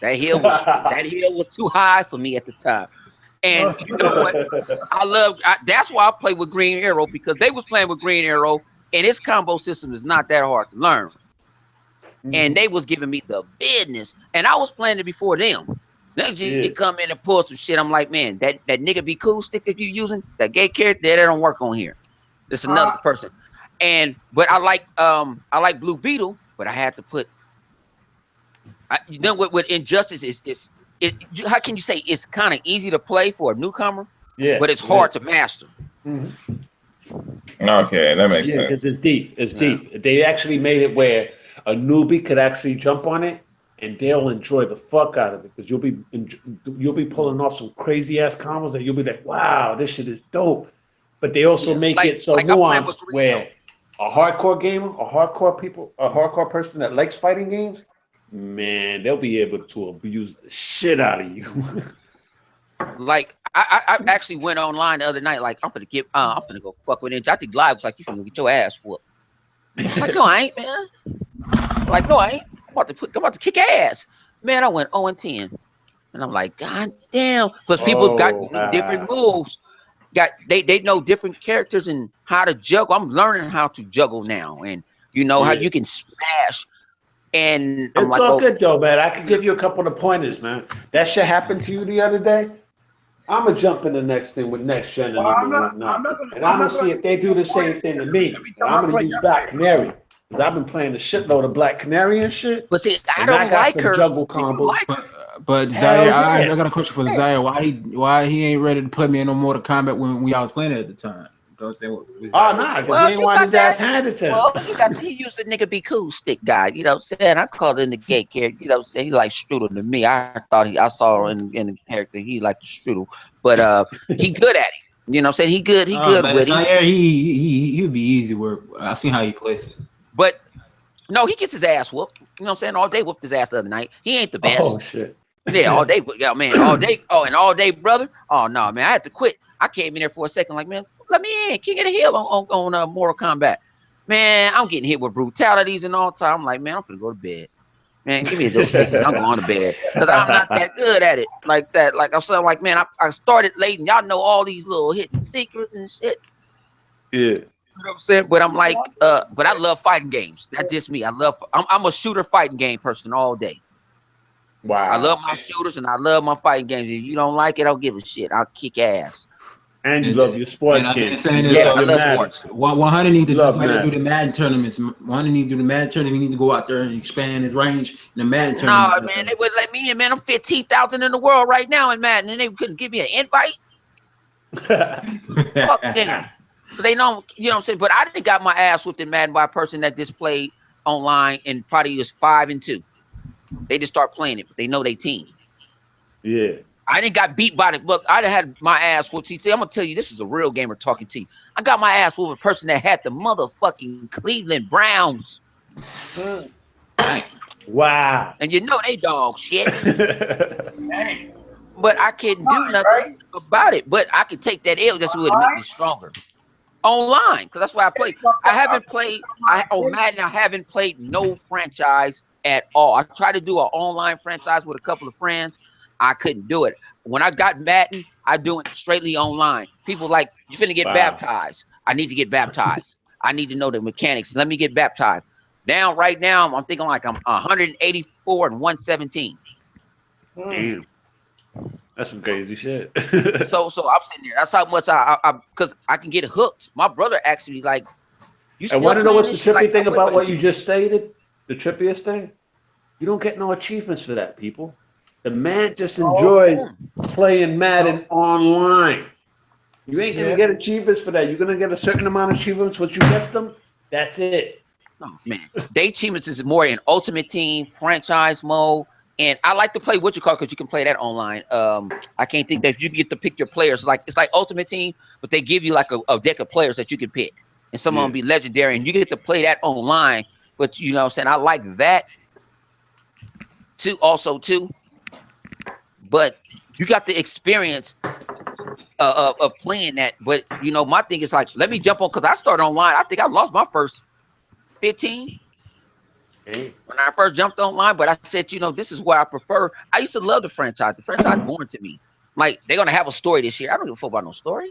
That hill was too high for me at the time. And you know what? That's why I play with Green Arrow, because they was playing with Green Arrow, and its combo system is not that hard to learn. And they was giving me the business, and I was playing it before them. Next you come in and pull some shit. I'm like, man, that nigga be cool stick that you using, that gay character, that don't work on here. It's another person. But I like Blue Beetle, but I had to put. You know what? With Injustice how can you say it's kind of easy to play for a newcomer? Yeah, but it's hard to master. Mm-hmm. Okay, that makes sense. Because it's deep. It's deep. They actually made it where a newbie could actually jump on it, and they'll enjoy the fuck out of it, because you'll be pulling off some crazy ass combos that you'll be like, wow, this shit is dope. But they also make it so nuanced where a hardcore gamer, a hardcore person that likes fighting games, man, they'll be able to abuse the shit out of you. Like I actually went online the other night. Like I'm finna go fuck with it. I think Live was like, you finna get your ass whooped. Like no, I ain't, man. Like no, I ain't. I'm about to kick ass, man. I went 0-10, and I'm like, god damn. Because people got different moves. They know different characters and how to juggle. I'm learning how to juggle now, and you know how you can smash. And it's like, all good though, man. I can give you a couple of pointers, man. That shit happened to you the other day. I'm gonna jump in the next thing with Next Gen and I'm gonna see if they do the same thing to me. I'm gonna use Black Canary, because I've been playing the shitload of Black Canary and shit. But see, I don't like her. Juggle combos. But Zaire, I got a question for Zaire. Why he ain't ready to put me in no Mortal Kombat when we all was playing it at the time? Because he ain't want his ass handed to him. Well, he used the nigga be cool stick guy. You know what I'm saying? I called him the gay character. You know what I'm saying? He like strudel to me. I saw in the character he liked the strudel, but he good at it. You know what I'm saying? He good with it. He'd be easy work. I seen how he plays. But no, he gets his ass whooped. You know what I'm saying? All day whooped his ass the other night. He ain't the best. Oh shit. Yeah, all day, man, all day. Oh, and all day, brother. Oh no, man, I had to quit. I came in there for a second, like, man, let me in. King of the Hill on Mortal Kombat. Man, I'm getting hit with brutalities and all the time. I'm like, man, I'm finna go to bed. Man, give me those seconds. I'm going to bed, because I'm not that good at it like that. Like I'm saying, like, man, I started late, and y'all know all these little hidden secrets and shit. Yeah. know what I'm saying? But I'm like, but I love fighting games. That's just me. I'm a shooter fighting game person all day. I Wow. love my shooters and I love my fighting games. If you don't like it, I'll give a shit. I'll kick ass. And you And, love your sports and I've been games. saying You this Yeah, love I your love Madden. sports. 100 needs to Love just do the Madden. Madden tournaments. 100 needs to do the Madden tournament. He needs to go out there and expand his range in the Madden Nah, tournament. man, they wouldn't let me in, man. I'm 15,000 in the world right now in Madden, and they couldn't give me an invite. Fuck them. So they know, you know what I'm saying? But I didn't got my ass whooped in Madden by a person that just played online and probably was 5-2. They just start playing it, but they know they team. Yeah. I didn't got beat by the look. I done had my ass whooped. See, I'm gonna tell you, this is a real gamer talking to you. I got my ass whooped with a person that had the motherfucking Cleveland Browns, Wow. and you know they dog shit. Hey, But I couldn't do nothing right? about it. But I could take that L. That's what would make me stronger. Online, because that's why I play. I haven't played. On Madden, I haven't played no franchise at all. I tried to do an online franchise with a couple of friends. I couldn't do it. When I got Madden, I do it straightly online. People like, you finna get Wow. baptized. I need to get baptized. I need to know the mechanics. Let me get baptized. Now, right now, I'm thinking like I'm 184 and 117. Damn. That's some crazy shit. So I'm sitting there. That's how much because I can get hooked. My brother actually like, you I still want to know playing what's the this shit? trippy Like, thing wait, about wait, what you just stated? The trippiest thing? You don't get no achievements for that, people. The man just enjoys playing Madden online. You ain't gonna get achievements for that. You're gonna get a certain amount of achievements. Once you get them, that's it. Oh man, day achievements is more in Ultimate Team, franchise mode, and I like to play what you call because you can play that online. I can't think that you can get to pick your players. Like it's like Ultimate Team, but they give you like a deck of players that you can pick, and some of them be legendary, and you get to play that online. But you know what I'm saying? I like that too, also too. But you got the experience of playing that. But you know, my thing is like, let me jump on because I started online. I think I lost my first 15 when I first jumped online. But I said, you know, this is what I prefer. I used to love the franchise. The franchise boring to me. Like they're gonna have a story this year. I don't give a fuck about no story.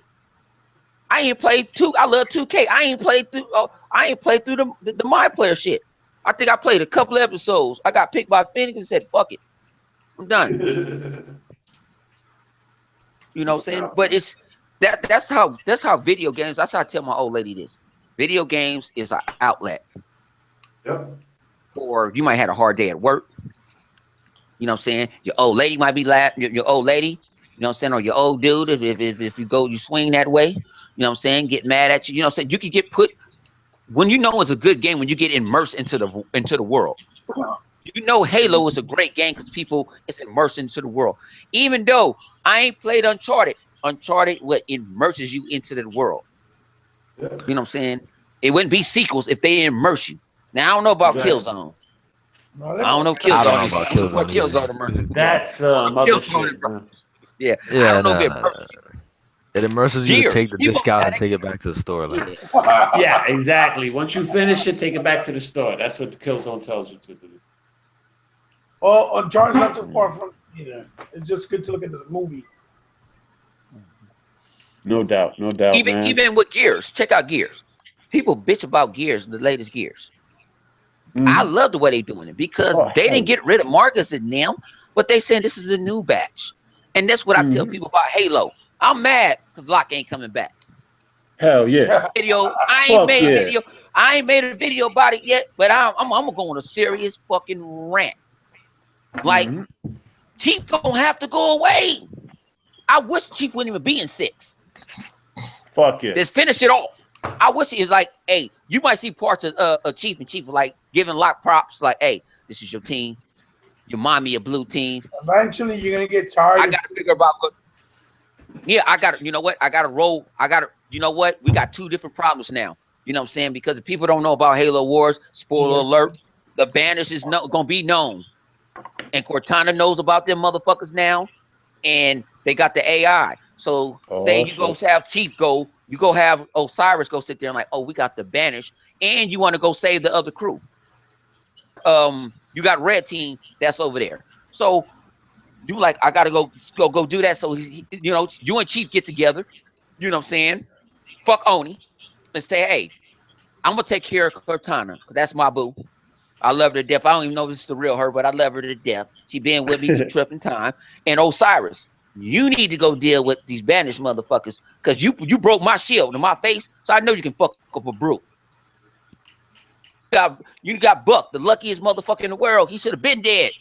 I ain't played I love 2K. I ain't played through. I ain't played through the My Player shit. I think I played a couple episodes. I got picked by Phoenix and said, "Fuck it, I'm done." You know what I'm saying? But it's that's how video games. That's how I tell my old lady this. Video games is an outlet. Yep. Or you might have a hard day at work. You know what I'm saying? Your old lady might be laughing. Your old lady, you know what I'm saying? Or your old dude, if you swing that way, you know what I'm saying? Get mad at you. You know what I'm saying? You can get put when you know it's a good game when you get immersed into the world. You know Halo is a great game because people it's immersed into the world. Even though I ain't played Uncharted, what immerses you into the world. You know what I'm saying? It wouldn't be sequels if they immerse you. Now I don't know about Killzone. I don't know Killzone. I don't know about What Killzone either. Killzone immersive? That's other Killzone shit, man. Yeah, I Yeah, don't know if no, it no, immerses you. It immerses you to Gears. take the People disc out had and take it back to the store. Like, Yeah, exactly. Once you finish it, take it back to the store. That's what the Killzone tells you to do. Well, Uncharted's not too far from either. It's just good to look at this movie. No doubt, man. Even with Gears, check out Gears. People bitch about Gears, the latest Gears. I love the way they're doing it because they didn't get rid of Marcus and them, but they saying this is a new batch. And that's what I tell people about Halo. I'm mad because Locke ain't coming back. Hell yeah. Video. I ain't made a video about it yet, but I'm gonna go on a serious fucking rant. Like Chief gonna have to go away. I wish Chief wouldn't even be in 6. Fuck yeah. Let's finish it off. I wish it was like, hey, you might see parts of Chief and Chief like giving Locke props, like, hey, this is your team. You remind me of blue team. Eventually, you're gonna get tired. I gotta figure about what. Yeah, I got to. You know what? I got to roll. You know what? We got 2 different problems now. You know what I'm saying? Because if people don't know about Halo Wars, spoiler alert, the banish is gonna be known, and Cortana knows about them motherfuckers now, and they got the AI. So say you go have Chief go, you go have Osiris go sit there and like, oh, we got the banish, and you want to go save the other crew. You got Red Team that's over there. So you like, I gotta go do that. So you know, you and Chief get together. You know what I'm saying? Fuck Oni. and say, hey, I'm gonna take care of Cortana, because that's my boo. I love her to death. I don't even know if this is the real her, but I love her to death. She been with me through tripping time. And Osiris, you need to go deal with these banished motherfuckers, because you broke my shield in my face, so I know you can fuck up a brute. You got Buck, the luckiest motherfucker in the world. He should have been dead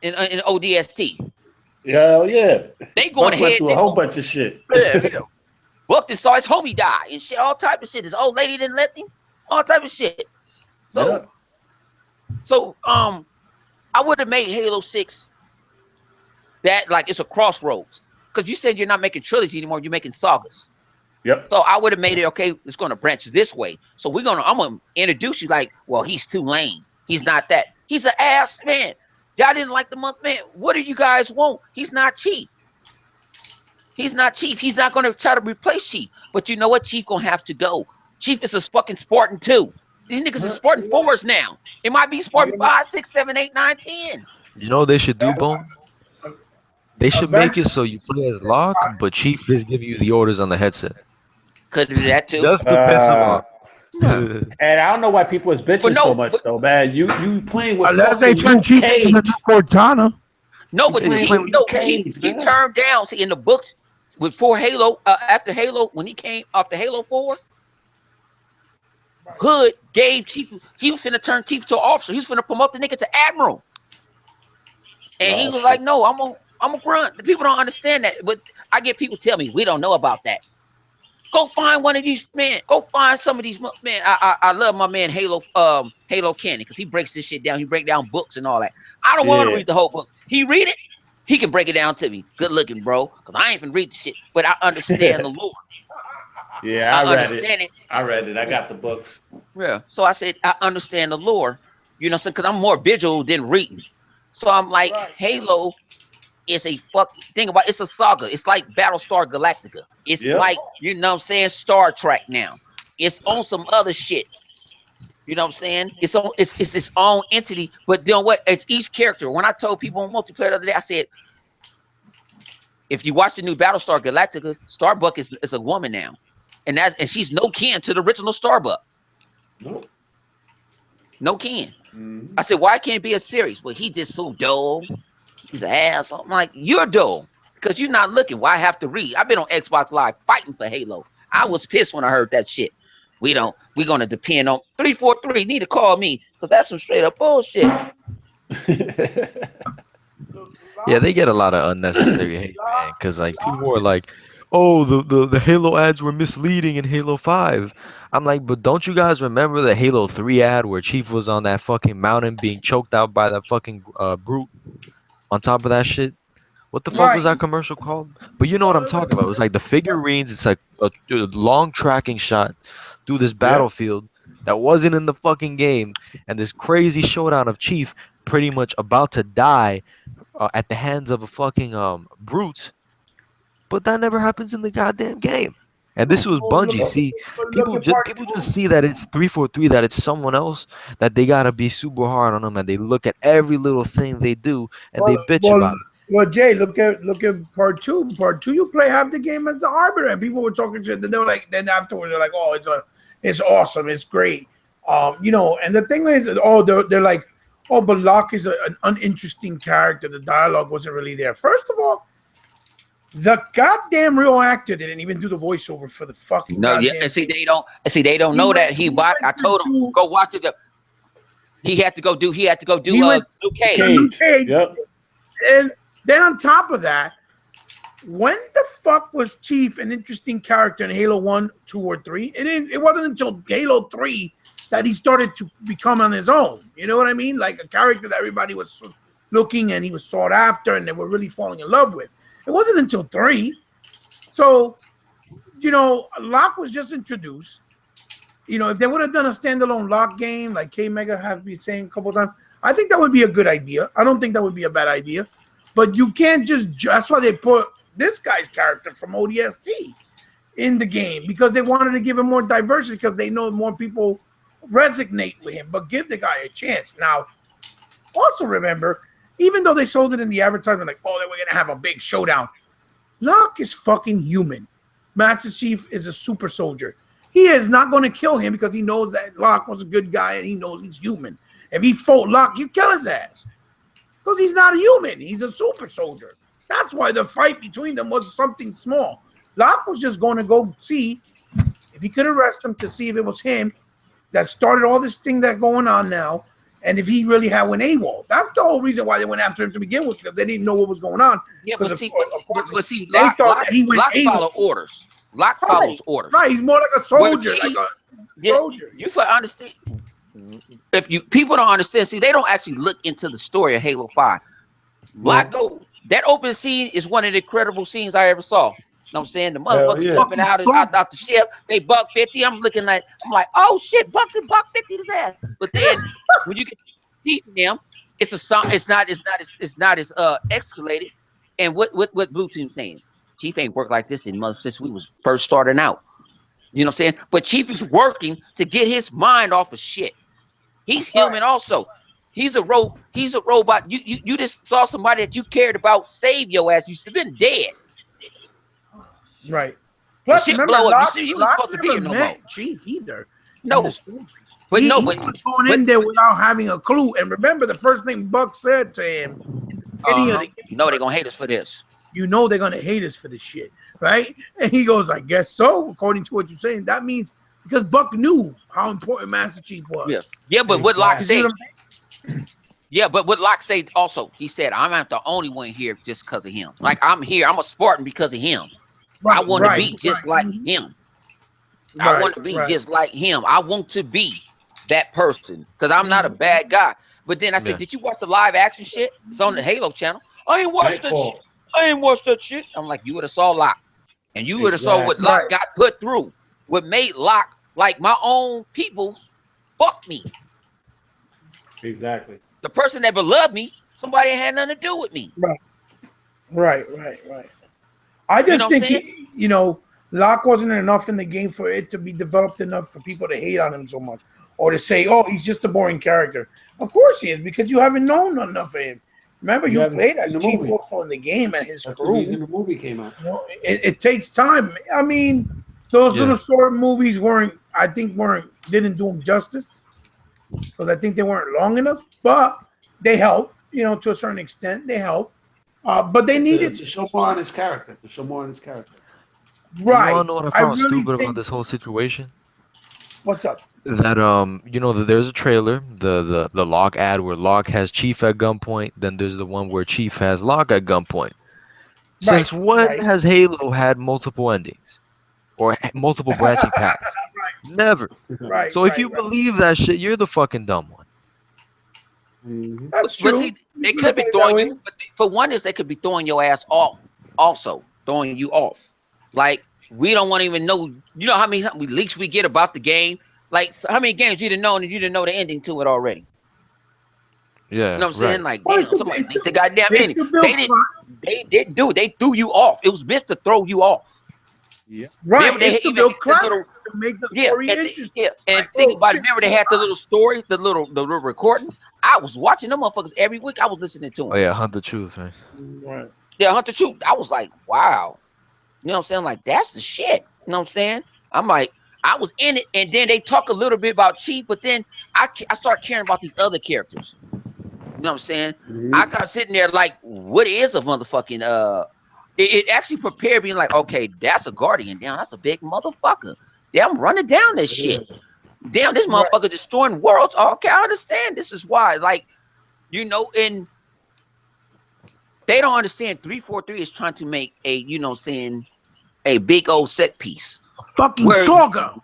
in ODST. Yeah. They going Buck went ahead. through a whole bunch of shit. Yeah. Buck then saw his homie die and shit, all type of shit. His old lady didn't let him, all type of shit. So, I would have made Halo 6 that like it's a crossroads, because you said you're not making trilogy anymore, you're making sagas. Yep. So I would have made it, okay, it's going to branch this way. So I'm going to introduce you like, well, he's too lame. He's not that. He's an ass man. Y'all didn't like the month, man. What do you guys want? He's not Chief. He's not Chief. He's not going to try to replace Chief. But you know what? Chief going to have to go. Chief is a fucking Spartan 2. These niggas are Spartan 4s now. It might be Spartan 5, 6, 7, 8, 9, 10. You know what they should do, Bone? They should make it so you play as Locke, but Chief is giving you the orders on the headset. Could do that too. Just to piss him off. And I don't know why people is bitching so much, though, man. You playing with unless they turn Chief into the Cortana. No, but Chief turned down. See, in the books, before Halo, after Halo, when he came after Halo 4, Hood gave Chief, he was finna turn Chief to an officer. He was finna promote the nigga to admiral. And he was like, no, I'm a grunt. The people don't understand that. But I get people tell me, we don't know about that. Go find one of these men. Go find some of these men. I love my man Halo Cannon, because he breaks this shit down. He break down books and all that. I don't want to read the whole book. He read it. He can break it down to me. Good looking, bro. Because I ain't even read the shit, but I understand the lore. Yeah, I read it. I read it. I got the books. Yeah. So I said, I understand the lore. You know, because I'm more visual than reading. So I'm like, Halo is a fucking thing about it's a saga. It's like Battlestar Galactica. It's like, you know what I'm saying, Star Trek now. It's on some other shit. You know what I'm saying? It's its own entity, but you know what? It's each character. When I told people on multiplayer the other day, I said, if you watch the new Battlestar Galactica, Starbuck is a woman now. And she's no kin to the original Starbuck. No kin. Mm-hmm. I said, why can't it be a series? Well, he just so dull. He's an ass. I'm like, you're dull because you're not looking. Why have to read? I've been on Xbox Live fighting for Halo. I was pissed when I heard that shit. We're gonna depend on 343. Need to call me because that's some straight up bullshit. Yeah, they get a lot of unnecessary hate, man. Because like people were like, "Oh, the Halo ads were misleading in Halo 5." I'm like, but don't you guys remember the Halo 3 ad where Chief was on that fucking mountain being choked out by that fucking brute on top of that shit? What the fuck was that commercial called? But you know what I'm talking about. It's like the figurines. It's like a long tracking shot through this battlefield that wasn't in the fucking game, and this crazy showdown of Chief pretty much about to die at the hands of a fucking brute. But that never happens in the goddamn game. And this was Bungie. See, people just see that it's 343, that it's someone else, that they gotta be super hard on them, and they look at every little thing they do and they bitch about it. Well, Jay, look at part 2. Part 2, you play half the game as the Arbiter, and people were talking shit. Then they were like, then afterwards they're like, oh, it's awesome, it's great. You know, and the thing is, they're like, oh, but Locke is an uninteresting character. The dialogue wasn't really there. First of all, the goddamn real actor didn't even do the voiceover for the fucking. No, yeah, and see they don't know that I told him go watch it. He had to go do Luke Cage. Yep. And then on top of that, when the fuck was Chief an interesting character in Halo 1, 2, or 3? It wasn't until Halo 3 that he started to become on his own. You know what I mean? Like a character that everybody was looking and he was sought after and they were really falling in love with. It wasn't until 3. So, you know, Locke was just introduced. You know, if they would have done a standalone Locke game, like K-Mega has been saying a couple times, I think that would be a good idea. I don't think that would be a bad idea. But you can't that's why they put this guy's character from ODST in the game, because they wanted to give him more diversity because they know more people resonate with him. But give the guy a chance. Now, also remember, even though they sold it in the advertisement, like, oh, they were going to have a big showdown, Locke is fucking human. Master Chief is a super soldier. He is not going to kill him because he knows that Locke was a good guy and he knows he's human. If he fought Locke, you kill his ass because he's not a human. He's a super soldier. That's why the fight between them was something small. Locke was just going to go see if he could arrest him to see if it was him that started all this thing that's going on now, and if he really had went AWOL. That's the whole reason why they went after him to begin with, because they didn't know what was going on. Yeah, but see, Locke follows orders. Locke follows orders. Right, he's more like a soldier, soldier. You understand? If you people don't understand, see, they don't actually look into the story of Halo 5. Locke that open scene is one of the incredible scenes I ever saw. You know what I'm saying? The motherfucker jumping out the ship, they buck 50. I'm like, oh shit, buck 50 his ass. But then when you get beating them, it's not as escalated. And what Blue Team saying? Chief ain't worked like this since we was first starting out. You know what I'm saying? But Chief is working to get his mind off of shit. He's human also. He's a robot. You just saw somebody that you cared about save your ass. You've been dead. Right. Plus, remember, Locke was supposed to be in no more. Chief either. No. But he was going in there without having a clue. And remember, the first thing Buck said to him, you know they're gonna hate us for this. You know they're gonna hate us for this shit, right? And he goes, I guess so, according to what you're saying. That means because Buck knew how important Master Chief was. Yeah, but what Locke said. Yeah, but what Locke said also, he said, I'm not the only one here just because of him. Like, I'm here, I'm a Spartan because of him. Right, I want to be just like him. I want to be just like him. I want to be that person because I'm not a bad guy. But then I said, did you watch the live action shit? It's on the Halo channel. I ain't watched that shit. I ain't watched that shit. I'm like, you would have saw Locke. And you would have saw what Locke got put through. What made Locke, like my own peoples, fuck me. Exactly. The person that loved me, somebody had nothing to do with me. Right. I just think, Locke wasn't enough in the game for it to be developed enough for people to hate on him so much. Or to say, oh, he's just a boring character. Of course he is, because you haven't known enough of him. Remember, you played as Chief also in the game and his crew. The movie came out. It takes time. I mean, those little short movies didn't do him justice. Because I think they weren't long enough. But they help, to a certain extent. They help. But they needed to show more on his character. Right. You want to know what I found stupid about this whole situation? What's up? That there's a trailer, the Locke ad where Locke has Chief at gunpoint. Then there's the one where Chief has Locke at gunpoint. Since when has Halo had multiple endings or multiple branching paths? Never. Right. So if you believe that shit, you're the fucking dumb one. Mm-hmm. That's true. But see, they could be throwing you. But for one, they could be throwing your ass off. Also, throwing you off. Like we don't want to even know. You know how many leaks we get about the game. Like how many games you didn't know and you didn't know the ending to it already. Yeah. You know what I'm saying? Like damn, somebody leaked the goddamn ending. They didn't do it. They threw you off. It was meant to throw you off. Yeah. Right. It's to build clarity, to make the story interesting. And think about it. Remember they had the little story, the little recordings. I was watching them motherfuckers every week. I was listening to them. Oh yeah, Hunt the Truth, man. Right. Yeah, Hunt the Truth. I was like, wow. You know what I'm saying? Like that's the shit. You know what I'm saying? I'm like, I was in it, and then they talk a little bit about Chief, but then I start caring about these other characters. You know what I'm saying? Mm-hmm. I got sitting there like, what is a motherfucking It actually prepared me like, okay, that's a Guardian. Damn, that's a big motherfucker. Damn, running down this shit. Damn, this motherfucker destroying worlds. Oh, okay, I understand. This is why, like, and they don't understand. 343 is trying to make a, a big old set piece. Fucking saga.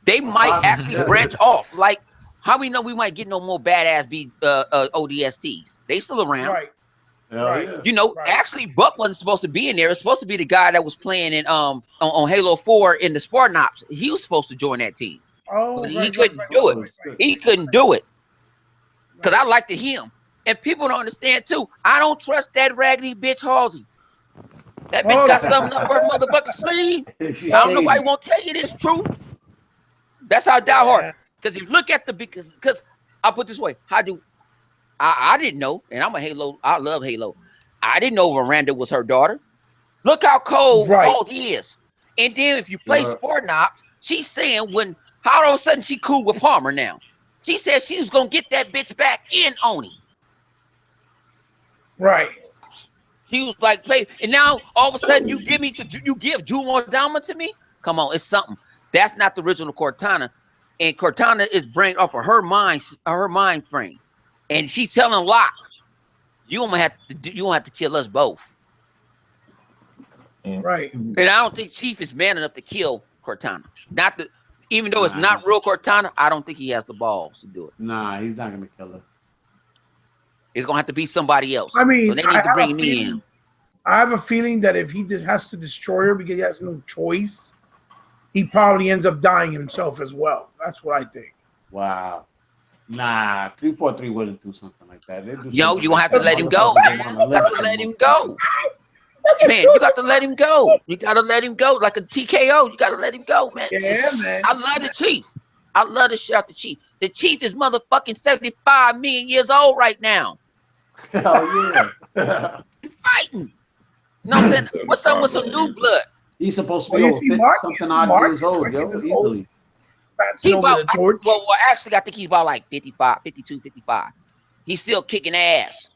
They might actually branch off. Like, how we know we might get no more badass ODSTs? They still around. Right. Actually, Buck wasn't supposed to be in there. It's supposed to be the guy that was playing in on Halo 4 in the Spartan Ops. He was supposed to join that team. Oh, he couldn't do it. He couldn't do it because I liked him. And people don't understand too. I don't trust that raggedy bitch Halsey. That bitch got something up her motherfucking sleeve. I don't know why he won't tell you this truth. That's how die hard. Because if you look at because I'll put it this way, I didn't know, and I'm a Halo. I love Halo. I didn't know Miranda was her daughter. Look how cold Halsey is. And then if you play Spartan Ops, She's saying when how all of a sudden she cool with Palmer now. She said she was gonna get that bitch back in on him. Right. She was like, play, and now all of a sudden you give Jewel Dama to me? Come on, it's something. That's not the original Cortana. And Cortana is brain off of her mind frame. And she's telling Locke, you gonna have to kill us both. Right. And I don't think Chief is man enough to kill Cortana. Even though it's not real Cortana, I don't think he has the balls to do it. Nah, he's not gonna kill her. It's gonna have to be somebody else. I mean, so they need to bring me in. I have a feeling that if he just has to destroy her because he has no choice, he probably ends up dying himself as well. That's what I think. Wow. Nah, 343 wouldn't do something like that. Yo, you gonna have to let him go. You got to let him go. Man, you got to let him go. You got to let him go like a TKO. You got to let him go, man. Yeah, man. I love the Chief. I love the shit out the Chief. The Chief is motherfucking 75 million years old right now. Hell yeah. Fighting. You know what I'm saying? What's up with some new blood? He's supposed to be over 50-something odd years old, yo, easily. Well, actually, I think he's about like 55, 52, 55. He's still kicking ass.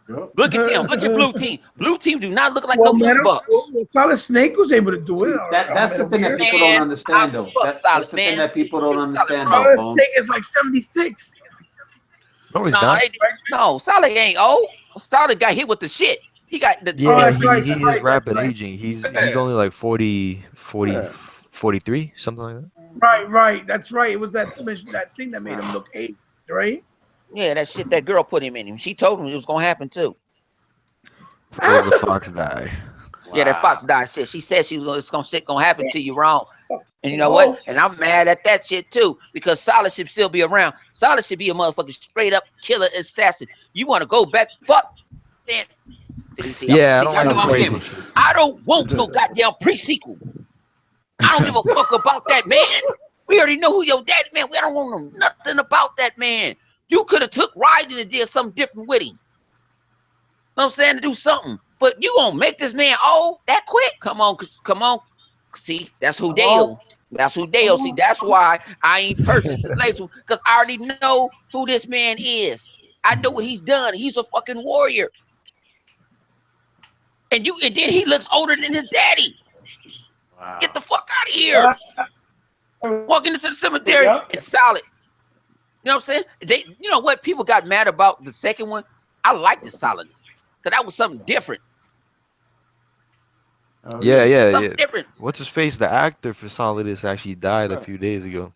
Yep. Look at them. Look at Blue Team. Blue Team do not look like no young bucks. Solid Snake was able to do it. That's the thing that people don't understand, though. That's the thing that people don't understand, though. Solid Snake is like 76. No, he's not. No, Solid ain't old. Solid got hit with the shit. He got the. Yeah, he is rapid aging. He's only like 40, 43, something like that. Right. That's right. It was that thing that made him look aged, right? Yeah, that shit that girl put him in. She told him it was gonna happen too. Before the fox die. Yeah, that fox died shit. She said it's gonna happen to you wrong. And you know what? And I'm mad at that shit too, because Solid should still be around. Solid should be a motherfucking straight up killer assassin. You want to go back? Fuck, man. Yeah, I don't want no goddamn pre-sequel. I don't give a fuck about that man. We already know who your daddy, man. We don't want to know nothing about that man. You could have took Raiden and did something different with him. Know what I'm saying? To do something. But you gonna make this man old that quick? Come on. See, that's who Dale. That's who Dale. See, that's why I ain't purchased the latest one, because I already know who this man is. I know what he's done. He's a fucking warrior. And then he looks older than his daddy. Wow. Get the fuck out of here. Walking into the cemetery, it's Solid. You know what I'm saying? You know what? People got mad about the second one. I like the Solidness, because that was something different. Yeah. Different. What's his face? The actor for Solidus actually died a few days ago.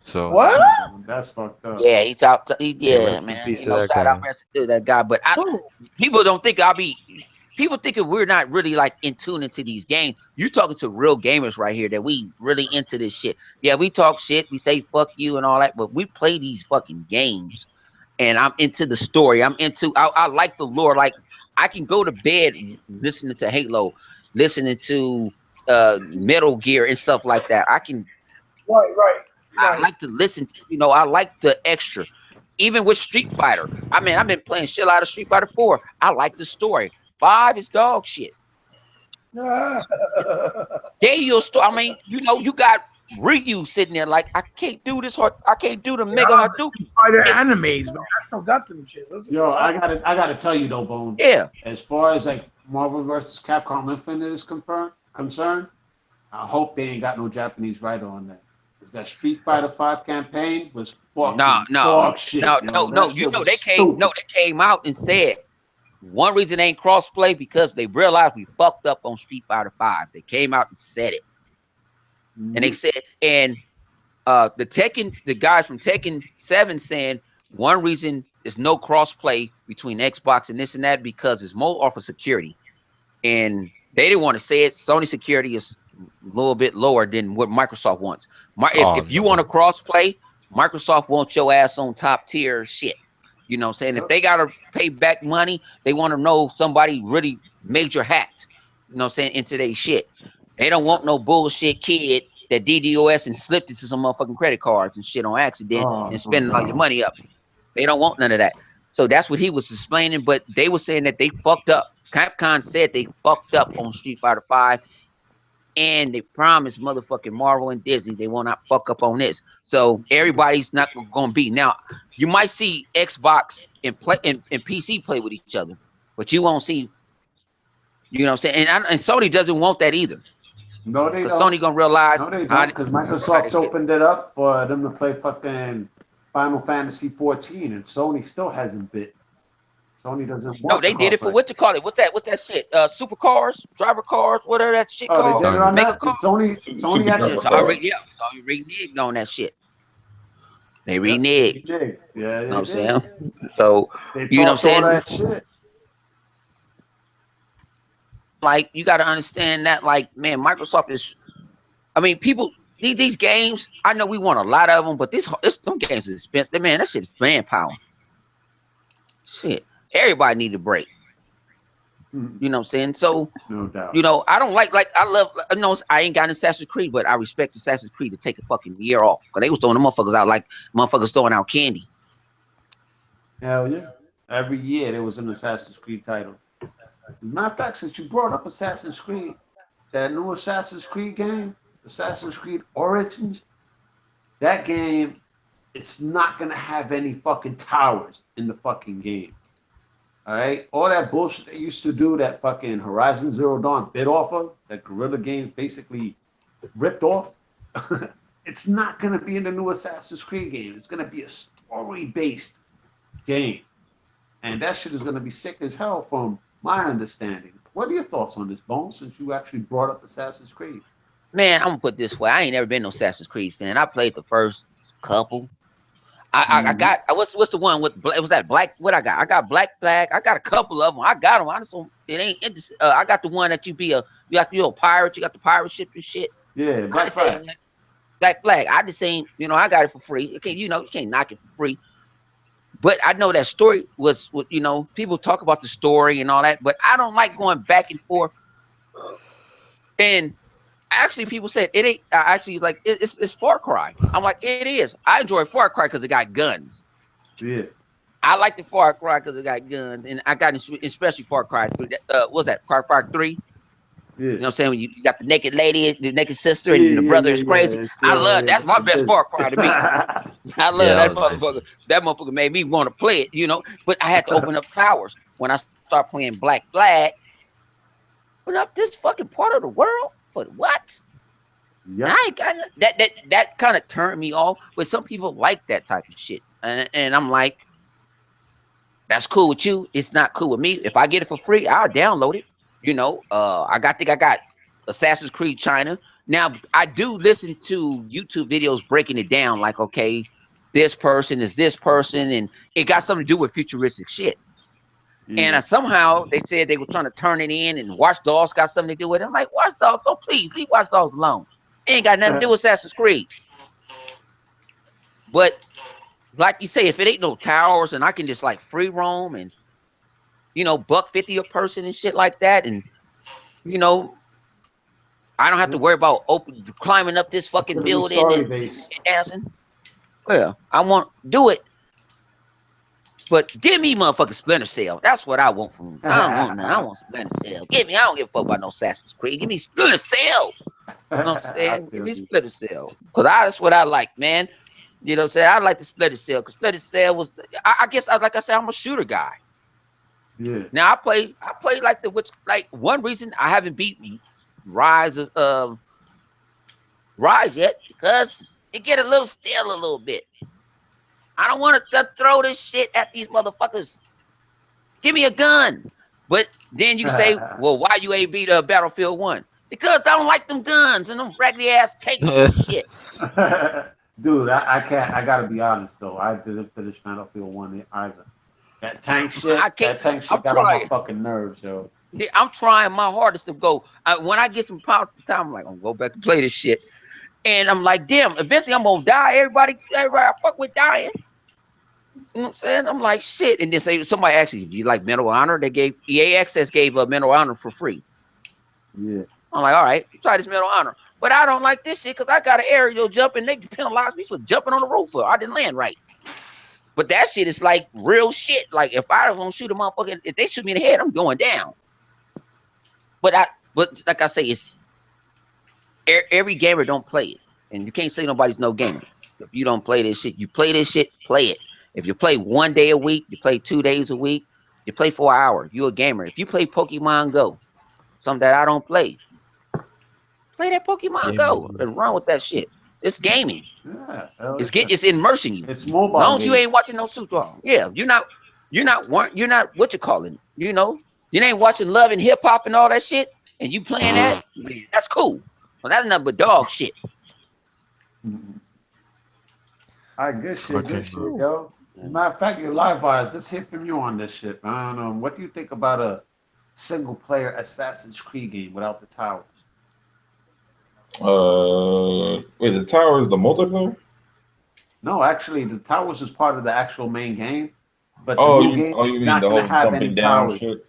So what? That's fucked up. Yeah, he's out. Man. You know, shout out to that guy. But people don't think people thinking we're not really like in tune into these games. You talking to real gamers right here that we really into this shit. Yeah, we talk shit, we say fuck you and all that, but we play these fucking games. And I'm into the story. I like the lore. Like, I can go to bed listening to Halo, listening to Metal Gear and stuff like that. I can. Right. I like to listen. I like the extra. Even with Street Fighter. I mean, I've been playing shit out of Street Fighter 4. I like the story. 5 is dog shit. Your story. I mean, you got Ryu sitting there like, I can't do this hard. I can't do the Mega Hadouken. Fighter animes, man. I still got them shit. Yo, I gotta tell you though, Bone. Yeah. As far as like Marvel vs. Capcom Infinite is concerned, I hope they ain't got no Japanese writer on that. Because that Street Fighter 5 campaign was fucking dog shit. No. They came out and said one reason they ain't crossplay because they realized we fucked up on Street Fighter 5. They came out and said it. And they said, and the guys from Tekken 7 saying one reason there's no crossplay between Xbox and this and that because it's more off of security. And they didn't want to say it. Sony security is a little bit lower than what Microsoft wants. If you want to crossplay, Microsoft wants your ass on top tier shit. You know what I'm saying? If they got to pay back money, they want to know somebody really major hacked, you know what I'm saying, into their shit. They don't want no bullshit kid that DDoS and slipped into some motherfucking credit cards and shit on accident and spending all your money up. They don't want none of that. So that's what he was explaining, but they were saying that they fucked up. Capcom said they fucked up on Street Fighter 5. and they promised motherfucking Marvel and Disney they will not fuck up on this. So everybody's not going to be. Now, you might see Xbox and PC play with each other, but you won't see, you know what I'm saying? And Sony doesn't want that either. No, they Because don't. Sony going to realize. No, they don't. Because Microsoft opened it up for them to play fucking Final Fantasy 14, and Sony still hasn't bit. Sony doesn't want. No, they did it for what you call it. What's that shit? Supercars, driver cars, whatever that shit called. They did it on Mega that. Car. Sony actually. It's already reneged on that shit. They reneged. Yeah, you know what I'm saying? So you know what I'm saying? Like you got to understand that, like, man, Microsoft is. I mean, people. These games. I know we want a lot of them, but them games is expensive. Man, that shit is manpower. Shit. Everybody need a break. You know what I'm saying? So, no doubt. You know, I don't like I love. I ain't got an Assassin's Creed, but I respect Assassin's Creed to take a fucking year off because they was throwing the motherfuckers out like motherfuckers throwing out candy. Hell yeah! Every year there was an Assassin's Creed title. As a matter of fact, since you brought up Assassin's Creed, that new Assassin's Creed game, Assassin's Creed Origins, that game, it's not gonna have any fucking towers in the fucking game. All right, all that bullshit they used to do, that fucking Horizon Zero Dawn bit off of, that Guerrilla Games basically ripped off. It's not gonna be in the new Assassin's Creed game. It's gonna be a story-based game, and that shit is gonna be sick as hell, from my understanding. What are your thoughts on this, Bones? Since you actually brought up Assassin's Creed, man, I'm gonna put it this way: I ain't never been no Assassin's Creed fan. I played the first couple. I got what's the one with was that Black? What I got? I got Black Flag. I got a couple of them. I got them. I just don't, it ain't interesting. I got the one that you got a pirate. You got the pirate ship and shit. Yeah, Black Flag. Black Flag. I just ain't. I got it for free. You can't knock it for free. But I know that story was. People talk about the story and all that, but I don't like going back and forth. And actually, people said it ain't actually like it's Far Cry. I'm like, it is. I enjoy Far Cry because it got guns. Yeah. I like the Far Cry because it got guns, and I got especially Far Cry 3. What's that? Far Cry 3. Yeah. You know what I'm saying? When you got the naked lady, the naked sister, and the brother is crazy. I love that's my best Far Cry to me. I love that motherfucker. Nice. That motherfucker made me want to play it, But I had to open up towers when I started playing Black Flag. Open up this fucking part of the world. For what? Yeah. I ain't got that kind of turned me off. But some people like that type of shit, and I'm like, that's cool with you. It's not cool with me. If I get it for free, I'll download it. I got Assassin's Creed China. Now I do listen to YouTube videos breaking it down, like, okay, this person is this person, and it got something to do with futuristic shit. Yeah. And somehow they said they were trying to turn it in, and Watch Dogs got something to do with it. I'm like, Watch Dogs, oh please leave Watch Dogs alone. It ain't got nothing to do with Assassin's Creed. But like you say, if it ain't no towers and I can just like free roam and $150 a person and shit like that, and I don't have to worry about climbing up this fucking building and dancing. Well, I want to do it. But give me motherfucking Splinter Cell. That's what I want from. I don't want none. I want Splinter Cell. I don't give a fuck about no Assassin's Creed. Give me Splinter Cell. You know what I'm saying? Give me Splinter Cell. Because that's what I like, man. You know what I'm saying? I like the Splinter Cell. Because Splinter Cell was, I guess, like I said, I'm a shooter guy. Yeah. Now I play like one reason I haven't beat Rise yet, because it get a little stale a little bit. I don't want to throw this shit at these motherfuckers. Give me a gun. But then you say, well, why you ain't beat Battlefield 1? Because I don't like them guns and them raggedy ass tanks and shit. Dude, I can't. I gotta be honest though. I didn't finish Battlefield 1 either. That tank shit. That tank shit got on my fucking nerves, yo. Yeah, I'm trying my hardest to go. When I get some pounds of time, I'm like, I'm gonna go back and play this shit. And I'm like, damn, eventually I'm gonna die. Everybody I fuck with dying. You know what I'm saying? I'm like, shit. And then say somebody actually, do you like Medal of Honor? They gave EA Access gave a Medal of Honor for free. Yeah. I'm like, all right, try this Medal of Honor. But I don't like this shit because I got an aerial jump and they penalized me for jumping on the roof. I didn't land right. But that shit is like real shit. Like if I don't shoot a motherfucker, if they shoot me in the head, I'm going down. But like I say, every gamer don't play it, and you can't say nobody's no gamer if you don't play this shit. You play this shit, play it. If you play 1 day a week, you play 2 days a week, you play for an hour, you a gamer. If you play Pokemon Go, something that I don't play, play that Pokemon Gamer, Go and run with that shit. It's gaming. Yeah, It's immersing you. it's As mobile long as you game. ain't watching no super. Yeah, you're not what you calling. You ain't watching Love and Hip Hop and all that shit, and you playing that. Man, that's cool. Well, that's nothing but dog shit. Mhm. All right, good shit, Okay, good shit, bro. yo. As a matter of fact, your live wires. Let's hear from you on this shit, man. What do you think about a single player Assassin's Creed game without the towers? Wait, the tower is the multiplayer? No, actually, the towers is part of the actual main game, but the Oh, new you game oh you is mean not the going to whole have any jumping down towers. shit?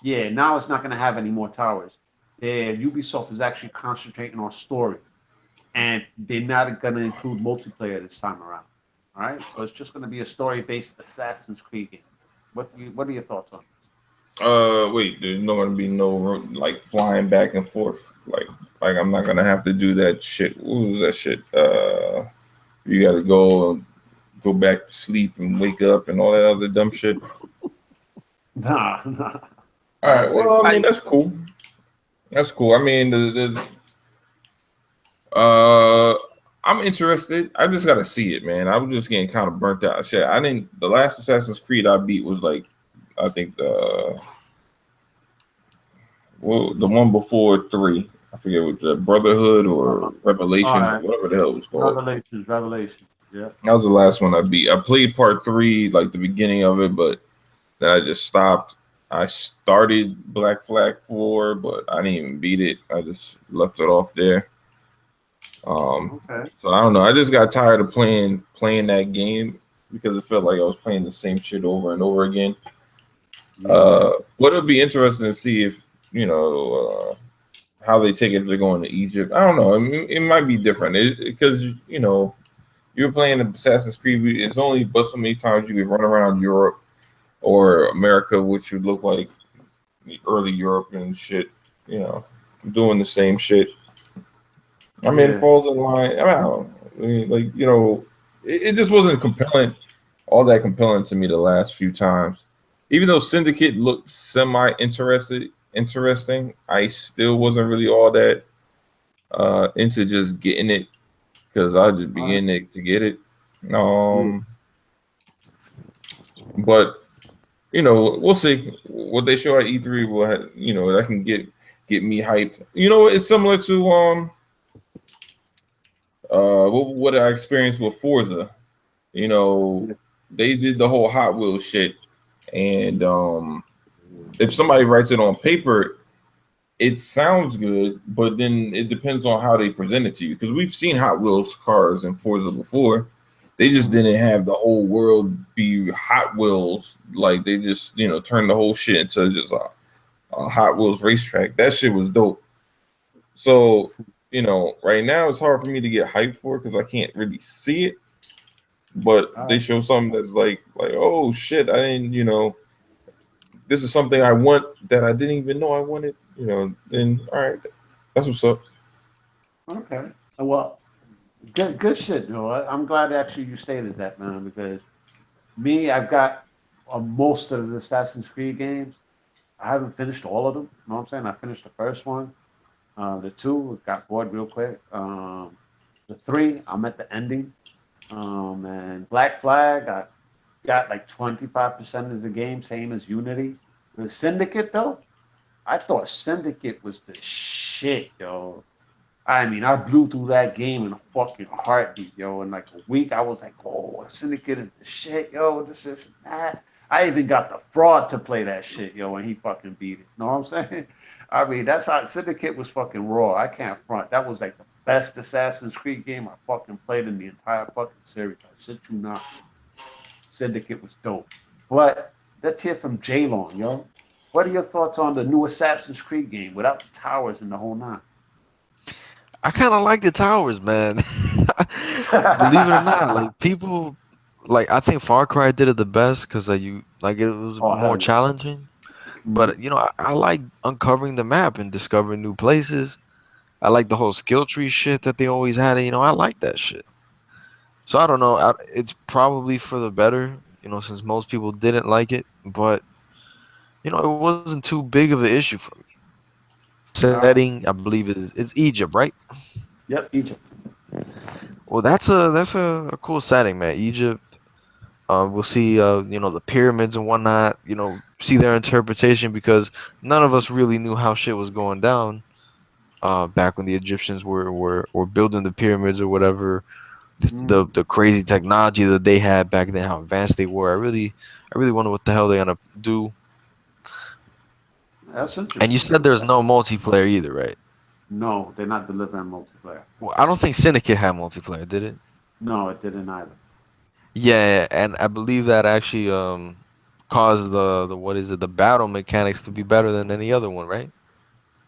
Yeah, now it's not going to have any more towers. Ubisoft is actually concentrating on story, and they're not going to include multiplayer this time around. All right, so it's just going to be a story-based Assassin's Creed game. What are your thoughts on Wait, there's not gonna be no like flying back and forth. Like I'm not gonna have to do that shit. What was that shit? You gotta go back to sleep and wake up and all that other dumb shit. this? Nah, nah. All I right, don't think well, I so. mean I that's cool. That's cool. I mean uh I'm interested. I just gotta see it, man. I was just getting kind of burnt out. Shit, I didn't. The last Assassin's Creed I beat was like, I think the one before three. I forget what the Brotherhood or All Revelations or right, whatever the hell it was called. Revelations. Yeah. That was the last one I beat. I played part three, like the beginning of it, but then I just stopped. I started Black Flag 4, but I didn't even beat it. I just left it off there. Okay. So I don't know. I just got tired of playing that game because it felt like I was playing the same shit over and over again. Yeah. But it'll be interesting to see if how they take it if they're going to Egypt. I don't know. I mean, it might be different because you're playing Assassin's Creed. It's only but so many times you can run around Europe or America, which would look like early Europe and shit. Doing the same shit. I mean, it Yeah. falls in line. I don't know. I mean, like it just wasn't compelling, all that compelling to me the last few times. Even though Syndicate looked interesting, I still wasn't really all that into just getting it because I just All right. begin it to get it. Yeah. But we'll see what they show at E3. Will that can get me hyped. It's similar to what I experienced with Forza. Yeah. They did the whole Hot Wheels shit, and if somebody writes it on paper, it sounds good, but then it depends on how they present it to you. Because we've seen Hot Wheels cars in Forza before. They just Mhm. didn't have the whole world be Hot Wheels. Like they just, turned the whole shit into just a Hot Wheels racetrack. That shit was dope. So, right now it's hard for me to get hyped for because I can't really see it. But All they right. show something that's like, oh shit, I didn't, this is something I want that I didn't even know I wanted. Then all right, that's what's up. Okay. Well, good shit, I'm glad actually you stated that, man, because me, I've got most of the Assassin's Creed games. I haven't finished all of them. You know what I'm saying? I finished the first one. The two got bored real quick. The three, I'm at the ending. And Black Flag, I got like 25% of the game, same as Unity. The Syndicate, though, I thought Syndicate was the shit, yo. I mean, I blew through that game in a fucking heartbeat, yo. In like a week, I was like, oh, Syndicate is the shit, yo. This is that. I even got the fraud to play that shit, yo, and he fucking beat it. You know what I'm saying? I mean, that's how Syndicate was fucking raw. I can't front. That was like the best Assassin's Creed game I fucking played in the entire fucking series. I shit you not. Syndicate was dope. But let's hear from J-Long, yo. What are your thoughts on the new Assassin's Creed game without the towers and the whole nine? I kind of like the towers, man. Believe it or not, like people, like I think Far Cry did it the best because you like it was Oh, more hell yeah. challenging. Mhm. But I like uncovering the map and discovering new places. I like the whole skill tree shit that they always had. You know, I like that shit. So I don't know. It's probably for the better, you know, since most people didn't like it. But you know, it wasn't too big of an issue for me. Setting, I believe, is Egypt, right? Yep, Egypt. Well, that's a cool setting, man. Egypt. We'll see, you know, the pyramids and whatnot. You know, see their interpretation because none of us really knew how shit was going down. Back when the Egyptians were building the pyramids or whatever, the crazy technology that they had back then, how advanced they were. I really wonder what the hell they're gonna do. That's And you interesting. said there's no multiplayer either, right? No, they're not delivering multiplayer. Well, I don't think Syndicate had multiplayer, did it? No, it didn't either. Yeah, and I believe that actually caused the what is it, the battle mechanics to be better than any other one, right?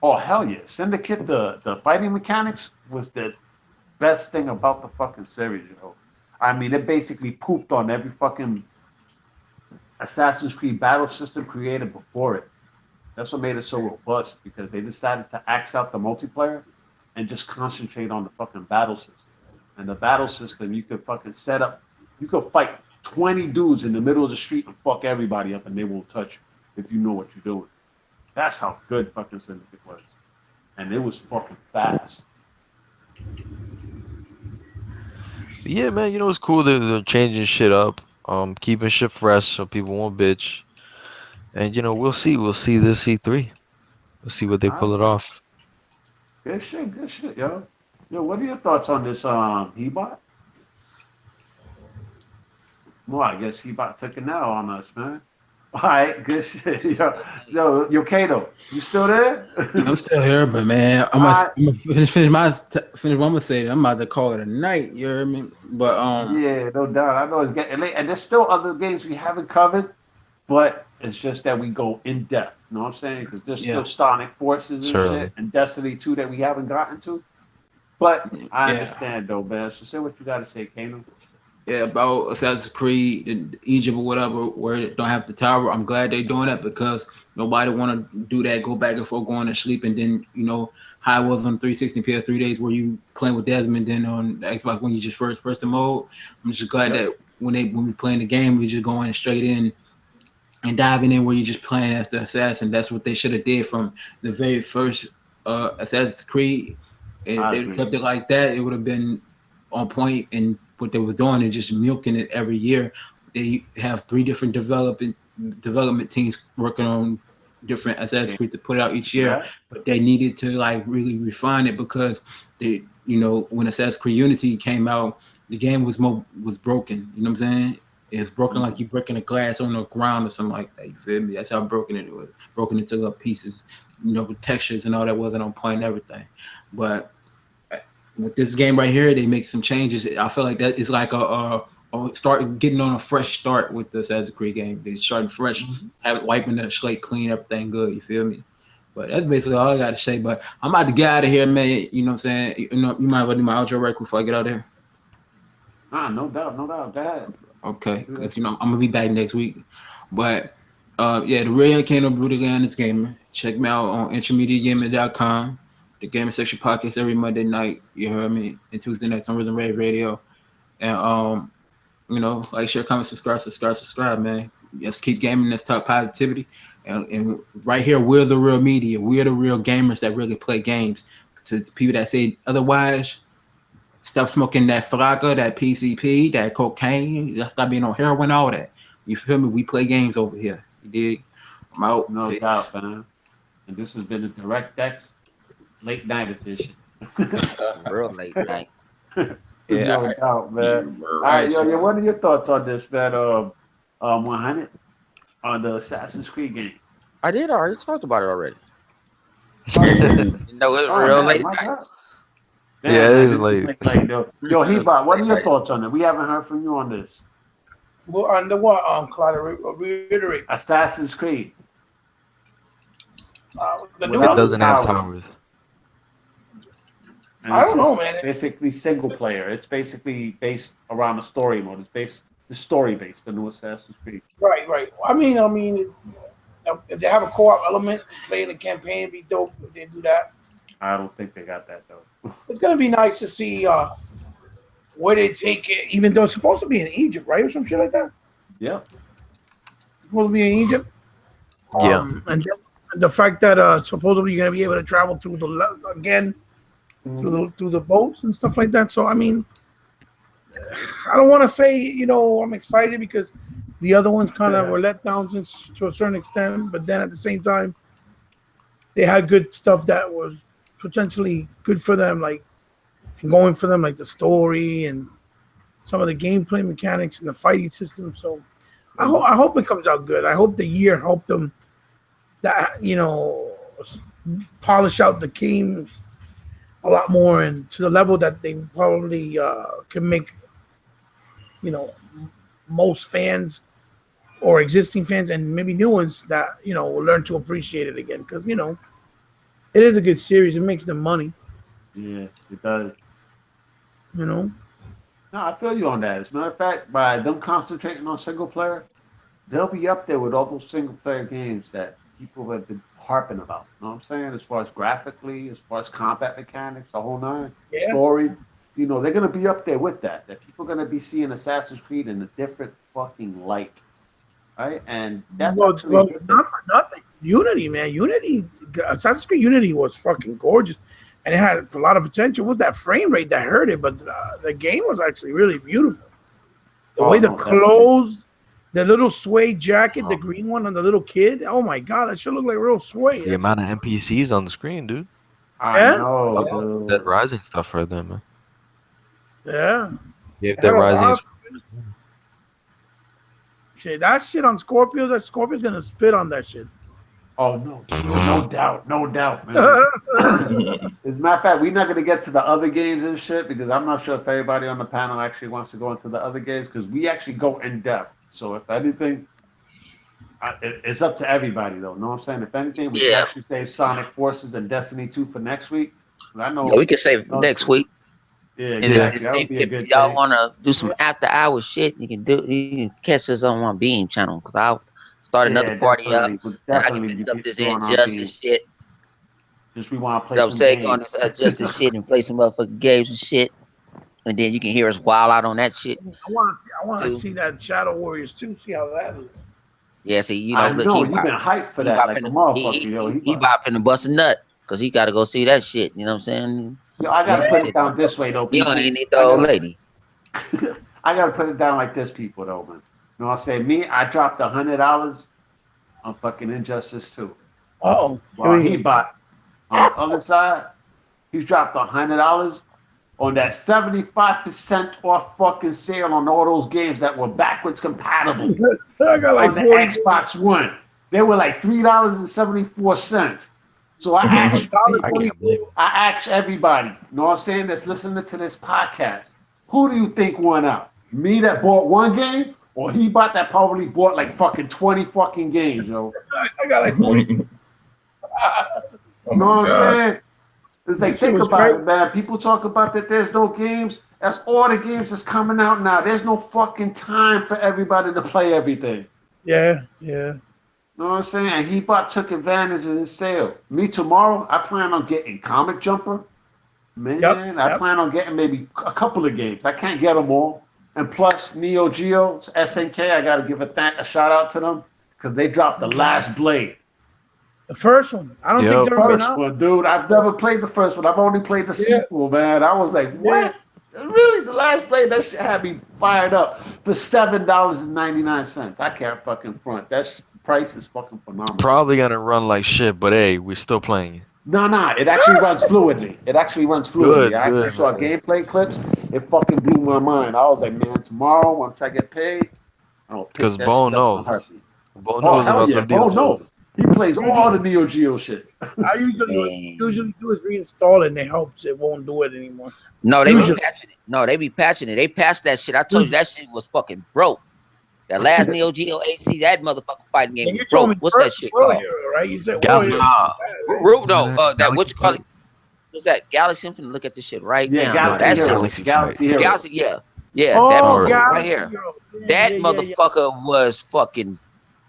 Oh hell yeah! Syndicate, the fighting mechanics was the best thing about the fucking series, yo. I mean, it basically pooped on every fucking Assassin's Creed battle system created before it. That's what made it so robust because they decided to axe out the multiplayer and just concentrate on the fucking battle system. And the battle system, you could fucking set up, you could fight 20 dudes in the middle of the street and fuck everybody up and they won't touch you if you know what you're doing. That's how good fucking Syndicate was. And it was fucking fast. Yeah, man, you know it's cool that they're changing shit up, keeping shit fresh so people won't bitch. And you know, we'll see this E3. We'll see what they All pull it right. off. Good shit, yo. Yo, what are your thoughts on this Hebot? Well, I guess Hebot took it now on us, man. All right, good shit. Yo, Kato, you still there? I'm still here, but man, I'm gonna finish what I'm gonna say. I'm about to call it a night. You hear me? But Yeah, no doubt. I know it's getting late, and there's still other games we haven't covered, but it's just that we go in depth. You know what I'm saying? Because there's still Sonic Forces and Certainly. shit, and Destiny 2 that we haven't gotten to. But I Yeah. understand though, man. So say what you got to say, Kano. yeah, about Assassin's Creed in Egypt or whatever, where it don't have the tower. I'm glad they're doing that because nobody want to do that. Go back and forth, going to sleep, and then how it was on 360 PS3 days where you playing with Desmond, then on the Xbox when you just first person mode. I'm just glad that when we playing the game, we just going straight in and diving in where you're just playing as the assassin. That's what they should have did from the very first Assassin's Creed. If they kept it like that, it would have been on point. And what they was doing is just milking it every year. They have 3 different development teams working on different Assassin's Creed to put out each year, but they needed to like really refine it because when Assassin's Creed Unity came out, the game was broken. You know what I'm saying? It's broken like you breaking a glass on the ground or something like that. You feel me? That's how broken it was. Broken into little pieces, with textures and all that wasn't on point and everything. But with this game right here, they make some changes. I feel like that is like a start getting on a fresh start with the Assassin's Creed game. They starting fresh, wiping the slate clean, everything good. You feel me? But that's basically all I got to say. But I'm about to get out of here, man. You know what I'm saying? You might as well do my outro right quick before I get out of here. No doubt. Go ahead. Okay, because I'm gonna be back next week. But the Real Kano Brutal Honest Gamer. Check me out on intermediategaming.com. The gaming section podcast every Monday night. You heard me, and Tuesday nights on Rhythm Rave Radio. And like, share, comment, subscribe, man. Let's keep gaming. Let's talk positivity. And right here, we're the real media. We're the real gamers that really play games. To people that say otherwise, stop smoking that flocka, that PCP, that cocaine. Let's stop being on heroin, all that. You feel me? We play games over here. You dig? I'm out. No doubt, man. And this has been a DirectX late night edition. Real late night. No doubt, man. All right, yo, what are your thoughts on this, man? 100 on the Assassin's Creed game. I did already talked about it already. It's real late night. Yeah, it is late. Yo, Hebot, what are your thoughts on it? We haven't heard from you on this. Well, under what? Claudia, reiterate. Assassin's Creed. The It new one? doesn't have towers. And I don't know, man. Basically single player. It's basically based around the story mode. It's story based. The new Assassin's Creed. Right. I mean, if they have a co-op element, playing the campaign, it'd be dope if they do that. I don't think they got that though. It's gonna be nice to see where they take it, even though it's supposed to be in Egypt, right, or some shit like that. Yeah. It's supposed to be in Egypt. Yeah. And the fact that supposedly you're gonna be able to travel through through the boats and stuff like that. So I mean, I don't want to say I'm excited because the other ones kind of were let down to a certain extent, but then at the same time, they had good stuff that was potentially good for them, like going for them, like the story and some of the gameplay mechanics and the fighting system. So I hope it comes out good. I hope the year helped them that polish out the game a lot more and to the level that they probably can make most fans or existing fans and maybe new ones that will learn to appreciate it again, because it is a good series. It makes them money. Yeah, it does. No, I feel you on that. As a matter of fact, by them concentrating on single player, they'll be up there with all those single player games that people have been harping about. You know what I'm saying? As far as graphically, as far as combat mechanics, the whole nine, story. They're gonna be up there with that. That people are gonna be seeing Assassin's Creed in a different fucking light, right? And that's actually not for nothing. Unity, man. Assassin's Creed Unity was fucking gorgeous, and it had a lot of potential. It was that frame rate that hurt it, but the game was actually really beautiful. The way the clothes, the little suede jacket, the green one on the little kid. Oh my god, that should look like real suede. The amount of NPCs on the screen, dude. I know, That Rising stuff right there, man. Yeah. Yeah, that Rising. Shit, that shit on Scorpio. That Scorpio's gonna spit on that shit. Oh no, no doubt, man. As a matter of fact, we're not gonna get to the other games and shit because I'm not sure if everybody on the panel actually wants to go into the other games because we actually go in depth. So if anything, it's up to everybody though. Know what I'm saying? If anything, we can actually save Sonic Forces and Destiny 2 for next week. I know we can save next week. Yeah, exactly. That would be a good y'all want to do some after hours shit, you can catch us on one Beam channel because I'll start another party up. And I can finish up this Injustice shit. Just we want to play some games. On this Injustice shit and play some motherfucking games and shit. And then you can hear us wild out on that shit. I want to see that Shadow Warriors 2. See how that is. Yeah, see, you've been hyped for that like a motherfucker. He bopping and bust a nut because he got to go see that shit. You know what I'm saying? Yo, I gotta put it down this way though. You don't even need the old lady. I gotta put it down like this, people though, man. You know what I'm saying? I dropped $100 on fucking Injustice 2. Oh, well, he bought on the other side. He dropped $100 on that 75% off fucking sale on all those games that were backwards compatible. I got like on the Xbox One. They were like $3.74. So I asked everybody, you know what I'm saying, that's listening to this podcast, who do you think won out? Me that bought one game, or he that probably bought like fucking 20 fucking games, yo? I got like 40. You know what I'm saying? It's like, think about it, man. People talk about that there's no games. That's all the games that's coming out now. There's no fucking time for everybody to play everything. Yeah. You know what I'm saying? And he took advantage of his sale. Me tomorrow, I plan on getting Comic Jumper. Man, I plan on getting maybe a couple of games. I can't get them all. And plus, Neo Geo, SNK, I got to give a shout out to them because they dropped The Last Blade. The first one. I don't think it's ever been out. One, dude. I've never played the first one. I've only played the sequel, man. I was like, what? Really? The Last Blade? That shit had me fired up for $7.99. I can't fucking front. That price is fucking phenomenal. Probably gonna run like shit, but hey, we're still playing. No, it actually runs fluidly. I actually saw gameplay clips. It fucking blew my mind. I was like, man, tomorrow, once I get paid, I'll pick that Bo knows. Bo knows about the deal. Bo knows. He plays all the Neo Geo shit. I usually do is reinstall it and it helps. It won't do it anymore. No, they be patching it. They patched that shit. I told you that shit was fucking broke. That last Neo Geo AC, that motherfucking fighting game was broke. What's that shit called? Hero, right? You said that what you call it? What's that? Galaxy Infinite? Look at this shit right now. Galaxy Hero. Yeah. Oh, that motherfucker right Hero. here. That motherfucker was fucking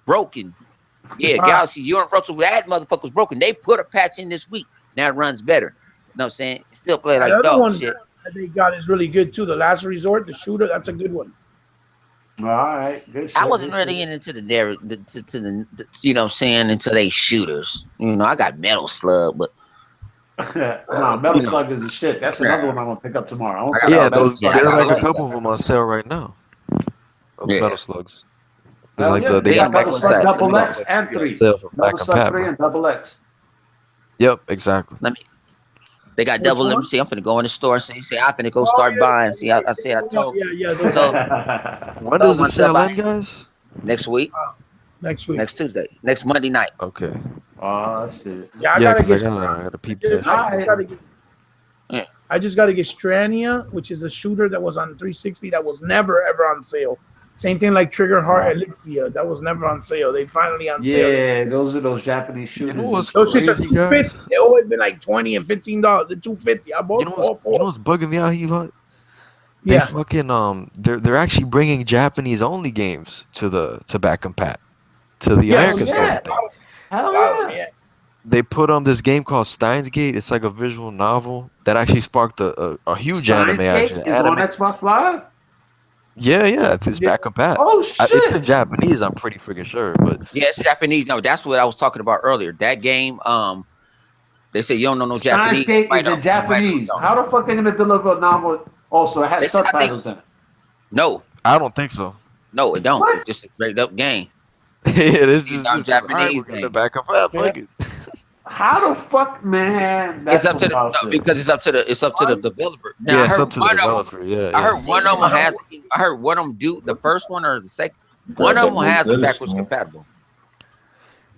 broken. Yeah, Galaxy, you're in front of that motherfucker was broken. They put a patch in this week. Now it runs better. what I'm saying? Still play The like other dog one shit. that they got is really good too. The Last Resort, the shooter, that's a good one. All right, good shit. I wasn't good really shit. into the you know what I'm saying, into they shooters. You know, I got Metal Slug, but No, Metal you know, Slug is a shit. That's another one I'm gonna pick up tomorrow. I'm gonna I pick got Yeah, up Metal those yeah, Slug. I there's got like a both. couple of them on sale right now. Of Yeah. Metal Slugs. There's Hell like yeah, they they They got on the got right Metal like Slug side. Let me Double go. X and three on 3. sale for Metal back and Slug pat, 3 bro. and Double X. Yep, exactly. Let me. They got Which double. Let me one? see. I'm finna go in the store. See, I'm finna go Oh start buying. See, I said I yeah, told yeah. Those told, When does told the myself sale I end, guys? next week, next week. next Tuesday, next Monday night. Okay. Oh shit. Yeah, I Yeah, gotta because I get. gotta I peep just, that I shit. just Alright. gotta get. Yeah. I just gotta get Strania, which is a shooter that was on 360 that was never ever on sale. Same thing like Trigger Heart Elixir, that was never on sale. They finally on sale. Yeah, those are those Japanese You shooters. know what's Those shits are crazy, $250. guys? They always been like $20 and $15. The $250. I bought all You know four. what's bugging me out here? They Yeah. fucking they're actually bringing Japanese only games to back and pat to the Yes. American store. yeah. I think. Hell A lot of them, yeah. yeah. They put on this game called Steins Gate. It's like a visual novel that actually sparked a huge anime. Steins Gate Actually, is on anime. Xbox Live. Yeah, it's Yeah. back and pat. Oh It's in shit. Japanese. I'm pretty freaking sure, but Yeah, it's Japanese. No, that's what I was talking about earlier. That game. They say you don't know no Steins Japanese. Gate is in You might lose Japanese. out. How the fuck they gonna deliver a novel? Also, it has I think subtitles in it. no, I don't think so. no, it don't. What? It's just a straight up game. It's It's just not it's just all right. Japanese We're giving it game. back and pat. Yeah. Fuck it. How the fuck, man? It's That's up to some the wild no, shit. because it's up to the developer. Now Yeah, I it's heard up to the one of them. developer. Yeah, I yeah. heard one of them has. I heard one of them do the first one or the second. One Got of that them no has a better backwards stuff. compatible.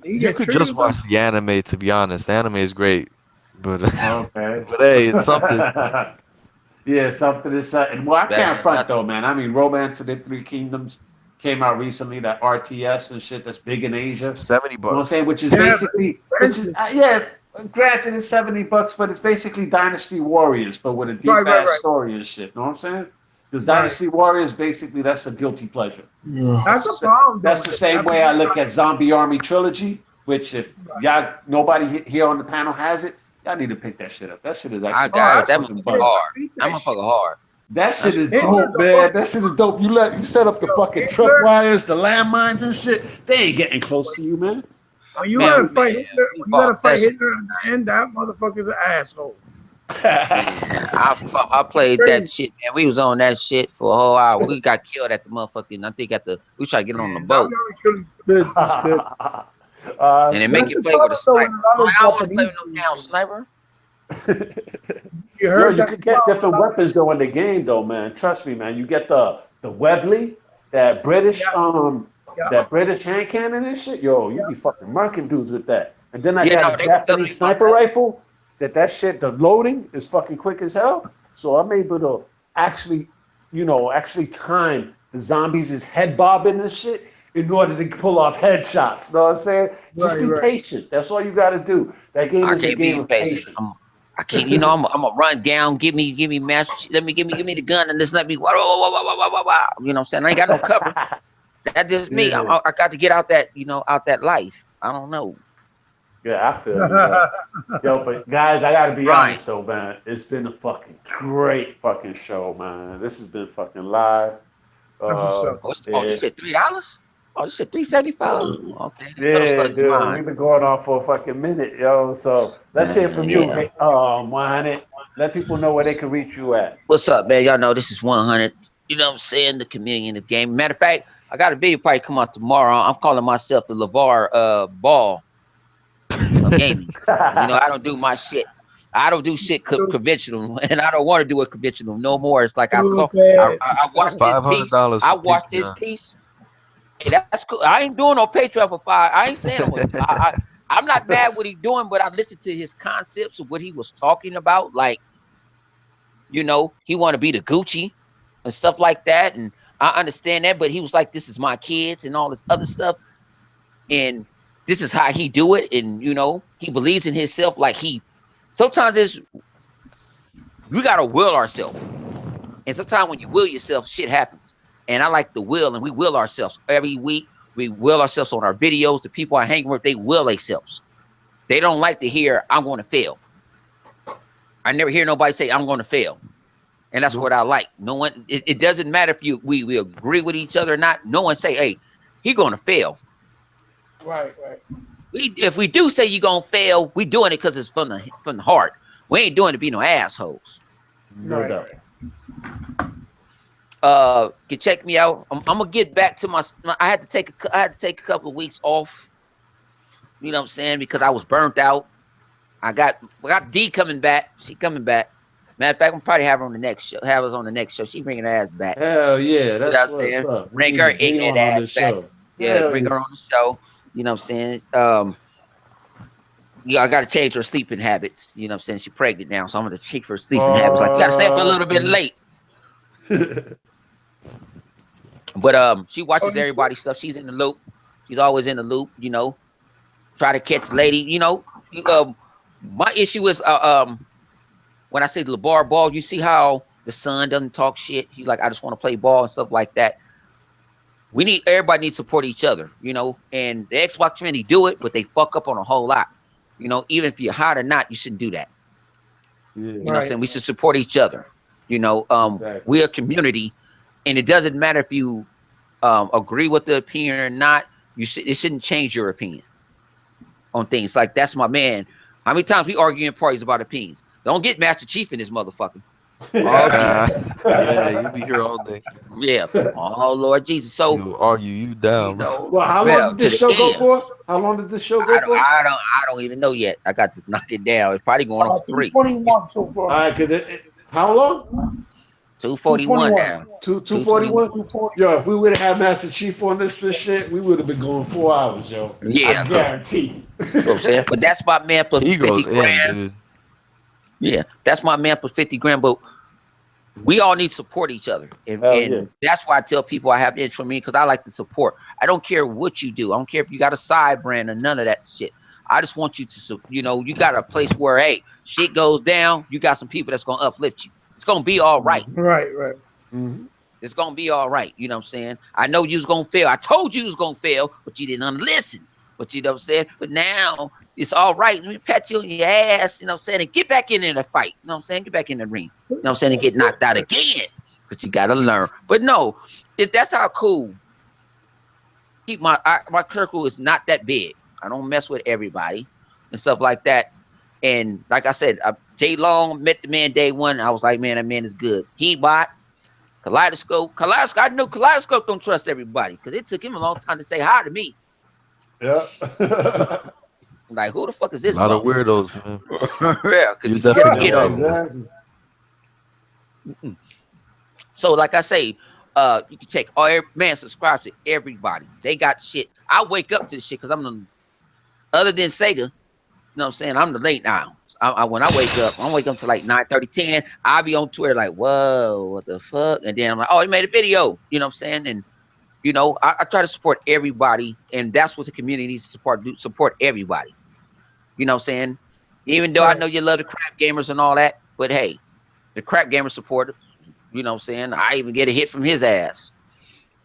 You You get could triggers just on. watch the anime. To be honest, the anime is great, but Okay. but hey, it's something. Yeah, something is something. Well, I Better can't than front nothing. though, man. I mean, Romance of the Three Kingdoms came out recently. That RTS and shit that's big in Asia. $70. You know what I'm saying? Which is Yeah, basically, which is yeah. Granted, it's $70, but it's basically Dynasty Warriors, but with a deep Right, ass right. story and shit. You know what I'm saying? Because Right. Dynasty Warriors, basically, that's a guilty pleasure. That's a problem. That's the same way I look at Zombie Army Trilogy, which if y'all nobody here on the panel has it, y'all need to pick that shit up. That shit is I actually got that fucking motherfucker fun. hard. That motherfucker hard. That shit is That's dope, man. That shit is dope. You set up the fucking truck wires, the landmines and shit. They ain't getting close to you, man. When you Man, gotta man, fight Hitler, we when you gotta fought that fight shit. Hitler at the end, that motherfucker's an asshole. Man, I played that shit, man. We was on that shit for a whole hour. We got killed at the motherfucking. I think we tried to get on the boat, Good. and they make That's you the play with a problem, though, sniper. when a lot I of don't want to play with no Japanese damn sniper. You Yo, heard you that? could get different weapons though in the game, though, man. Trust me, man. You get the Webley, that British Yeah. that British hand cannon and shit. Yo, you be fucking murking dudes with that. And then I Yeah, got no, a they were telling me Japanese about sniper that. rifle. That shit, the loading is fucking quick as hell. So I'm able to actually time the zombies' head bobbing and shit in order to pull off headshots. Know what I'm saying? Just Right, be right. patient. That's all you got to do. That game I is a can't game be of patient. patience. I can't. You know, I'm a run down. Give me match. Give me the gun and just let me. Wah, wah, wah, wah, wah, wah, wah. You know what I'm saying? I ain't got no cover. That's just me. Yeah. I got to get out that out that life. I don't know. Yeah, I feel you, man. Yo, but guys, I gotta be Right. honest though, man. It's been a fucking great fucking show, man. This has been fucking live. what's Oh, this shit $3. Oh, this shit $3.75. Okay, this Metal Yeah, Slug is dude, mine. we've been going on for a fucking minute, yo. So let's hear from you, Yeah. 100. Let people know where they can reach you at. What's up, man? Y'all know this is 100. You know what I'm saying? The communion of game. Matter of fact, I got a video probably come out tomorrow. I'm calling myself the LeVar Ball of gaming. I don't do my shit. I don't do shit conventional, and I don't want to do it conventional no more. It's like I watched this piece. $500 I for watched this Patreon. piece. Hey, that's cool. I ain't doing no Patreon for 5. I ain't saying I'm not mad what he's doing, but I listened to his concepts of what he was talking about. Like, he want to be the Gucci and stuff like that, and I understand that. But he was like, "This is my kids" and all this other stuff, and this is how he do it. And he believes in himself. Like sometimes we gotta will ourselves, and sometimes when you will yourself, shit happens. And I like the will, and we will ourselves every week. We will ourselves on our videos. The people I hang with, they will themselves. They don't like to hear I'm going to fail. I never hear nobody say I'm going to fail, and that's what I like. No one. It doesn't matter if we agree with each other or not. No one say, hey, he going to fail. Right. If we do say you're gonna fail, we doing it because it's from the heart. We ain't doing it to be no assholes. No doubt. Can check me out. I'm gonna get back to my. I had to take a couple of weeks off. You know what I'm saying? Because I was burnt out. I got D coming back. She coming back. Matter of fact, I'm probably have her on the next show. Have us on the next show. She bringing her ass back. Hell yeah, You know what I'm that's saying? what's up. Bring her ignorant ass back. Show. Yeah, Hell bring her on the show. You know what I'm saying? Yeah, I got to change her sleeping habits. You know what I'm saying? She's pregnant now, so I'm going to change her sleeping habits. Like, you got to stay up a little bit late. But she watches everybody's stuff. She's in the loop. She's always in the loop, you know. Try to catch the lady, you know. My issue is when I say LeVar Ball, you see how the son doesn't talk shit. He's like, I just want to play ball and stuff like that. Everybody needs to support each other, you know. And the Xbox community do it, but they fuck up on a whole lot. You know, even if you're hot or not, you shouldn't do that. Yeah. You know what I'm saying? We should support each other. You know, Exactly. we're a community, and it doesn't matter if you agree with the opinion or not. It shouldn't change your opinion on things. Like, that's my man. How many times we argue in parties about opinions? Don't get Master Chief in this motherfucker. Yeah, you be here all day. Yeah. Oh Lord Jesus. So You argue you down. you know, Well, how long did this show go for? How long did this show go for? I don't even know yet. I got to knock it down. It's probably going on for 3. 21 so far. All right, because how long? 241 now. 241? Yo, if we would have had Master Chief on this shit, we would have been going 4 hours, yo. Yeah. I guarantee. You know what I'm saying? But that's my man plus He 50 goes grand. in, dude. Yeah, that's my man plus 50 grand. But we all need to support each other. And that's why I tell people I have interest in me, because I like to support. I don't care what you do. I don't care if you got a side brand or none of that shit. I just want you to, you know, you got a place where, hey, shit goes down. You got some people that's going to uplift you. It's going to be all right. Right. Mm-hmm. It's going to be all right. You know what I'm saying? I know you was going to fail. I told you was going to fail, but you didn't listen. But you know what I'm saying? But now it's all right. Let me pat you on your ass, you know what I'm saying? And get back in there to fight. You know what I'm saying? Get back in the ring. You know what I'm saying? And get knocked out again. But you got to learn. But no, that's how cool. Keep my circle is not that big. I don't mess with everybody and stuff like that. And like I said, Jay Long met the man day one. I was like, man, that man is good. He bought Kaleidoscope. I know Kaleidoscope don't trust everybody because it took him a long time to say hi to me. Yeah. Like, who the fuck is this? A lot of weirdos, man. Yeah, You definitely get know. Exactly. So, like I say, you can check subscribe to everybody. They got shit. I wake up to this shit because other than Sega, you know what I'm saying? I'm the late now. When I wake up, I wake up to like 9:30, 10. I'll be on Twitter like, whoa, what the fuck? And then I'm like, oh, he made a video. You know what I'm saying? And you know, I try to support everybody, and that's what the community needs to support everybody. You know what I'm saying? Even though I know you love the crap gamers and all that, but hey, the crap gamer supporters, you know what I'm saying? I even get a hit from his ass.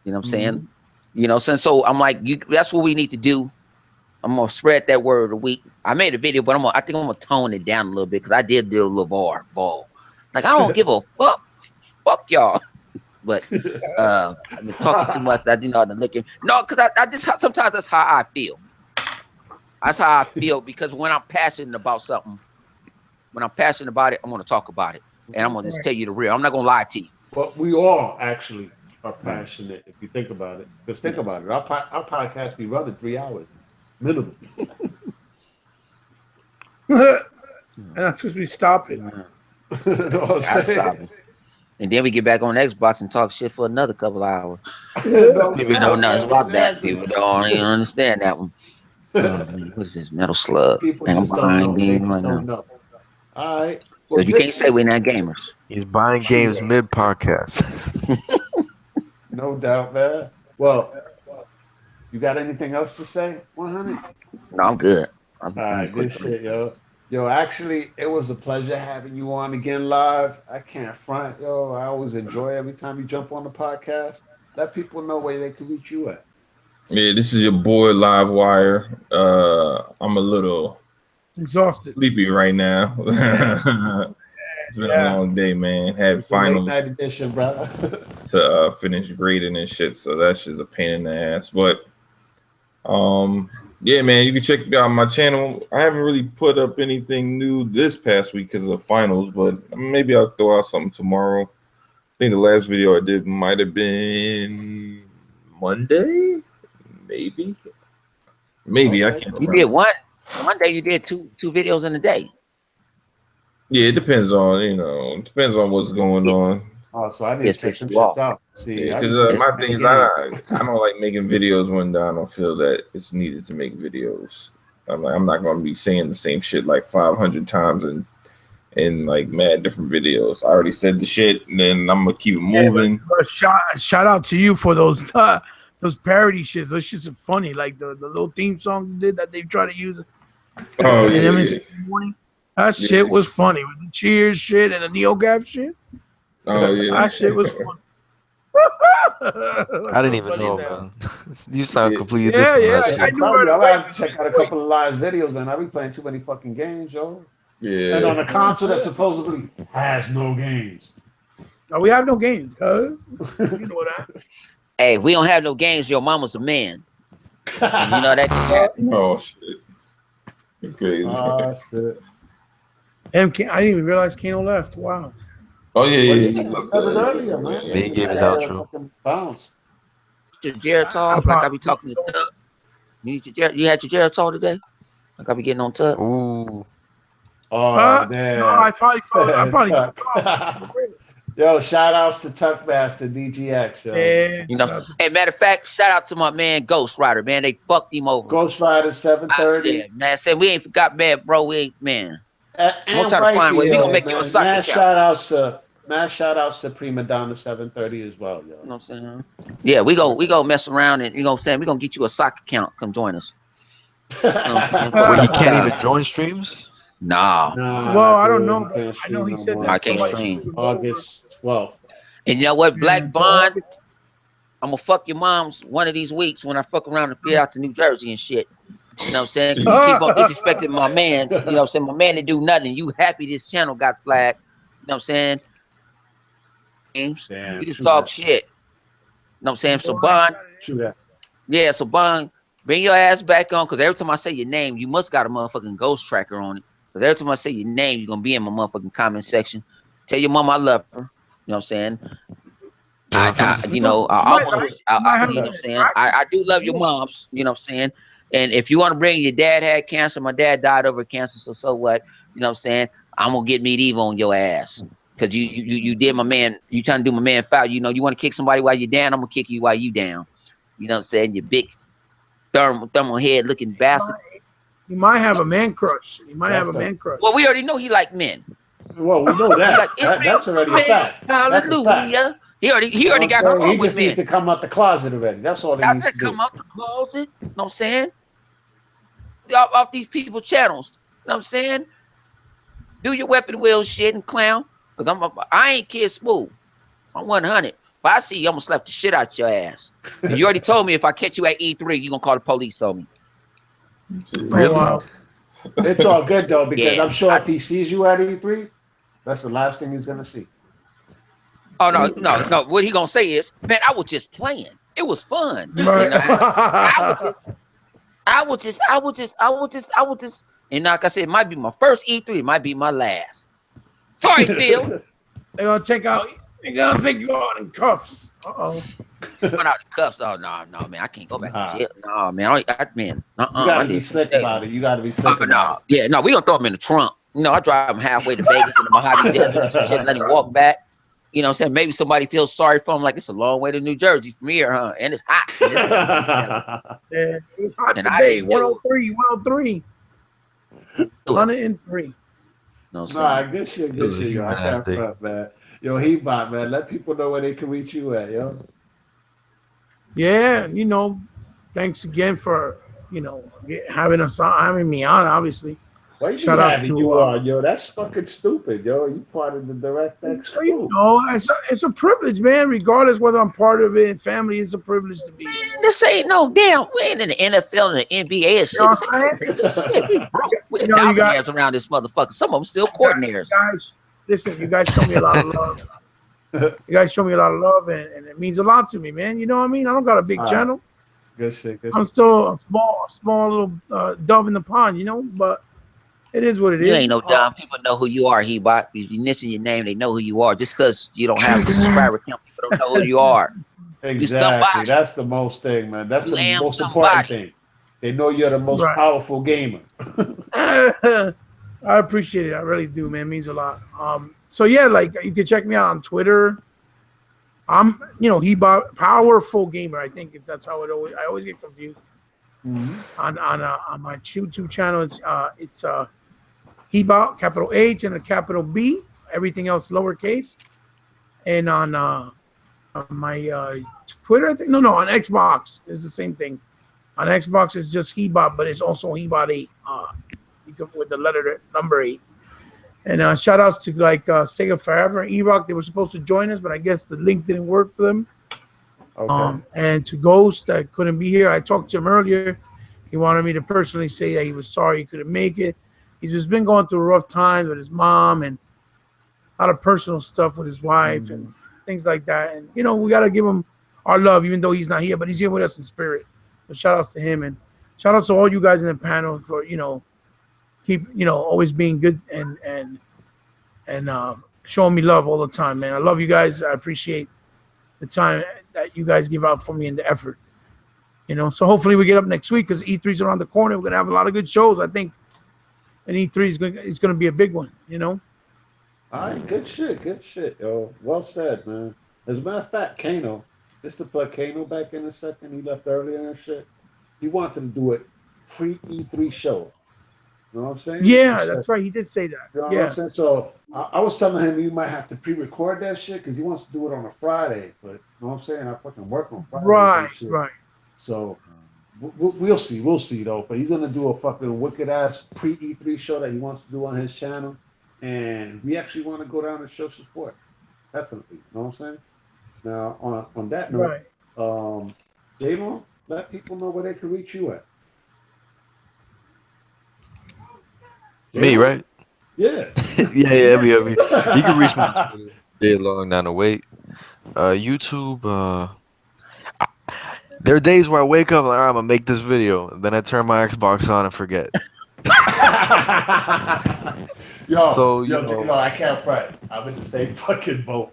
You know what I'm saying? You know, so I'm like, that's what we need to do. I'm gonna spread that word of the week. I made a video, but I think I'm gonna tone it down a little bit because I did do a LeVar Ball. Like, I don't give a fuck. Fuck y'all. But I've been talking too much. I didn't know how to look at. No, because I just sometimes that's how I feel. That's how I feel, because when I'm passionate about something, when I'm passionate about it, I'm gonna talk about it, and I'm gonna just tell you the real. I'm not gonna lie to you. Well, we all actually are passionate if you think about it. Because think about it, our podcast be running 3 hours minimum. And that's because we stop it. I stop it. And then we get back on Xbox and talk shit for another couple of hours. People don't know about that. People don't even understand that one. What's this Metal Slug? People And I'm just don't behind know. game They right just don't now. know. All right. So you can't say we're not gamers. He's buying games mid podcast. No doubt, man. Well, you got anything else to say, 100? No, I'm good. All right, good shit, yo. Yo, actually, it was a pleasure having you on again live. I can't front, yo. I always enjoy every time you jump on the podcast. Let people know where they can reach you at. Yeah, this is your boy Live Wire. I'm a little Exhausted. sleepy right now. It's been a long day, man. Had It's the late finals night edition, brother. to finish grading and shit, so that shit's a pain in the ass. But yeah, man, you can check out my channel. I haven't really put up anything new this past week because of finals, but maybe I'll throw out something tomorrow. I think the last video I did might have been Monday, maybe. I can't remember. You did one day. You did two videos in a day. Yeah, it depends on what's going on. Oh, so I need to check some shit out. See, Yeah, because my thing is, I don't like making videos when I don't feel that it's needed to make videos. I'm not going to be saying the same shit like 500 times in like mad different videos. I already said the shit, and then I'm gonna keep it moving. But shout out to you for those parody shits. Those shits are funny. Like the little theme song you did that they try to use. Oh yeah. That shit was funny with the cheers shit and the NeoGaf shit. Oh yeah, that shit was funny. I didn't even know, man. You sound completely Yeah, different. yeah. I knew right I'll away. have to check out a couple of live videos, man. I be playing too many fucking games, yo. Yeah. And on a console that supposedly has no games. No, we have no games, cuz. You know that. Hey, if we don't have no games, your mama's a man. You know that? Oh shit. You're crazy. Shit. MK, I didn't even realize Kano left. Wow. Oh yeah. I said it earlier, man. They gave his outro. Bounce. Your Geritol, like I be talking to Tub. You had your Geritol today? Like I be getting on Tub. Ooh. Oh, damn. No, I probably Yo, shout outs to Tuckmaster DGX, yo. Yeah. You know, hey, matter of fact, shout out to my man Ghost Rider, man. They fucked him over. Ghost Rider 730. Yeah, man. Said we ain't forgot, man, bro. We ain't, man. And I'm trying to find a way. We gonna make you a sucker Mass count. shout outs to Prima Donna 730 as well, yo. You know what I'm saying? Yeah, we go mess around and you know what I'm saying. We gonna get you a soccer account. Come join us. You know what I'm saying? Wait, he can't even join streams? Nah. Well, I don't know. But I know he said that. I can't stream. August 12th. And you know what, Black Bond? I'm gonna fuck your moms one of these weeks when I fuck around and get out to New Jersey and shit. You know what I'm saying? You keep on disrespecting my man. You know what I'm saying? My man didn't do nothing. You happy this channel got flagged. You know what I'm saying? James, you just talk shit. You know what I'm saying? So Bond, yeah, so Bond, bring your ass back on, because every time I say your name, you must got a motherfucking ghost tracker on it. Because every time I say your name, you're gonna be in my motherfucking comment section. Tell your mom I love her. You know what I'm saying? You know what I'm saying? I do love your moms, you know what I'm saying? And if you want to bring your dad had cancer, my dad died over cancer, so what? You know what I'm saying? I'm gonna get medieval on your ass. Cause you did my man, you trying to do my man foul. You know, you want to kick somebody while you're down, I'm gonna kick you while you down. You know what I'm saying? You big thermal head looking bastard. You might have a man crush. You might have a man crush. Well, we already know he like men. Well, we know that. That's already a fact. Hallelujah. He already got caught He with just men. needs to come out the closet already. That's all he needs to do. Come out the closet. You know what I'm saying? Off these people's channels. You know what I'm saying? Do your weapon wheel shit and clown. Because I ain't kid smooth. I'm 100. If I see you, I'm going to slap the shit out your ass. And you already told me if I catch you at E3, you're going to call the police on me. Really? Oh, wow. It's all good, though, because Yeah. I'm sure if he sees you at E3, that's the last thing he's going to see. Oh, no. What he going to say is, man, I was just playing. It was fun. Right. You know, I would just, and like I said, it might be my first E3, it might be my last. Sorry, Phil. They're gonna take you out in cuffs. Run out the cuffs. Oh no, man, I can't go back to jail. No, man, You gotta be slick about it. You gotta be slick about it. Yeah, no, we gonna throw him in the trunk. You know, I drive him halfway to Vegas in the Mojave Desert and shit, let him walk back. You know what I'm saying? Maybe somebody feels sorry for him, like it's a long way to New Jersey from here, huh? And it's hot. Yeah, it's hot And today. I 103. 103. No, Good shit. Yo, I can't front, man. Yo, He-Bot, man. Let people know where they can reach you at, yo. Yeah, you know, thanks again for, you know, having me on, obviously. Why you Shout out to you on, yo? That's fucking stupid, yo. You part of the DirectX crew. You know, it's a privilege, man. Regardless whether I'm part of it, family, it's a privilege to be. This ain't no damn. We ain't in the NFL and the NBA and shit. You know what I'm saying? Shit, we broke. We're You know, dominaires around this motherfucker. Some of them still coordinators. listen, you guys show me a lot of love. You guys show me a lot of love, and it means a lot to me, man. You know what I mean? I don't got a big channel. Good shit. I'm still a small little dove in the pond, you know. But it is what it is. You ain't no dumb. People know who you are. If you mention your name, they know who you are. Just because you don't have a subscriber count, people don't know who you are. Exactly. That's the most thing, man. That's the most important thing. They know you're the most powerful gamer. I appreciate it. I really do, man. It means a lot. So yeah, like you can check me out on Twitter. I'm, he bought powerful gamer. I think that's how I always get confused. Mm-hmm. On my YouTube channel, it's Heba, capital H and a capital B. Everything else lowercase. And on my Twitter, I think on Xbox is the same thing. On Xbox, it's just Heba, but it's also Heba 8. You can with the number 8. And shout outs to like Stay Up Forever and E-Rock. They were supposed to join us, but I guess the link didn't work for them. Okay. And to Ghost that couldn't be here. I talked to him earlier. He wanted me to personally say that he was sorry he couldn't make it. He's just been going through rough times with his mom and a lot of personal stuff with his wife and things like that. And, we got to give him our love, even though he's not here, but he's here with us in spirit. So shout outs to him and shout outs to all you guys in the panel for, keep, always being good and showing me love all the time, man. I love you guys. I appreciate the time that you guys give out for me and the effort. So hopefully we get up next week because E3's around the corner. We're gonna have a lot of good shows, I think. And E3 is gonna be a big one, All right, good shit, yo. Well said, man. As a matter of fact, Kano, just to put Kano back in a second, he left earlier and shit. He wanted to do it pre-E3 show. You know what I'm saying? Yeah, that's right. He did say that. You know what I'm saying? So I was telling him you might have to pre-record that shit because he wants to do it on a Friday. But you know what I'm saying? I fucking work on Friday. Right. So we'll see though. But he's gonna do a fucking wicked ass pre-E3 show that he wants to do on his channel, and we actually want to go down and show support. Definitely. You know what I'm saying? Now on that note, J-Lo, let people know where they can reach you at. Me, right? Yeah. yeah. You can reach me J Long 908. YouTube. There are days where I wake up like, all right, I'm gonna make this video. Then I turn my Xbox on and forget. Yo, I can't front. I'm in the same fucking boat.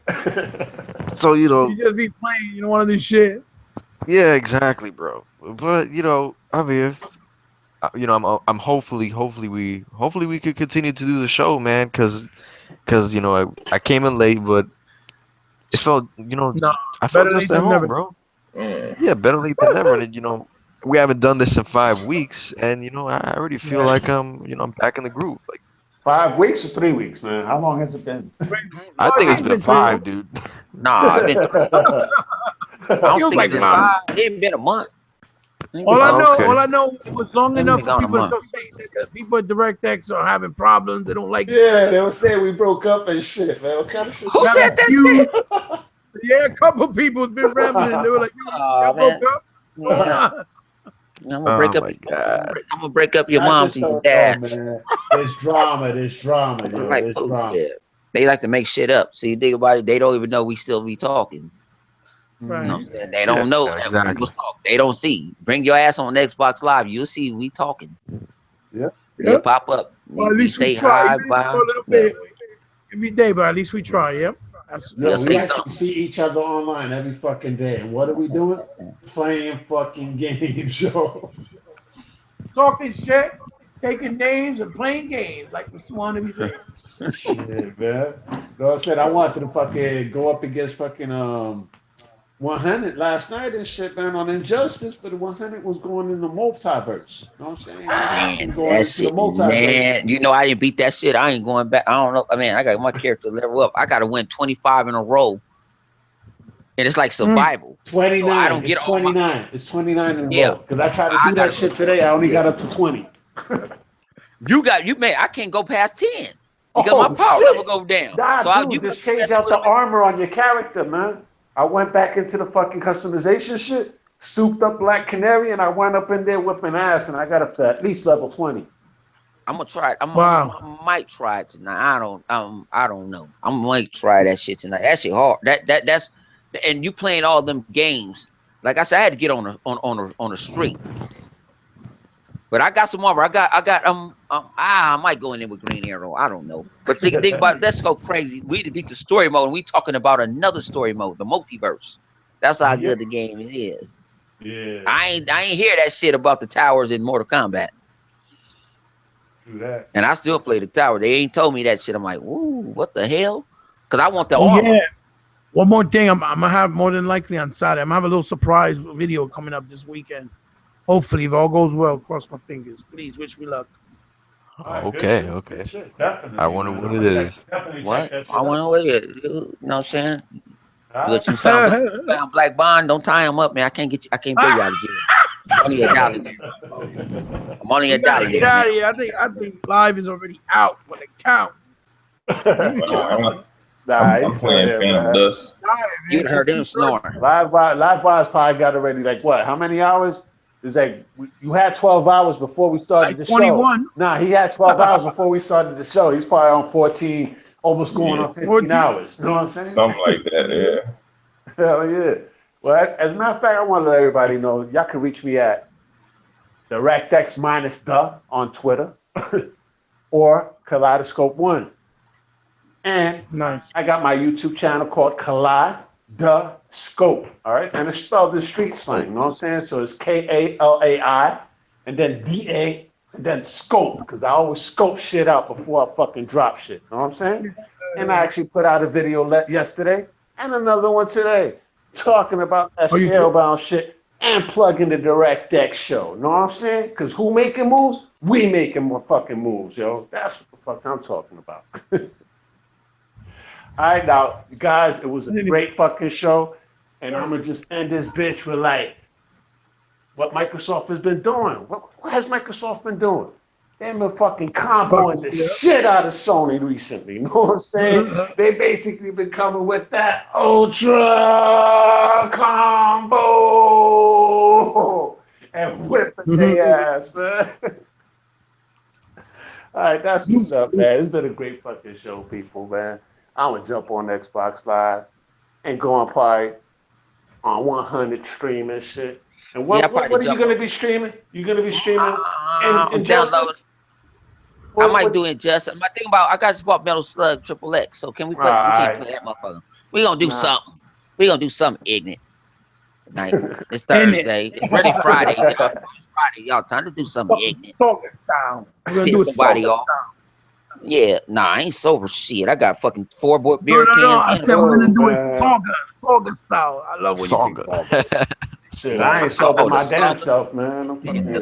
So you just be playing. You don't want to do shit. Yeah, exactly, bro. But I mean, I'm hopefully we could continue to do the show, man. Because I came in late, but it felt I felt just at home, never. Bro. Yeah, better late than never. And we haven't done this in 5 weeks, and I already feel like I'm back in the groove. Like 5 weeks or 3 weeks, man. How long has it been? I think it's been 5, dude. Nah, it's been 3. I don't think it's been 5. It ain't been a month. All I know was long enough for people to still say that people at DirectX are having problems. They don't like. Yeah, they were saying we broke up and shit, man. What kind of shit? Who said that shit? Yeah, a couple people have been rambling. They were like, "Y'all broke up." Yeah. I'm gonna break up. I'm gonna break up your moms and your dads. There's drama. There's drama. There's drama. Yeah. They like to make shit up. So you think about it, they don't even know we still be talking. Right. You know what I'm saying? They don't know that we was talking. They don't see. Bring your ass on Xbox Live. You'll see we talking. Yep. They pop up. Well, at least we try. Every day, but at least we try. Yep. We actually see each other online every fucking day. And what are we doing? Playing fucking games, yo. Talking shit, taking names, and playing games, like Mr. Wanda be saying. Shit, man. No, I said I wanted to fucking go up against fucking 100 last night and shit, man, on Injustice, but 100 was going in the multiverse. You know what I'm saying? Man, that shit, man. I didn't beat that shit. I ain't going back. I don't know. I mean, I got my character level up. I got to win 25 in a row. And it's like survival. 29. So I don't get 29. It's 29 in a row. Because I tried to do that shit today. I only got up to 20. I can't go past 10. Because my power level go down. Nah, dude, just change out the armor on your character, man. I went back into the fucking customization shit, souped up Black Canary, and I went up in there whipping ass, and I got up to at least level 20. I'm gonna try it. Wow. I might try it tonight. I don't know. I might try that shit tonight. That shit hard. That's and you playing all them games. Like I said, I had to get on a streak. But I got some more. I might go in there with Green Arrow. I don't know. But think about it. Let's go crazy. We to beat the story mode, and we talking about another story mode, the multiverse. That's how good the game is. Yeah. I ain't hear that shit about the towers in Mortal Kombat. Do that. And I still play the tower. They ain't told me that shit. I'm like, ooh, what the hell? Because I want the Oh armor. yeah. One more thing, I'm gonna have more than likely on Saturday. I'm gonna have a little surprise video coming up this weekend. Hopefully, if all goes well, cross my fingers. Please, wish me luck. Right, Okay, good okay. Good shit. Definitely. I wonder man. what I'm it gonna is. Definitely What? check that shit I want out. to wear it. You know what I'm saying? All But right. you found Black Bond. Don't tie him up, man. I can't get you. I can't bail you out of jail. I'm only $1 there. I'm only You gotta $1 get there, out man. of here. I think live is already out when it counts. I'm He's still playing there, Phantom man. Dust. You'd have heard him snoring. Live Wire's probably got already like what? How many hours? It's like you had 12 hours before we started Like the show. 21. Nah, he had 12 hours before we started the show. He's probably on 14, almost going Yeah. on 15 14. hours. You know what I'm saying? Something like that, yeah. Hell yeah. Well, as a matter of fact, I want to let everybody know y'all can reach me at DirectX minus the on Twitter or Kaleidoscope One. And Nice. I got my YouTube channel called Kaleidoscope. All right. And it's spelled in street slang. You know what I'm saying? So it's Kalai and then DA and then scope. Because I always scope shit out before I fucking drop shit. You know what I'm saying? And I actually put out a video yesterday and another one today talking about that you did? Scalebound shit and plugging the DirectX show. You know what I'm saying? Because who making moves? We making more fucking moves, yo. That's what the fuck I'm talking about. All right, now, guys, it was a great fucking show. And I'm going to just end this bitch with, like, what Microsoft has been doing. What has Microsoft been doing? They've been fucking comboing the shit out of Sony recently. You know what I'm saying? They basically been coming with that Ultra combo and whipping their ass, man. All right, that's what's up, man. It's been a great fucking show, people, man. I'm gonna jump on Xbox Live and go on probably on 100 streaming shit. And what are you gonna be streaming? You gonna be streaming I'm downloading. I might do Injustice. I think about. I got just bought Metal Slug Triple X. So can we play? We can't play that motherfucker. We gonna do something. We gonna do something ignorant tonight. It's Thursday. It's really Friday. It's Friday, y'all. Time to do something ignorant. Soga style. We're gonna do it Somebody soga off. style. Yeah, nah, I ain't sober shit. I got fucking 4 beer cans. No. I said we're gonna do it man. soga style. I love when you say soga. Shit, I ain't sober my damn self, man. I'm fucking the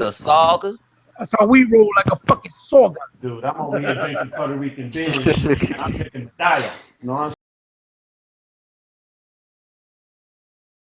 saga. That's how we roll, like a fucking soga. Dude, I'm over here drinking Puerto Rican beer and shit. I'm drinking diet. You know what I'm